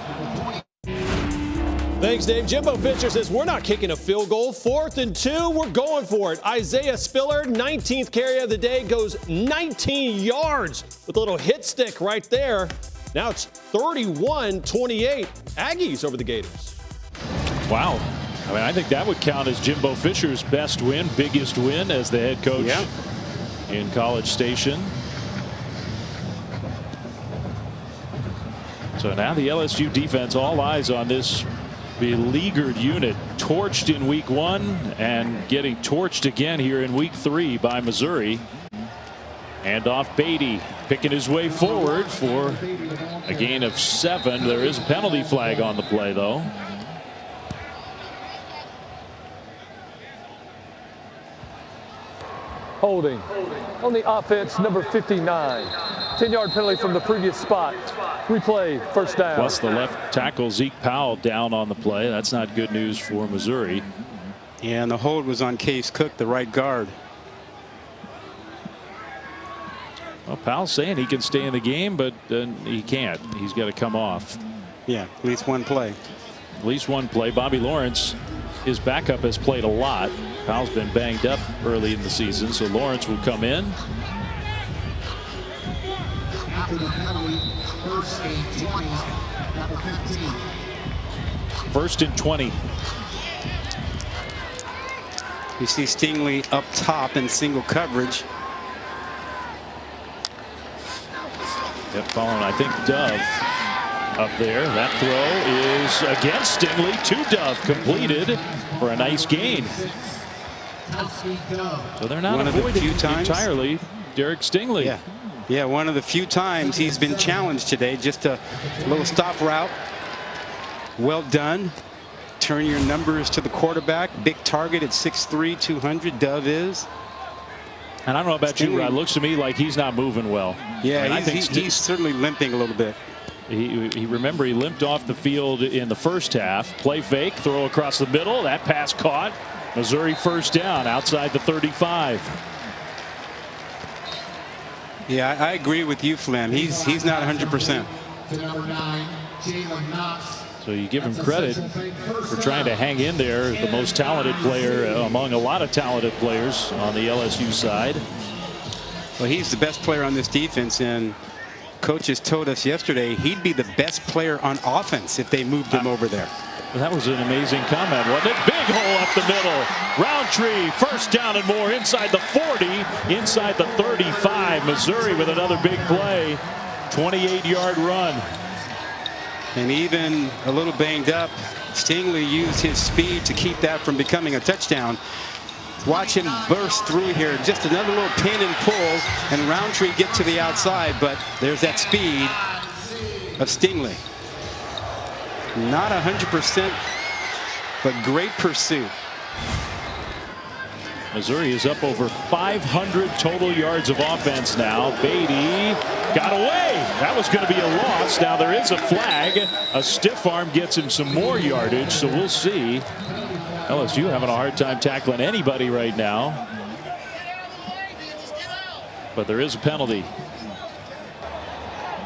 Thanks, Dave. Jimbo Fisher says we're not kicking a field goal. 4th and 2, we're going for it. Isaiah Spiller, 19th carry of the day, goes 19 yards with a little hit stick right there. Now it's 31-28. Aggies over the Gators. Wow. I mean, I think that would count as Jimbo Fisher's best win, biggest win as the head coach in College Station. So now the LSU defense, all eyes on this beleaguered unit, torched in week 1 and getting torched again here in week 3 by Missouri. Hand off Beatty, picking his way forward for a gain of 7. There is a penalty flag on the play, though. Holding on the offense, number 59. 10-yard penalty from the previous spot. Replay, first down. Plus the left tackle, Zeke Powell, down on the play. That's not good news for Missouri. Yeah, and the hold was on Case Cook, the right guard. Well, Powell's saying he can stay in the game, but he can't. He's got to come off. Yeah, at least one play. At least one play. Bobby Lawrence, his backup, has played a lot. Powell's been banged up early in the season, so Lawrence will come in. After the penalty, 1st and 20, number 15. 1st and 20. You see Stingley up top in single coverage. Yep, following, I think, Dove up there. That throw is against Stingley to Dove, completed for a nice gain. So they're not avoiding entirely Derek Stingley. Yeah, one of the few times he's been challenged today. Just a little stop route. Well done. Turn your numbers to the quarterback. Big target at 6'3", 200. Dove is. And I don't know about you, but it looks to me like he's not moving well. Yeah, I mean, he's certainly limping a little bit. Remember, he limped off the field in the first half. Play fake, throw across the middle. That pass caught. Missouri first down outside the 35. Yeah, I agree with you, Flynn. He's not 100%. So you give him credit for trying to hang in there. The most talented player among a lot of talented players on the LSU side. Well, he's the best player on this defense, and coaches told us yesterday he'd be the best player on offense if they moved him over there. That was an amazing comment, wasn't it? Big hole up the middle. Roundtree, first down and more inside the 40, inside the 35. Missouri with another big play. 28-yard run. And even a little banged up, Stingley used his speed to keep that from becoming a touchdown. Watch him burst through here. Just another little pin and pull, and Roundtree get to the outside, but there's that speed of Stingley. Not 100%, but great pursuit. Missouri is up over 500 total yards of offense now. Beatty got away. That was going to be a loss. Now there is a flag. A stiff arm gets him some more yardage, so we'll see. LSU having a hard time tackling anybody right now. But there is a penalty.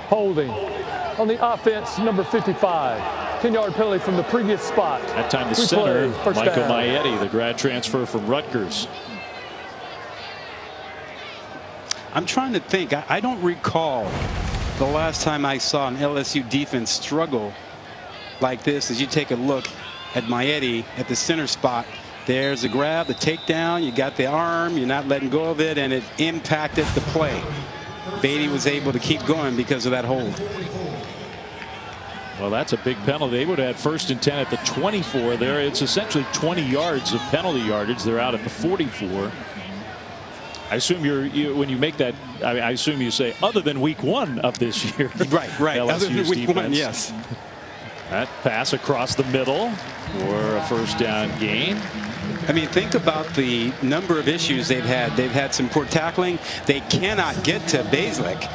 Holding on the offense, number 55. 10-yard penalty from the previous spot. That time the center, Michael Maietti, the grad transfer from Rutgers. I'm trying to think. I don't recall the last time I saw an LSU defense struggle like this. As you take a look at Maietti at the center spot, there's the grab, the takedown. You got the arm. You're not letting go of it, and it impacted the play. Beatty was able to keep going because of that hold. Well, that's a big penalty. They would have had 1st and 10 at the 24 there. It's essentially 20 yards of penalty yardage. They're out at the 44. I assume when you make that, I assume you say other than week 1 of this year. Right. LSU's other than week defense. 1, yes. That pass across the middle for a first down gain. I mean, think about the number of issues they've had. They've had some poor tackling. They cannot get to Basilic.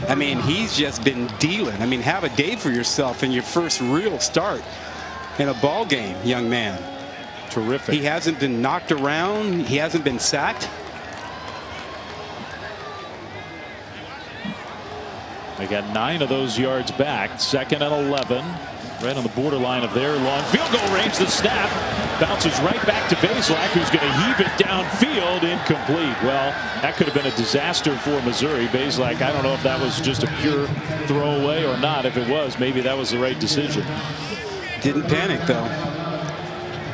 I mean, he's just been dealing. I mean, have a day for yourself in your first real start in a ball game, young man. Terrific. He hasn't been knocked around. He hasn't been sacked. They got 9 of those yards back. 2nd and 11. Right on the borderline of their long field goal range. The snap bounces right back to Bazelak, who's going to heave it downfield. Incomplete. Well, that could have been a disaster for Missouri. Bazelak, I don't know if that was just a pure throwaway or not. If it was, maybe that was the right decision. Didn't panic, though.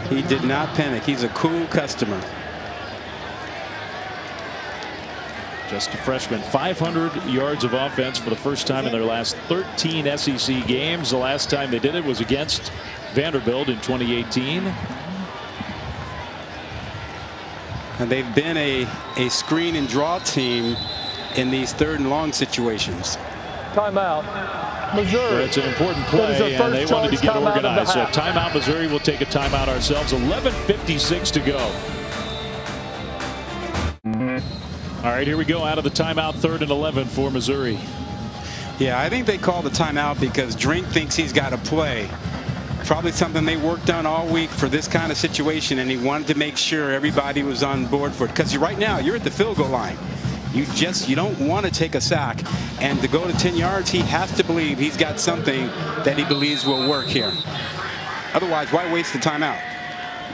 He did not panic. He's a cool customer. Just a freshman. 500 yards of offense for the first time in their last 13 SEC games. The last time they did it was against Vanderbilt in 2018. And they've been a screen and draw team in these 3rd and long situations. Timeout. Missouri. It's an important play, and they wanted to get organized. So timeout. Missouri will take a timeout ourselves. 11:56 to go. All right, here we go out of the timeout. 3rd and 11 for Missouri. Yeah, I think they called the timeout because Drink thinks he's got to play. Probably something they worked on all week for this kind of situation, and he wanted to make sure everybody was on board for it. Because right now, you're at the field goal line. You don't want to take a sack. And to go to 10 yards, he has to believe he's got something that he believes will work here. Otherwise, why waste the timeout?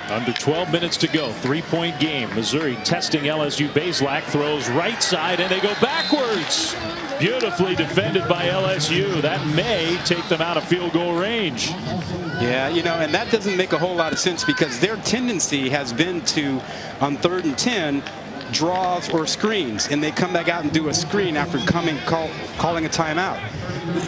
Under 12 minutes to go. 3-point game. Missouri testing LSU. Bazelak throws right side, and they go backwards. Beautifully defended by LSU. That may take them out of field goal range. Yeah, and that doesn't make a whole lot of sense because their tendency has been to, on 3rd and 10, draws or screens, and they come back out and do a screen after calling a timeout.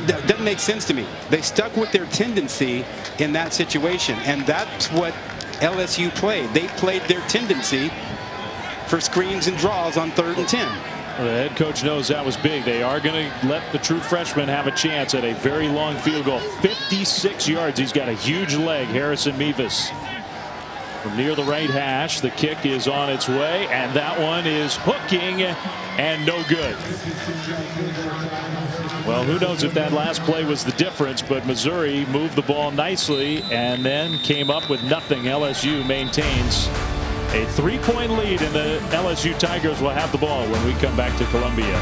That doesn't make sense to me. They stuck with their tendency in that situation, and that's what LSU played. They played their tendency for screens and draws on 3rd and 10. Well, the head coach knows that was big. They are going to let the true freshman have a chance at a very long field goal. 56 yards. He's got a huge leg, Harrison Mevis. From near the right hash, the kick is on its way, and that one is hooking and no good. Well, who knows if that last play was the difference, but Missouri moved the ball nicely and then came up with nothing. LSU maintains a 3-point lead, and the LSU Tigers will have the ball when we come back to Columbia.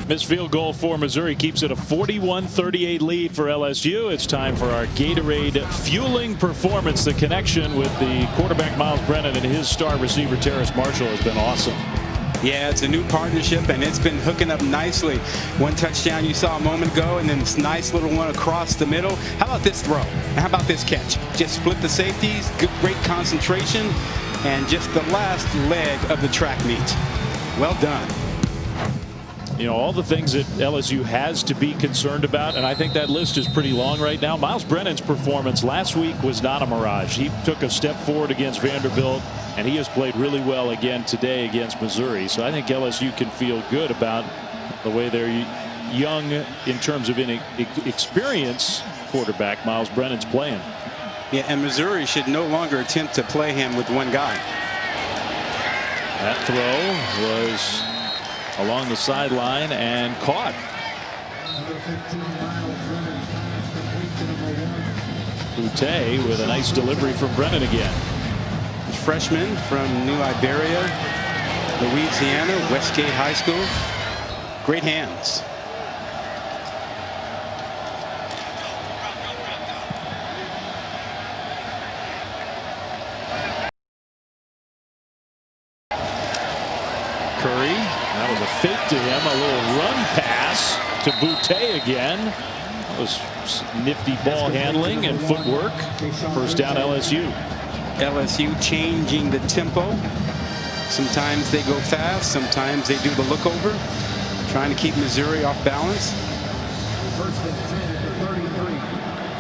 Missed field goal for Missouri keeps it a 41-38 lead for LSU. It's time for our Gatorade fueling performance. The connection with the quarterback Miles Brennan and his star receiver Terrace Marshall has been awesome. Yeah, it's a new partnership, and it's been hooking up nicely. One touchdown you saw a moment ago, and then this nice little one across the middle. How about this throw? And how about this catch? Just split the safeties, great concentration, and just the last leg of the track meet. Well done. You know, all the things that LSU has to be concerned about, and I think that list is pretty long right now. Miles Brennan's performance last week was not a mirage. He took a step forward against Vanderbilt, and he has played really well again today against Missouri. So I think LSU can feel good about the way their young, in terms of experience, quarterback Miles Brennan's playing. Yeah, and Missouri should no longer attempt to play him with one guy. That throw was along the sideline and caught. Boutte with a nice delivery from Brennan again. Freshman from New Iberia, Louisiana, Westgate High School. Great hands. Curry, that was a fake to him, a little run pass to Boutte again. That was nifty ball handling and footwork. First down LSU. LSU changing the tempo. Sometimes they go fast, sometimes they do the look over, trying to keep Missouri off balance.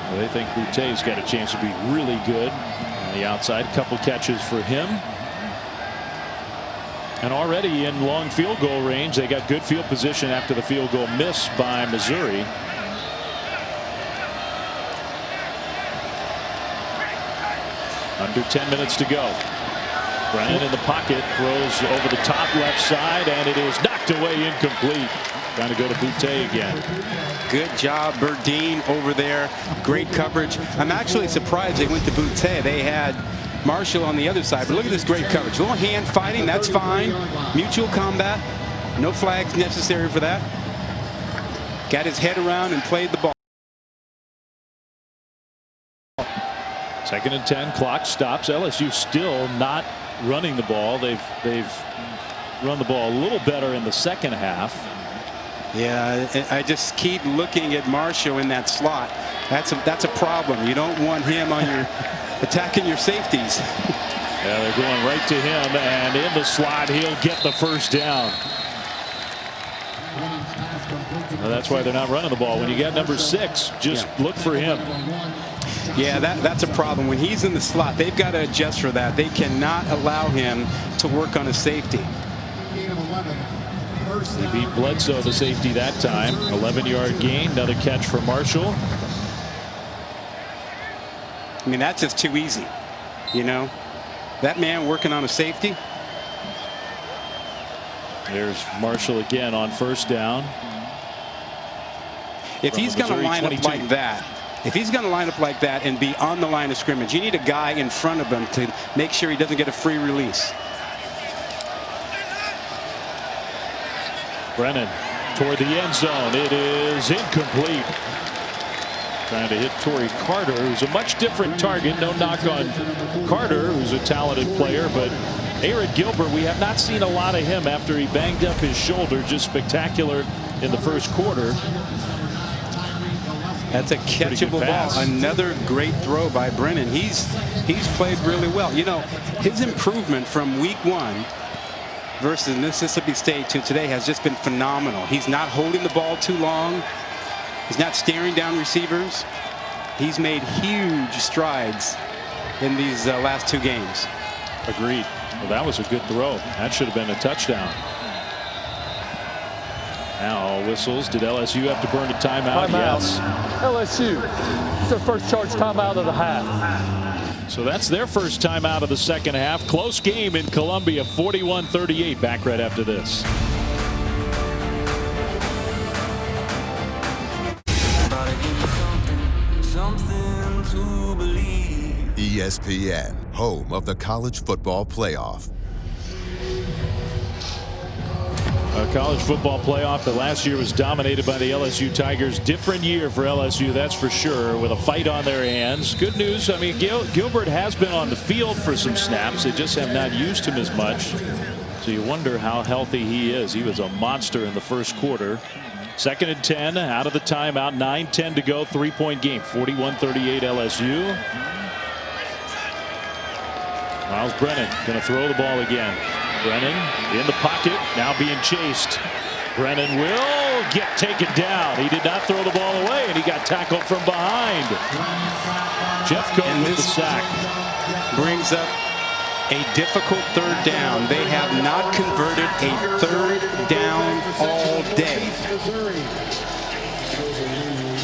Well, they think Boutte's got a chance to be really good on the outside. Couple catches for him. And already in long field goal range, they got good field position after the field goal miss by Missouri. Under 10 minutes to go. Brennan in the pocket, throws over the top left side, and it is knocked away, incomplete. Trying to go to Boutte again. Good job, Burdine over there. Great coverage. I'm actually surprised they went to Boutte. They had Marshall on the other side, but look at this great coverage. A little hand fighting, that's fine. Mutual combat. No flags necessary for that. Got his head around and played the ball. 2nd and 10, clock stops. LSU still not running the ball. They've run the ball a little better in the second half. Yeah, I just keep looking at Marshall in that slot. That's a problem. You don't want him on your attacking your safeties. Yeah, they're going right to him, and in the slot he'll get the first down. Well, that's why they're not running the ball. When you got number 6, just look for him. Yeah, that's a problem. When he's in the slot, they've got to adjust for that. They cannot allow him to work on a safety. He beat Bledsoe, the safety, that time. 11-yard gain, another catch for Marshall. I mean, that's just too easy. You know, that man working on a safety. There's Marshall again on first down. If he's going to line up like that, and be on the line of scrimmage, you need a guy in front of him to make sure he doesn't get a free release. Brennan toward the end zone. It is incomplete. Trying to hit Torrey Carter, who's a much different target. No knock on Carter, who's a talented player, but Aaron Gilbert, we have not seen a lot of him after he banged up his shoulder. Just spectacular in the first quarter. That's a catchable ball. Another great throw by Brennan. He's played really well. You know, his improvement from week 1 versus Mississippi State to today has just been phenomenal. He's not holding the ball too long. He's not staring down receivers. He's made huge strides in these last 2 games. Agreed. Well, that was a good throw. That should have been a touchdown. Now all whistles. Did LSU have to burn a timeout? Yes. LSU. It's their first charge timeout of the half. So that's their first timeout of the second half. Close game in Columbia, 41-38. Back right after this. ESPN, home of the college football playoff. College football playoff that last year was dominated by the LSU Tigers. Different year for LSU, that's for sure, with a fight on their hands. Good news, I mean, Gilbert has been on the field for some snaps. They just have not used him as much. So you wonder how healthy he is. He was a monster in the first quarter. 2nd and 10 out of the timeout. 9:10 to go. 3-point game. 41-38 LSU. Miles Brennan going to throw the ball again. Brennan in the pocket, now being chased. Brennan will get taken down. He did not throw the ball away, and he got tackled from behind. Jeff Cohn with the sack. Brings up a difficult 3rd down. They have not converted a 3rd down all day.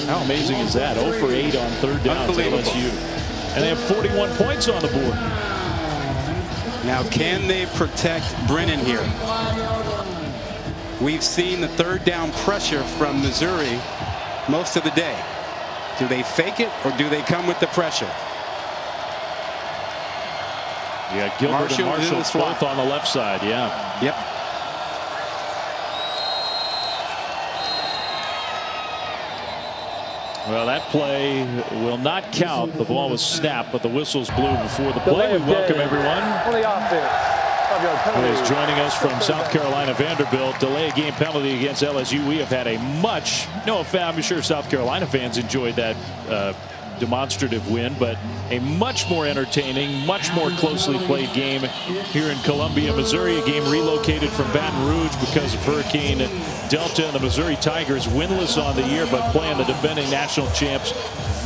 How amazing is that? 0 for 8 on 3rd down to LSU. And they have 41 points on the board. Now, can they protect Brennan here? We've seen the 3rd down pressure from Missouri most of the day. Do they fake it or do they come with the pressure? Yeah, Gilbert and Marshall both on the left side. Yeah. Yep. Well, that play will not count. The ball was snapped, but the whistles blew before the play. We welcome everyone on the offense. who is joining us from South Carolina Vanderbilt. Delay of game penalty against LSU. We have had a much, I'm sure South Carolina fans enjoyed that demonstrative win, but a much more entertaining, much more closely played game here in Columbia, Missouri. A game relocated from Baton Rouge because of Hurricane Delta, and the Missouri Tigers winless on the year, but playing the defending national champs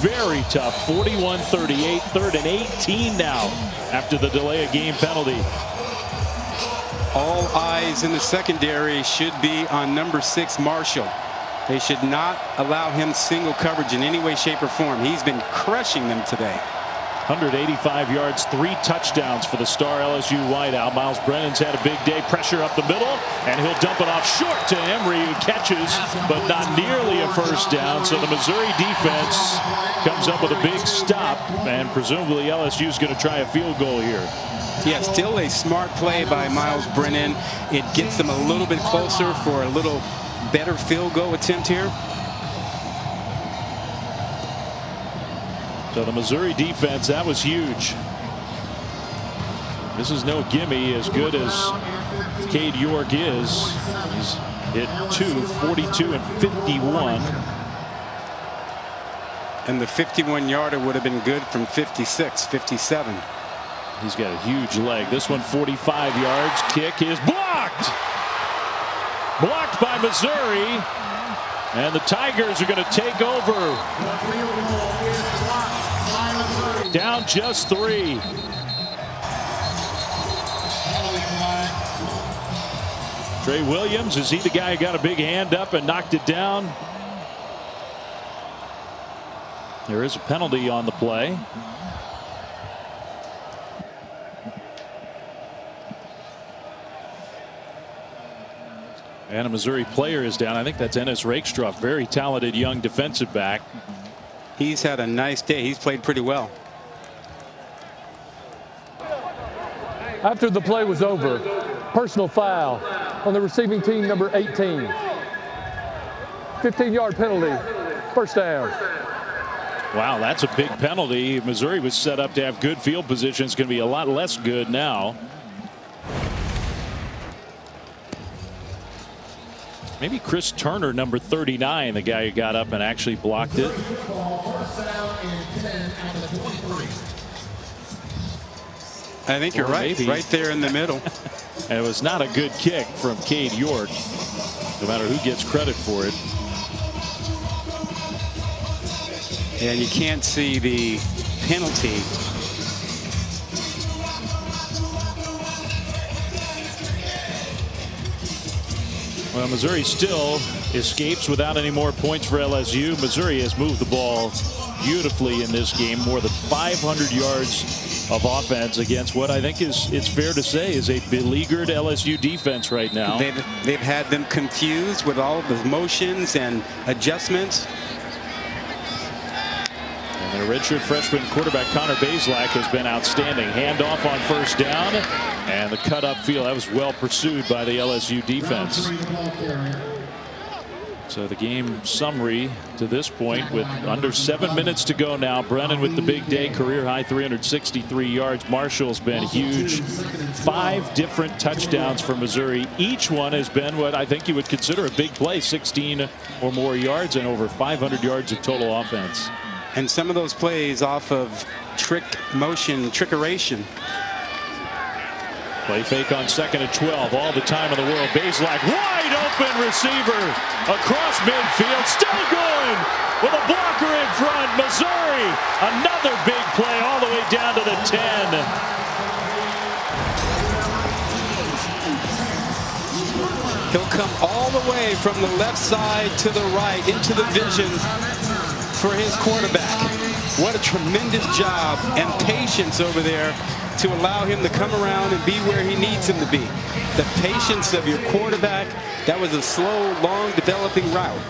very tough. 41-38, 3rd and 18 now after the delay of game penalty. All eyes in the secondary should be on number 6, Marshall. They should not allow him single coverage in any way, shape, or form. He's been crushing them today. 185 yards, 3 touchdowns for the star LSU wideout. Miles Brennan's had a big day. Pressure up the middle, and he'll dump it off short to Emery, who catches, but not nearly a 1st down. So the Missouri defense comes up with a big stop, and presumably LSU's going to try a field goal here. Yeah, still a smart play by Miles Brennan. It gets them a little bit closer for a little better field goal attempt here. So the Missouri defense, that was huge. This is no gimme, as good as Cade York is. He's hit 2, 42 and 51. And the 51-yarder would have been good from 56, 57. He's got a huge leg. This one 45 yards. Kick is blocked. Blocked by Missouri. And the Tigers are going to take over. Down just 3. Trey Williams, is he the guy who got a big hand up and knocked it down? There is a penalty on the play. And a Missouri player is down. I think that's Ennis Rakestraw, very talented young defensive back. He's had a nice day. He's played pretty well. After the play was over, personal foul on the receiving team, number 18. 15-yard penalty, 1st down. Wow, that's a big penalty. Missouri was set up to have good field position. It's going to be a lot less good now. Maybe Chris Turner, number 39, the guy who got up and actually blocked it. I think you're right. Maybe. Right there in the middle. And it was not a good kick from Cade York, no matter who gets credit for it. And you can't see the penalty. Well, Missouri still escapes without any more points for LSU. Missouri has moved the ball beautifully in this game. More than 500 yards of offense against what I think is, it's fair to say, is a beleaguered LSU defense right now. They've had them confused with all of the motions and adjustments. And the redshirt freshman quarterback Connor Bazelak has been outstanding. Handoff on first down, and the cut upfield. That was well pursued by the LSU defense. So the game summary to this point, with under 7 minutes to go now. Brennan with the big day, career high 363 yards. Marshall's been huge. 5 different touchdowns for Missouri. Each one has been what I think you would consider a big play, 16 or more yards and over 500 yards of total offense. And some of those plays off of trickeration. Play fake on 2nd and 12. All the time in the world. Bazelak, wide open receiver across midfield. Still going with a blocker in front. Missouri, another big play all the way down to the 10. He'll come all the way from the left side to the right into the vision for his quarterback. What a tremendous job and patience over there to allow him to come around and be where he needs him to be. The patience of your quarterback. That was a slow, long developing route.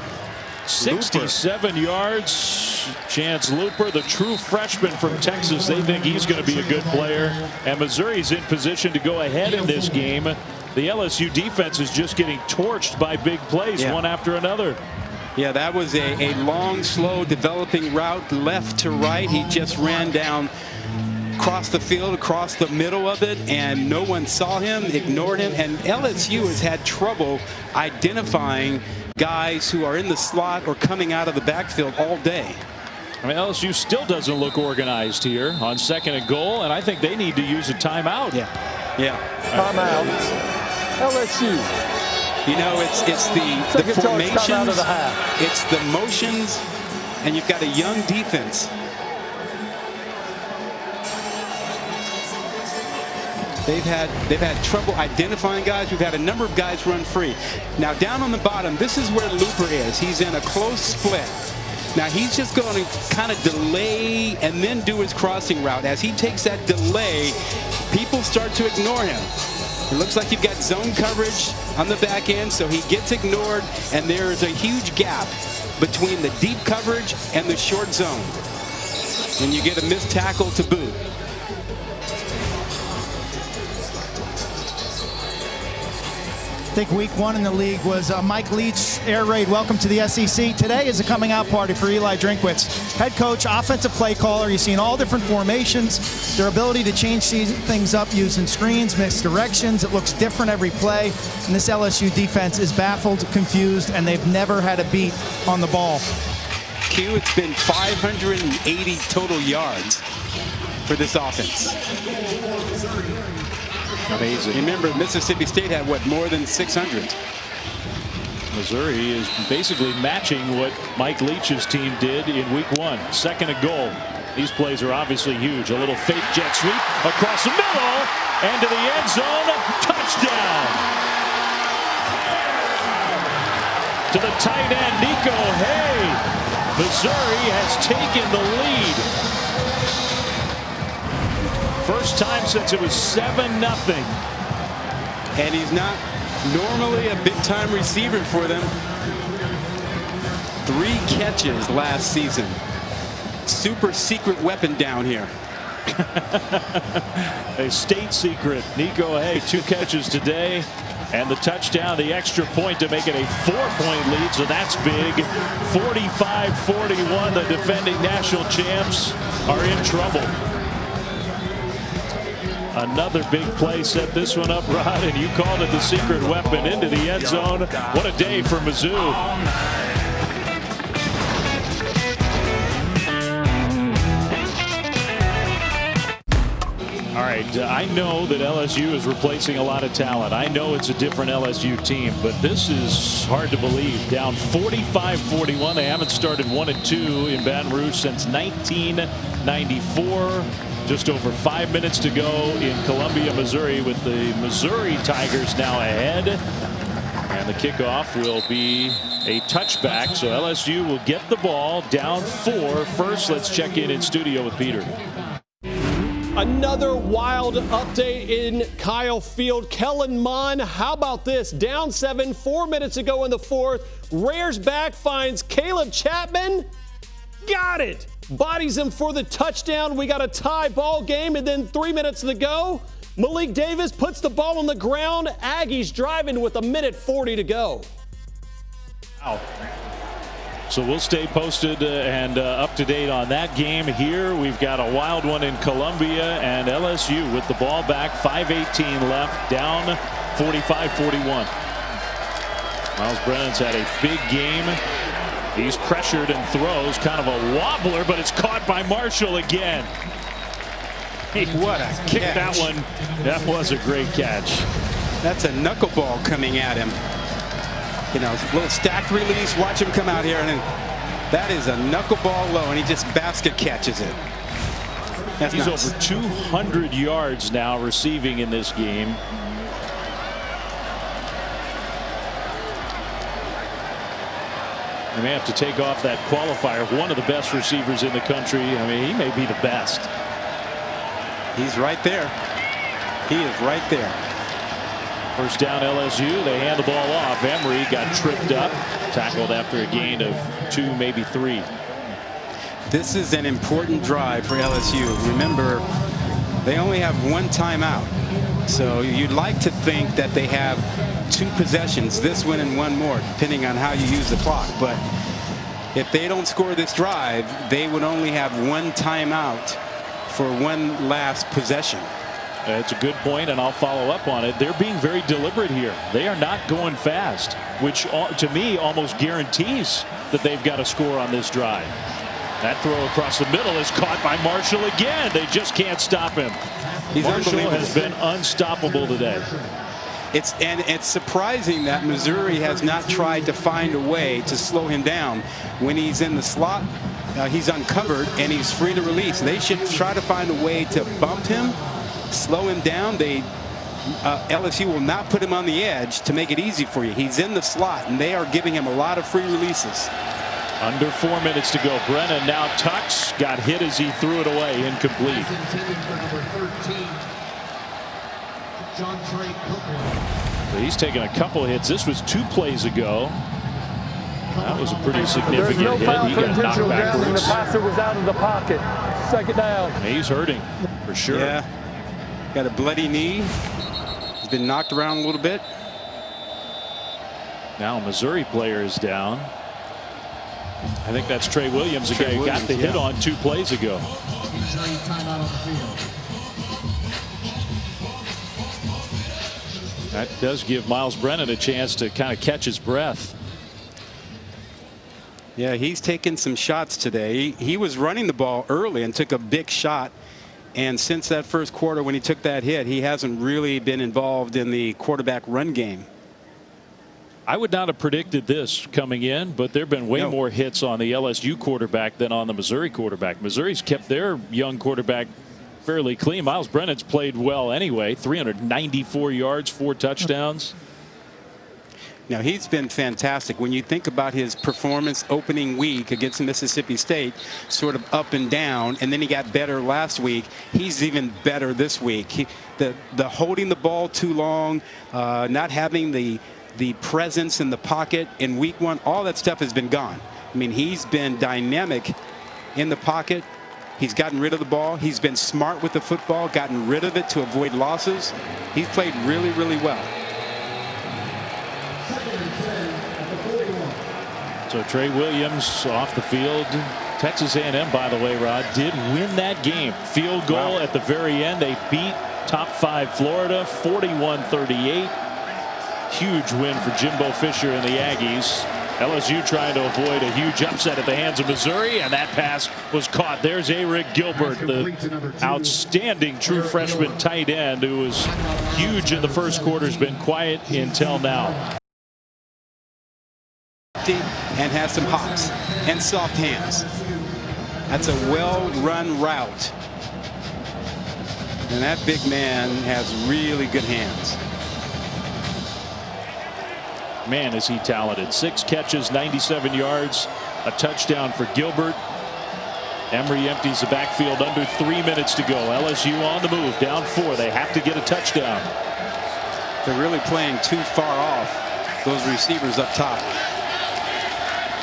67 yards. Chance Looper, the true freshman from Texas. They think he's going to be a good player. And Missouri's in position to go ahead in this game. The LSU defense is just getting torched by big plays, one after another. Yeah, that was a long, slow developing route left to right. He just ran down across the field, across the middle of it, and no one saw him, ignored him. And LSU has had trouble identifying guys who are in the slot or coming out of the backfield all day. I mean, LSU still doesn't look organized here on 2nd and goal, and I think they need to use a timeout. Timeout. LSU. You know, it's the formations, it's the motions, and you've got a young defense. They've had trouble identifying guys. We've had a number of guys run free. Now down on the bottom, this is where Looper is. He's in a close split. Now he's just going to kind of delay and then do his crossing route. As he takes that delay, people start to ignore him. It looks like you've got zone coverage on the back end, so he gets ignored, and there is a huge gap between the deep coverage and the short zone. And you get a missed tackle to boot. I think week 1 in the league was Mike Leach air raid. Welcome to the SEC. Today is a coming out party for Eli Drinkwitz. Head coach, offensive play caller. You've seen all different formations, their ability to change things up using screens, misdirections. It looks different every play. And this LSU defense is baffled, confused, and they've never had a beat on the ball. Q, it's been 580 total yards for this offense. Amazing. Remember, Mississippi State had, what, more than 600? Missouri is basically matching what Mike Leach's team did in week 1. 2nd and goal. These plays are obviously huge. A little fake jet sweep across the middle and to the end zone. Touchdown. To the tight end, Nico Hay. Missouri has taken the lead. First time since it was 7-0. And he's not normally a big-time receiver for them. 3 catches last season. Super secret weapon down here. A state secret. Nico Hay, 2 catches today. And the touchdown, the extra point to make it a 4-point lead. So that's big. 45-41. The defending national champs are in trouble. Another big play set this one up, Rod, and you called it the secret weapon into the end zone. What a day for Mizzou. All right, I know that LSU is replacing a lot of talent. I know it's a different LSU team, but this is hard to believe. Down 45-41. They haven't started 1-2 in Baton Rouge since 1994. Just over 5 minutes to go in Columbia, Missouri, with the Missouri Tigers now ahead. And the kickoff will be a touchback, so LSU will get the ball down 4. First, let's check in studio with Peter. Another wild update in Kyle Field. Kellen Mond, how about this? Down 7, 4 minutes ago in the 4th. Rears back, finds Caleb Chapman. Got it. bodies him for the touchdown. We got a tie ball game, and then 3 minutes to go. Malik Davis puts the ball on the ground. Aggies driving with 1:40 to go. Wow. So we'll stay posted and up to date on that game here. We've got a wild one in Columbia, and LSU with the ball back, 5:18 left, down 45-41. Miles Brennan's had a big game. He's pressured and throws, kind of a wobbler, but it's caught by Marshall again. What a kick catch. That one. That was a great catch. That's a knuckleball coming at him. You know, a little stack release. Watch him come out here, and that is a knuckleball low, and he just basket catches it. That's He's nice. over 200 yards now receiving in this game. They may have to take off that qualifier. One of the best receivers in the country. I mean, he may be the best. He's right there. He is right there. First down LSU. They hand the ball off. Emery got tripped up, tackled after a gain of 2, maybe 3. This is an important drive for LSU. Remember, they only have 1 timeout. So you'd like to think that they have 2 possessions, this one and 1 more, depending on how you use the clock. But if they don't score this drive, they would only have 1 timeout for 1 last possession. That's a good point, and I'll follow up on it. They're being very deliberate here. They are not going fast, which to me almost guarantees that they've got a score on this drive. That throw across the middle is caught by Marshall again. They just can't stop him. Marshall has been unstoppable today. It's surprising that Missouri has not tried to find a way to slow him down. When he's in the slot, he's uncovered and he's free to release. They should try to find a way to bump him, slow him down. LSU will not put him on the edge to make it easy for you. He's in the slot, and they are giving him a lot of free releases. Under 4 minutes to go. Brennan now tucks, got hit as he threw it away, incomplete. So he's taken a couple of hits. This was 2 plays ago. That was a pretty significant There's no hit. foul He for got knocked intentional grounding. The backwards. passer was out of the pocket. 2nd down. He's hurting for sure. Yeah, got a bloody knee. He's been knocked around a little bit. Now a Missouri player is down. I think that's Trey Williams, the guy who got the hit on 2 plays ago. That does give Miles Brennan a chance to kind of catch his breath. Yeah, he's taken some shots today. He was running the ball early and took a big shot. And since that first quarter when he took that hit, he hasn't really been involved in the quarterback run game. I would not have predicted this coming in, but there have been way more hits on the LSU quarterback than on the Missouri quarterback. Missouri's kept their young quarterback fairly clean. Miles Brennan's played well anyway. 394 yards, 4 touchdowns. Now, he's been fantastic. When you think about his performance opening week against Mississippi State, sort of up and down, and then he got better last week, he's even better this week. The holding the ball too long, not having the presence in the pocket in week 1, all that stuff has been gone. I mean, he's been dynamic in the pocket. He's gotten rid of the ball. He's been smart with the football, gotten rid of it to avoid losses. He's played really, really well. So Trey Williams off the field. Texas A&M, by the way, Rod, did win that game. Field goal at the very end. They beat top 5 Florida 41-38. Huge win for Jimbo Fisher and the Aggies. LSU trying to avoid a huge upset at the hands of Missouri, and that pass was caught. There's Eric Gilbert, the outstanding true freshman tight end who was huge in the first quarter, has been quiet until now. And has some hops and soft hands. That's a well-run route. And that big man has really good hands. Man, is he talented. 6 catches, 97 yards, a touchdown for Gilbert. Emery empties the backfield under 3 minutes to go. LSU on the move, down 4. They have to get a touchdown. They're really playing too far off those receivers up top.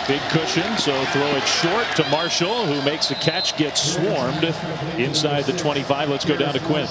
Big cushion, so throw it short to Marshall, who makes the catch, gets swarmed inside the 25. Let's go down to Quinn.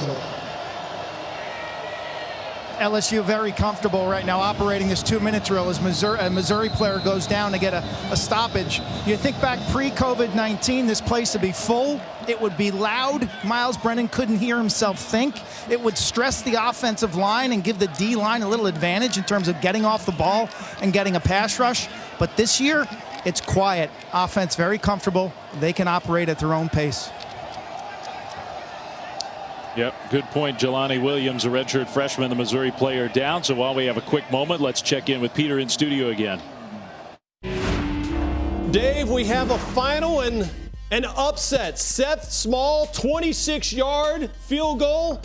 LSU very comfortable right now operating this 2-minute drill as a Missouri player goes down to get a stoppage. You think back pre-COVID-19, this place would be full. It would be loud. Miles Brennan couldn't hear himself think. It would stress the offensive line and give the D-line a little advantage in terms of getting off the ball and getting a pass rush. But this year, it's quiet. Offense very comfortable. They can operate at their own pace. Yep, good point. Jelani Williams, a redshirt freshman, the Missouri player, down. So while we have a quick moment, let's check in with Peter in studio again. Dave, we have a final and an upset. Seth Small, 26-yard field goal.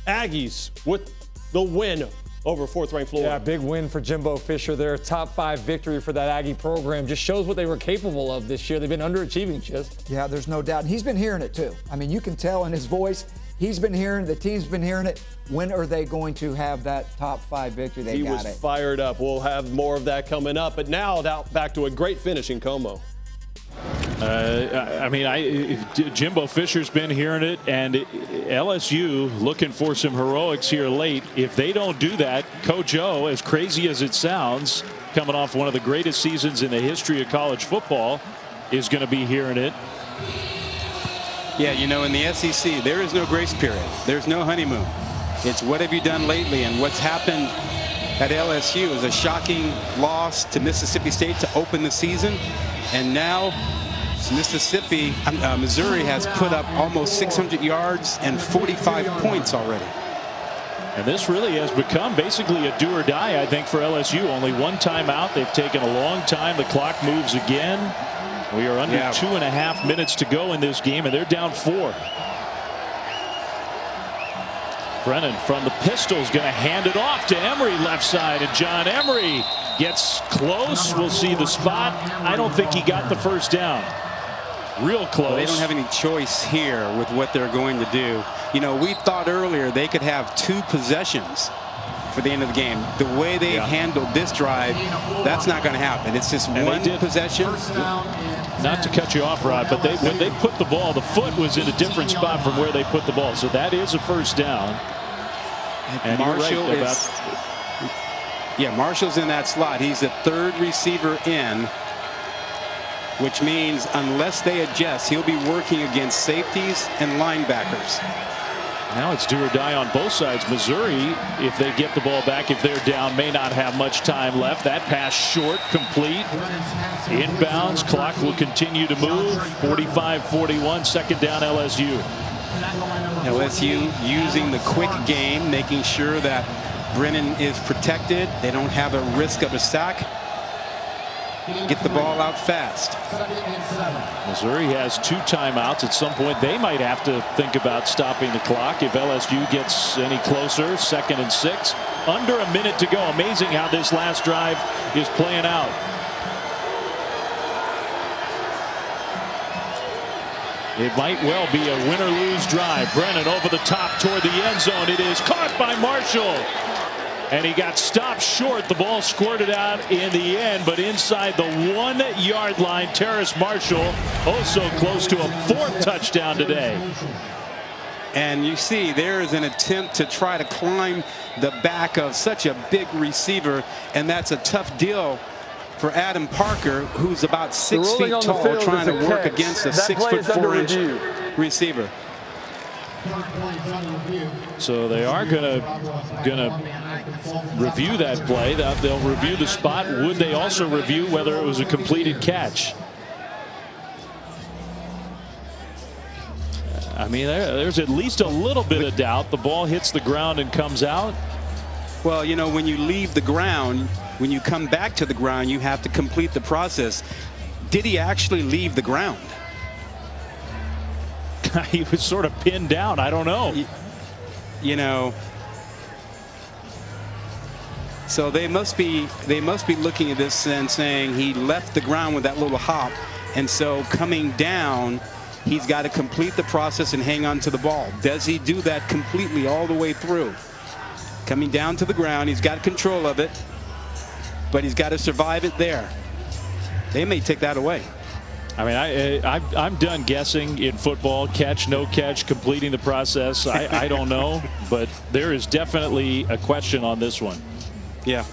Aggies with the win over fourth-ranked Florida. Yeah, big win for Jimbo Fisher. Their top 5 victory for that Aggie program just shows what they were capable of this year. They've been underachieving, just. Yeah, there's no doubt. And he's been hearing it, too. I mean, you can tell in his voice. He's been hearing it. The team's been hearing it. When are they going to have that top 5 victory? They got it. He was fired up. We'll have more of that coming up. But now back to a great finish in Como. Jimbo Fisher's been hearing it, and LSU looking for some heroics here late. If they don't do that, Coach O, as crazy as it sounds, coming off one of the greatest seasons in the history of college football, is going to be hearing it. Yeah, you know, in the SEC, there is no grace period. There's no honeymoon. It's what have you done lately, and what's happened at LSU is a shocking loss to Mississippi State to open the season, and now Missouri has put up almost 600 yards and 45 points already. And this really has become basically a do or die, I think, for LSU. Only one timeout. They've taken a long time. The clock moves again. We are under 2.5 minutes to go in this game, and they're down 4. Brennan from the pistol is going to hand it off to Emery left side, and John Emery gets close. We'll see the spot. I don't think he got the first down. Real close. Well, they don't have any choice here with what they're going to do. You know, we thought earlier they could have 2 possessions for the end of the game. The way they handled this drive, that's not going to happen. It's just one possession. Not to cut you off, Rod, but when they put the ball, the foot was in a different spot from where they put the ball. So that is a first down. And Marshall right Marshall's in that slot. He's the 3rd receiver in, which means unless they adjust, he'll be working against safeties and linebackers. Now it's do or die on both sides. Missouri, if they get the ball back, if they're down, may not have much time left. That pass short, complete. Inbounds, clock will continue to move. 45-41, second down LSU. LSU using the quick game, making sure that Brennan is protected. They don't have a risk of a sack. Get the ball out fast. Missouri has 2 timeouts. At some point, they might have to think about stopping the clock if LSU gets any closer. 2nd and 6. Under a minute to go. Amazing how this last drive is playing out. It might well be a win or lose drive. Brennan over the top toward the end zone. It is caught by Marshall. And he got stopped short. The ball squirted out in the end, but inside the 1-yard line. Terrace Marshall also close to a 4th touchdown today. And you see there is an attempt to try to climb the back of such a big receiver, and that's a tough deal for Adam Parker, who's about 6 feet tall, trying to work against a 6'4" receiver. So they are gonna review that play. They'll review the spot. Would they also review whether it was a completed catch? I mean, there's at least a little bit of doubt. The ball hits the ground and comes out. Well, you know, when you leave the ground, when you come back to the ground, you have to complete the process. Did he actually leave the ground? He was sort of pinned down. I don't know. You know, so they must be looking at this and saying he left the ground with that little hop, and so coming down, he's got to complete the process and hang on to the ball. Does he do that completely all the way through? Coming down to the ground, he's got control of it, but he's got to survive it there. they may take that away. I mean, I'm done guessing in football. Catch, no catch, completing the process. I don't know, but there is definitely a question on this one. Yeah.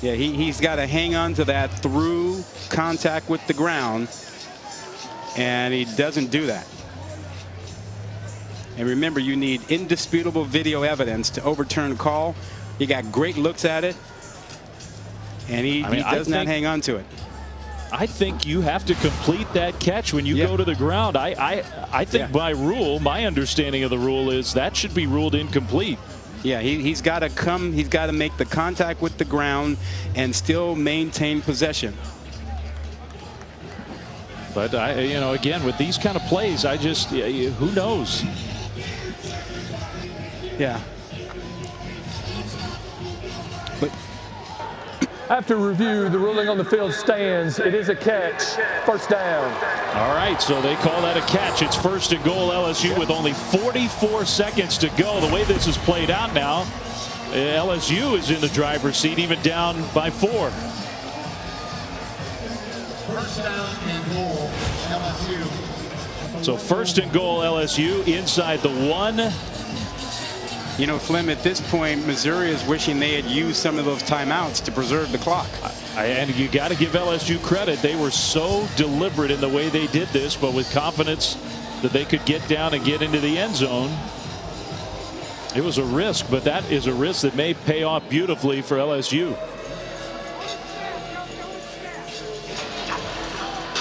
Yeah, he's got to hang on to that through contact with the ground, and he doesn't do that. And remember, you need indisputable video evidence to overturn a call. He got great looks at it, and he does not hang on to it. I think you have to complete that catch when you go to the ground. I think by rule, my understanding of the rule is that should be ruled incomplete. Yeah, he's got to come. He's got to make the contact with the ground and still maintain possession. But you know, again, with these kind of plays, I just who knows? Yeah. But after review, the ruling on the field stands. It is a catch. First down. All right, so they call that a catch. It's 1st and goal LSU with only 44 seconds to go. The way this is played out now, LSU is in the driver's seat, even down by 4. First down and goal, LSU. So 1st and goal LSU inside the 1. You know, Flynn, at this point, Missouri is wishing they had used some of those timeouts to preserve the clock. And you got to give LSU credit. They were so deliberate in the way they did this, but with confidence that they could get down and get into the end zone. It was a risk, but that is a risk that may pay off beautifully for LSU.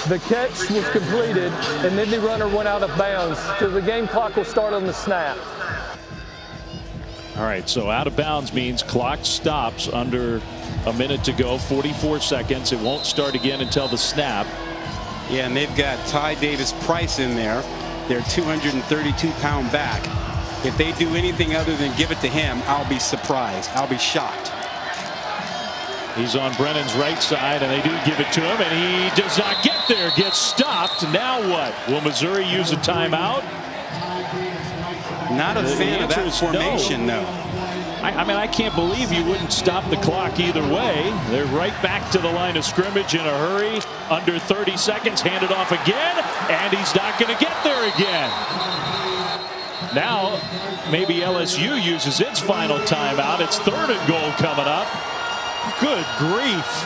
The catch was completed, and then the runner went out of bounds. So the game clock will start on the snap. All right, so out of bounds means clock stops under a minute to go, 44 seconds. It won't start again until the snap. Yeah, and they've got Ty Davis Price in there, their 232-pound back. If they do anything other than give it to him, I'll be surprised. I'll be shocked. He's on Brennan's right side, and they do give it to him, and he does not get there. Gets stopped. Now what? Will Missouri use a timeout? Not a fan of that formation, no. I mean, I can't believe you wouldn't stop the clock either way. They're right back to the line of scrimmage in a hurry. Under 30 seconds, hand it off again, and he's not going to get there again. Now, maybe LSU uses its final timeout. It's 3rd and goal coming up. Good grief.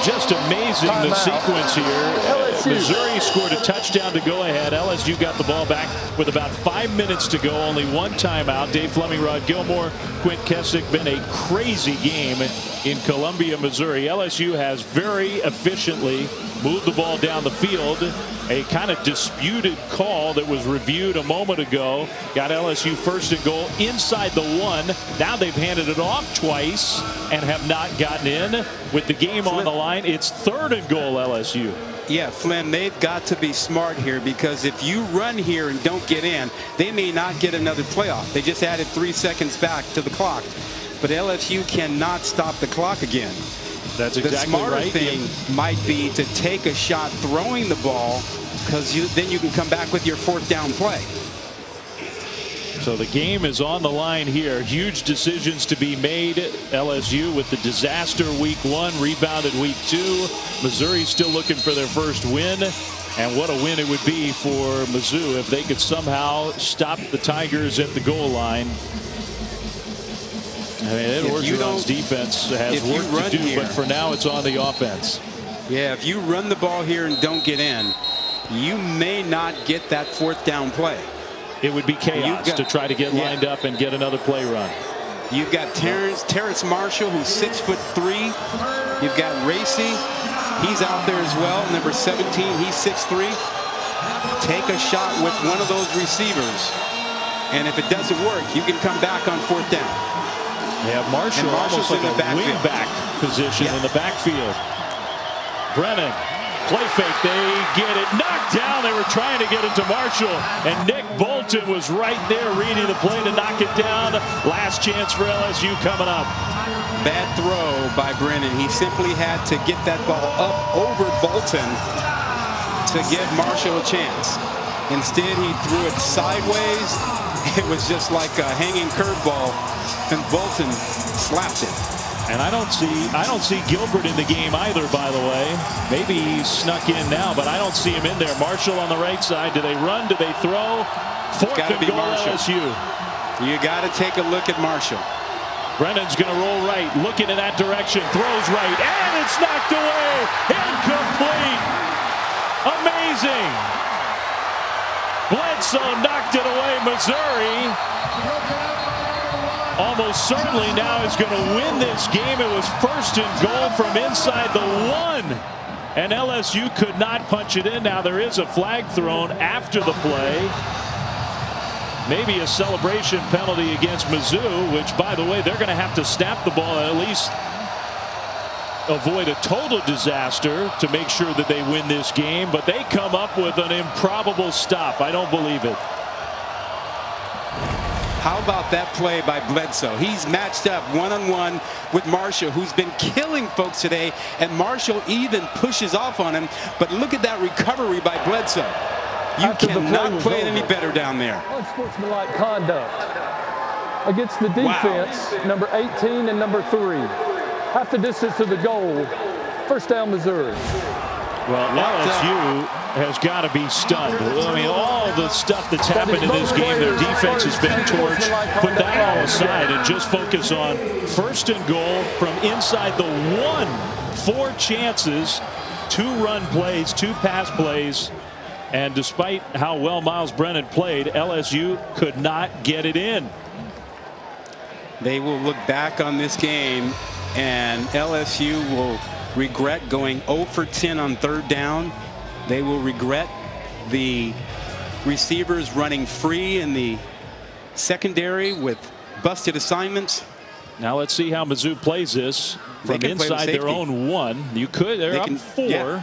Just amazing the sequence here. Missouri scored a touchdown to go ahead. LSU got the ball back with about 5 minutes to go. Only one timeout. Dave Fleming, Rod Gilmore, Quint Kessick. Been a crazy game in Columbia, Missouri. LSU has very efficiently moved the ball down the field. A kind of disputed call that was reviewed a moment ago got LSU 1st and goal inside the 1. Now they've handed it off twice and have not gotten in. With the game on the line, it's 3rd and goal LSU. Yeah, Flynn, they've got to be smart here, because if you run here and don't get in, they may not get another playoff. They just added 3 seconds back to the clock. But LSU cannot stop the clock again. That's exactly the smarter right. thing might be to take a shot throwing the ball, because then you can come back with your 4th down play. So the game is on the line here. Huge decisions to be made. LSU with the disaster week 1, rebounded week 2. Missouri still looking for their first win. And what a win it would be for Mizzou if they could somehow stop the Tigers at the goal line. I mean, Ed Orgeron's defense has work to do, but for now it's on the offense. Yeah, if you run the ball here and don't get in, you may not get that 4th down play. It would be chaos to try to get lined up and get another play run. You've got Terrence Marshall, who's 6'3". You've got Racy. He's out there as well. Number 17, he's 6'3". Take a shot with one of those receivers. And if it doesn't work, you can come back on 4th down. Yeah, Marshall almost like a wing back position in the backfield. Brennan, play fake, they get it knocked down. They were trying to get it to Marshall, and Nick Bolton was right there reading the play to knock it down. Last chance for LSU coming up. Bad throw by Brennan. He simply had to get that ball up over Bolton to give Marshall a chance. Instead, he threw it sideways, It was just like a hanging curveball, and Bolton slapped it. And I don't see Gilbert in the game either, by the way. Maybe he snuck in now, but I don't see him in there. Marshall on the right side. Do they run? Do they throw? Fourth and goal, LSU. You got to take a look at Marshall. Brennan's going to roll right, looking in that direction, throws right, and it's knocked away. Incomplete. Amazing. Bledsoe knocked it away. Missouri almost certainly now is going to win this game. It was first and goal from inside the 1. And LSU could not punch it in. Now there is a flag thrown after the play. Maybe a celebration penalty against Mizzou, which, by the way, they're going to have to snap the ball and at least avoid a total disaster to make sure that they win this game. But they come up with an improbable stop. I don't believe it. How about that play by Bledsoe? He's matched up one-on-one with Marshall, who's been killing folks today, and Marshall even pushes off on him. But look at that recovery by Bledsoe. You cannot play it any better down there. Unsportsmanlike conduct against the defense, number 18 and number 3. Half the distance to the goal. First down, Missouri. Well, LSU has got to be stunned. I mean, all the stuff that's happened in this game, their defense has been torched. Put that all aside and just focus on first and goal from inside the 1. 4 chances, 2 run plays, 2 pass plays. And despite how well Miles Brennan played, LSU could not get it in. They will look back on this game, and LSU will regret going 0 for 10 on 3rd down. They will regret the receivers running free in the secondary with busted assignments. Now let's see how Mizzou plays this from inside their own 1. They're up 4. Yeah.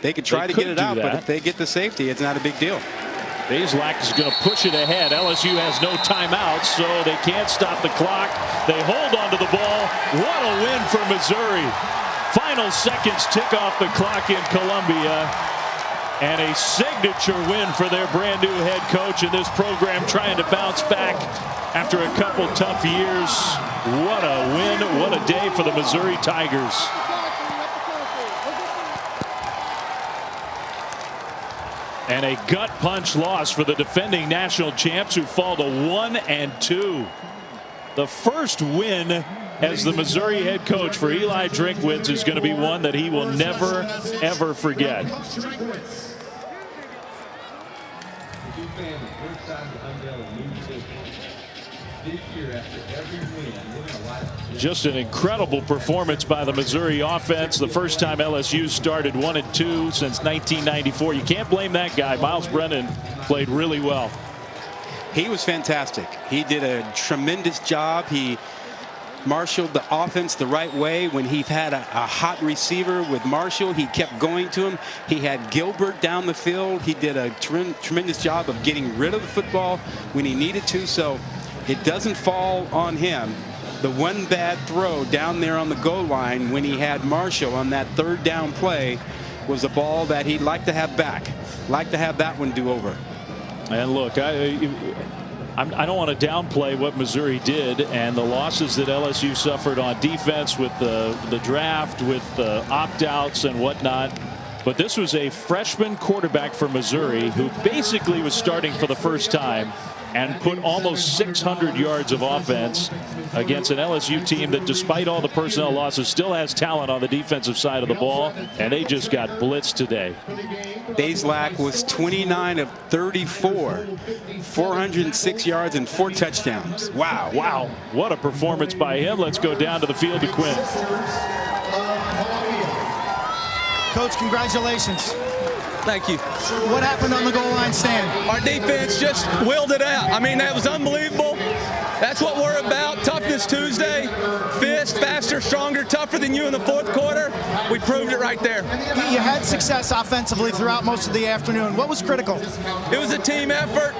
They could try to get it out, but if they get the safety, it's not a big deal. Bazelak is going to push it ahead. LSU has no timeouts, so they can't stop the clock. They hold on to the ball. What a win for Missouri. Final seconds tick off the clock in Columbia. And a signature win for their brand new head coach, and this program trying to bounce back after a couple tough years. What a win. What a day for the Missouri Tigers. And a gut punch loss for the defending national champs, who fall to 1-2. The first win as the Missouri head coach for Eli Drinkwitz is going to be one that he will never, ever forget. Just an incredible performance by the Missouri offense. The first time LSU started 1-2 since 1994. You can't blame that guy. Miles Brennan played really well. He was fantastic. He did a tremendous job. He marshaled the offense the right way. When he had a hot receiver with Marshall, he kept going to him. He had Gilbert down the field. He did a tremendous job of getting rid of the football when he needed to. So it doesn't fall on him. The one bad throw down there on the goal line when he had Marshall on that 3rd down play was a ball that he'd like to have back. Like to have that one do over. And look, I don't want to downplay what Missouri did and the losses that LSU suffered on defense with the draft, with the opt-outs and whatnot. But this was a freshman quarterback for Missouri who basically was starting for the first time and put almost 600 yards of offense against an LSU team that, despite all the personnel losses, still has talent on the defensive side of the ball, and they just got blitzed today. Bazelak was 29 of 34, 406 yards and 4 touchdowns. Wow. Wow. What a performance by him. Let's go down to the field to Quinn. Coach, congratulations. Thank you. What happened on the goal line stand? Our defense just willed it out. I mean, that was unbelievable. That's what we're about. Toughness Tuesday. Fist, faster, stronger, tougher than you in the 4th quarter. We proved it right there. You had success offensively throughout most of the afternoon. What was critical? It was a team effort.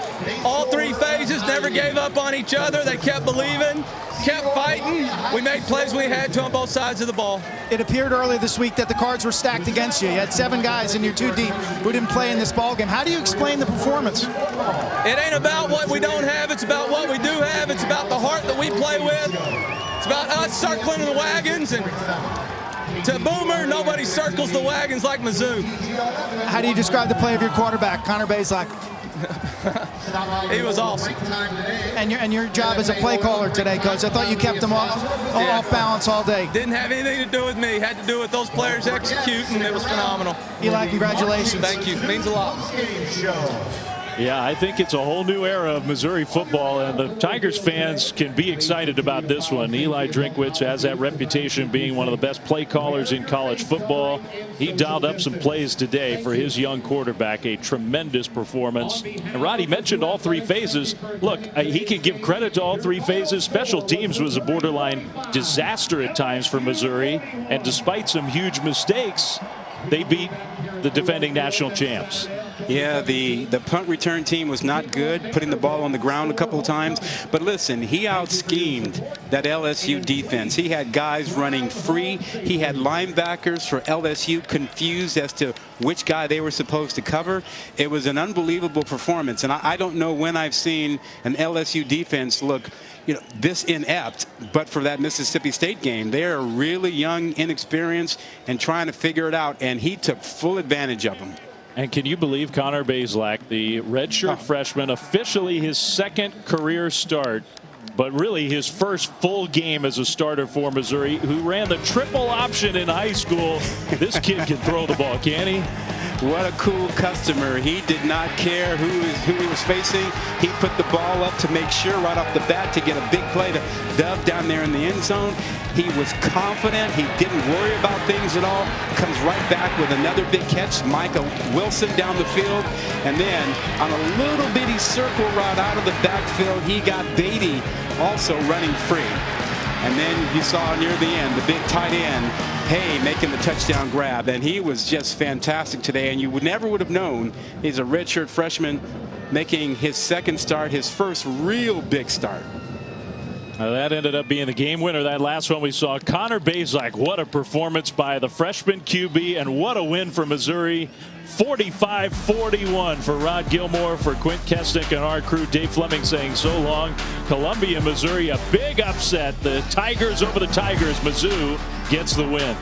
All 3 phases. Never never gave up on each other. They kept believing, kept fighting. We made plays we had to on both sides of the ball. It appeared earlier this week that the cards were stacked against you. You had 7 guys in your 2 deep who didn't play in this ball game. How do you explain the performance? It ain't about what we don't have. It's about what we do have. It's about the heart that we play with. It's about us circling the wagons. And to Boomer, nobody circles the wagons like Mizzou. How do you describe the play of your quarterback, Connor Bazelak? He was awesome. And your job as a play caller today, Coach. I thought you kept them off balance all day. Didn't have anything to do with me. Had to do with those players executing. It was phenomenal. Eli, congratulations. Thank you. It means a lot. Yeah, I think it's a whole new era of Missouri football, and the Tigers fans can be excited about this one. Eli Drinkwitz has that reputation being one of the best play callers in college football. He dialed up some plays today for his young quarterback, a tremendous performance. And Roddy mentioned all 3 phases. Look, he can give credit to all 3 phases. Special teams was a borderline disaster at times for Missouri, and despite some huge mistakes, they beat the defending national champs. Yeah, the punt return team was not good, putting the ball on the ground a couple of times. But listen, he out-schemed that LSU defense. He had guys running free. He had linebackers for LSU confused as to which guy they were supposed to cover. It was an unbelievable performance. And I don't know when I've seen an LSU defense look this inept, but for that Mississippi State game. They are really young, inexperienced, and trying to figure it out. And he took full advantage of them. And can you believe Connor Bazelak, the redshirt freshman, officially his 2nd career start, but really his first full game as a starter for Missouri, who ran the triple option in high school. This kid can throw the ball, can he? What a cool customer. He did not care who he was facing. He put the ball up to make sure right off the bat to get a big play to Dove down there in the end zone. He was confident. He didn't worry about things at all. Comes right back with another big catch. Micah Wilson down the field. And then on a little bitty circle route out of the backfield, he got Beatty also running free. And then you saw near the end, the big tight end, Hay, making the touchdown grab. And he was just fantastic today. And you never would have known he's a redshirt freshman making his 2nd start, his first real big start. That ended up being the game winner. That last one we saw. Connor Bazelak, what a performance by the freshman QB, and what a win for Missouri. 45-41 for Rod Gilmore, for Quint Kesnick and our crew. Dave Fleming saying so long. Columbia, Missouri, a big upset. The Tigers over the Tigers. Mizzou gets the win.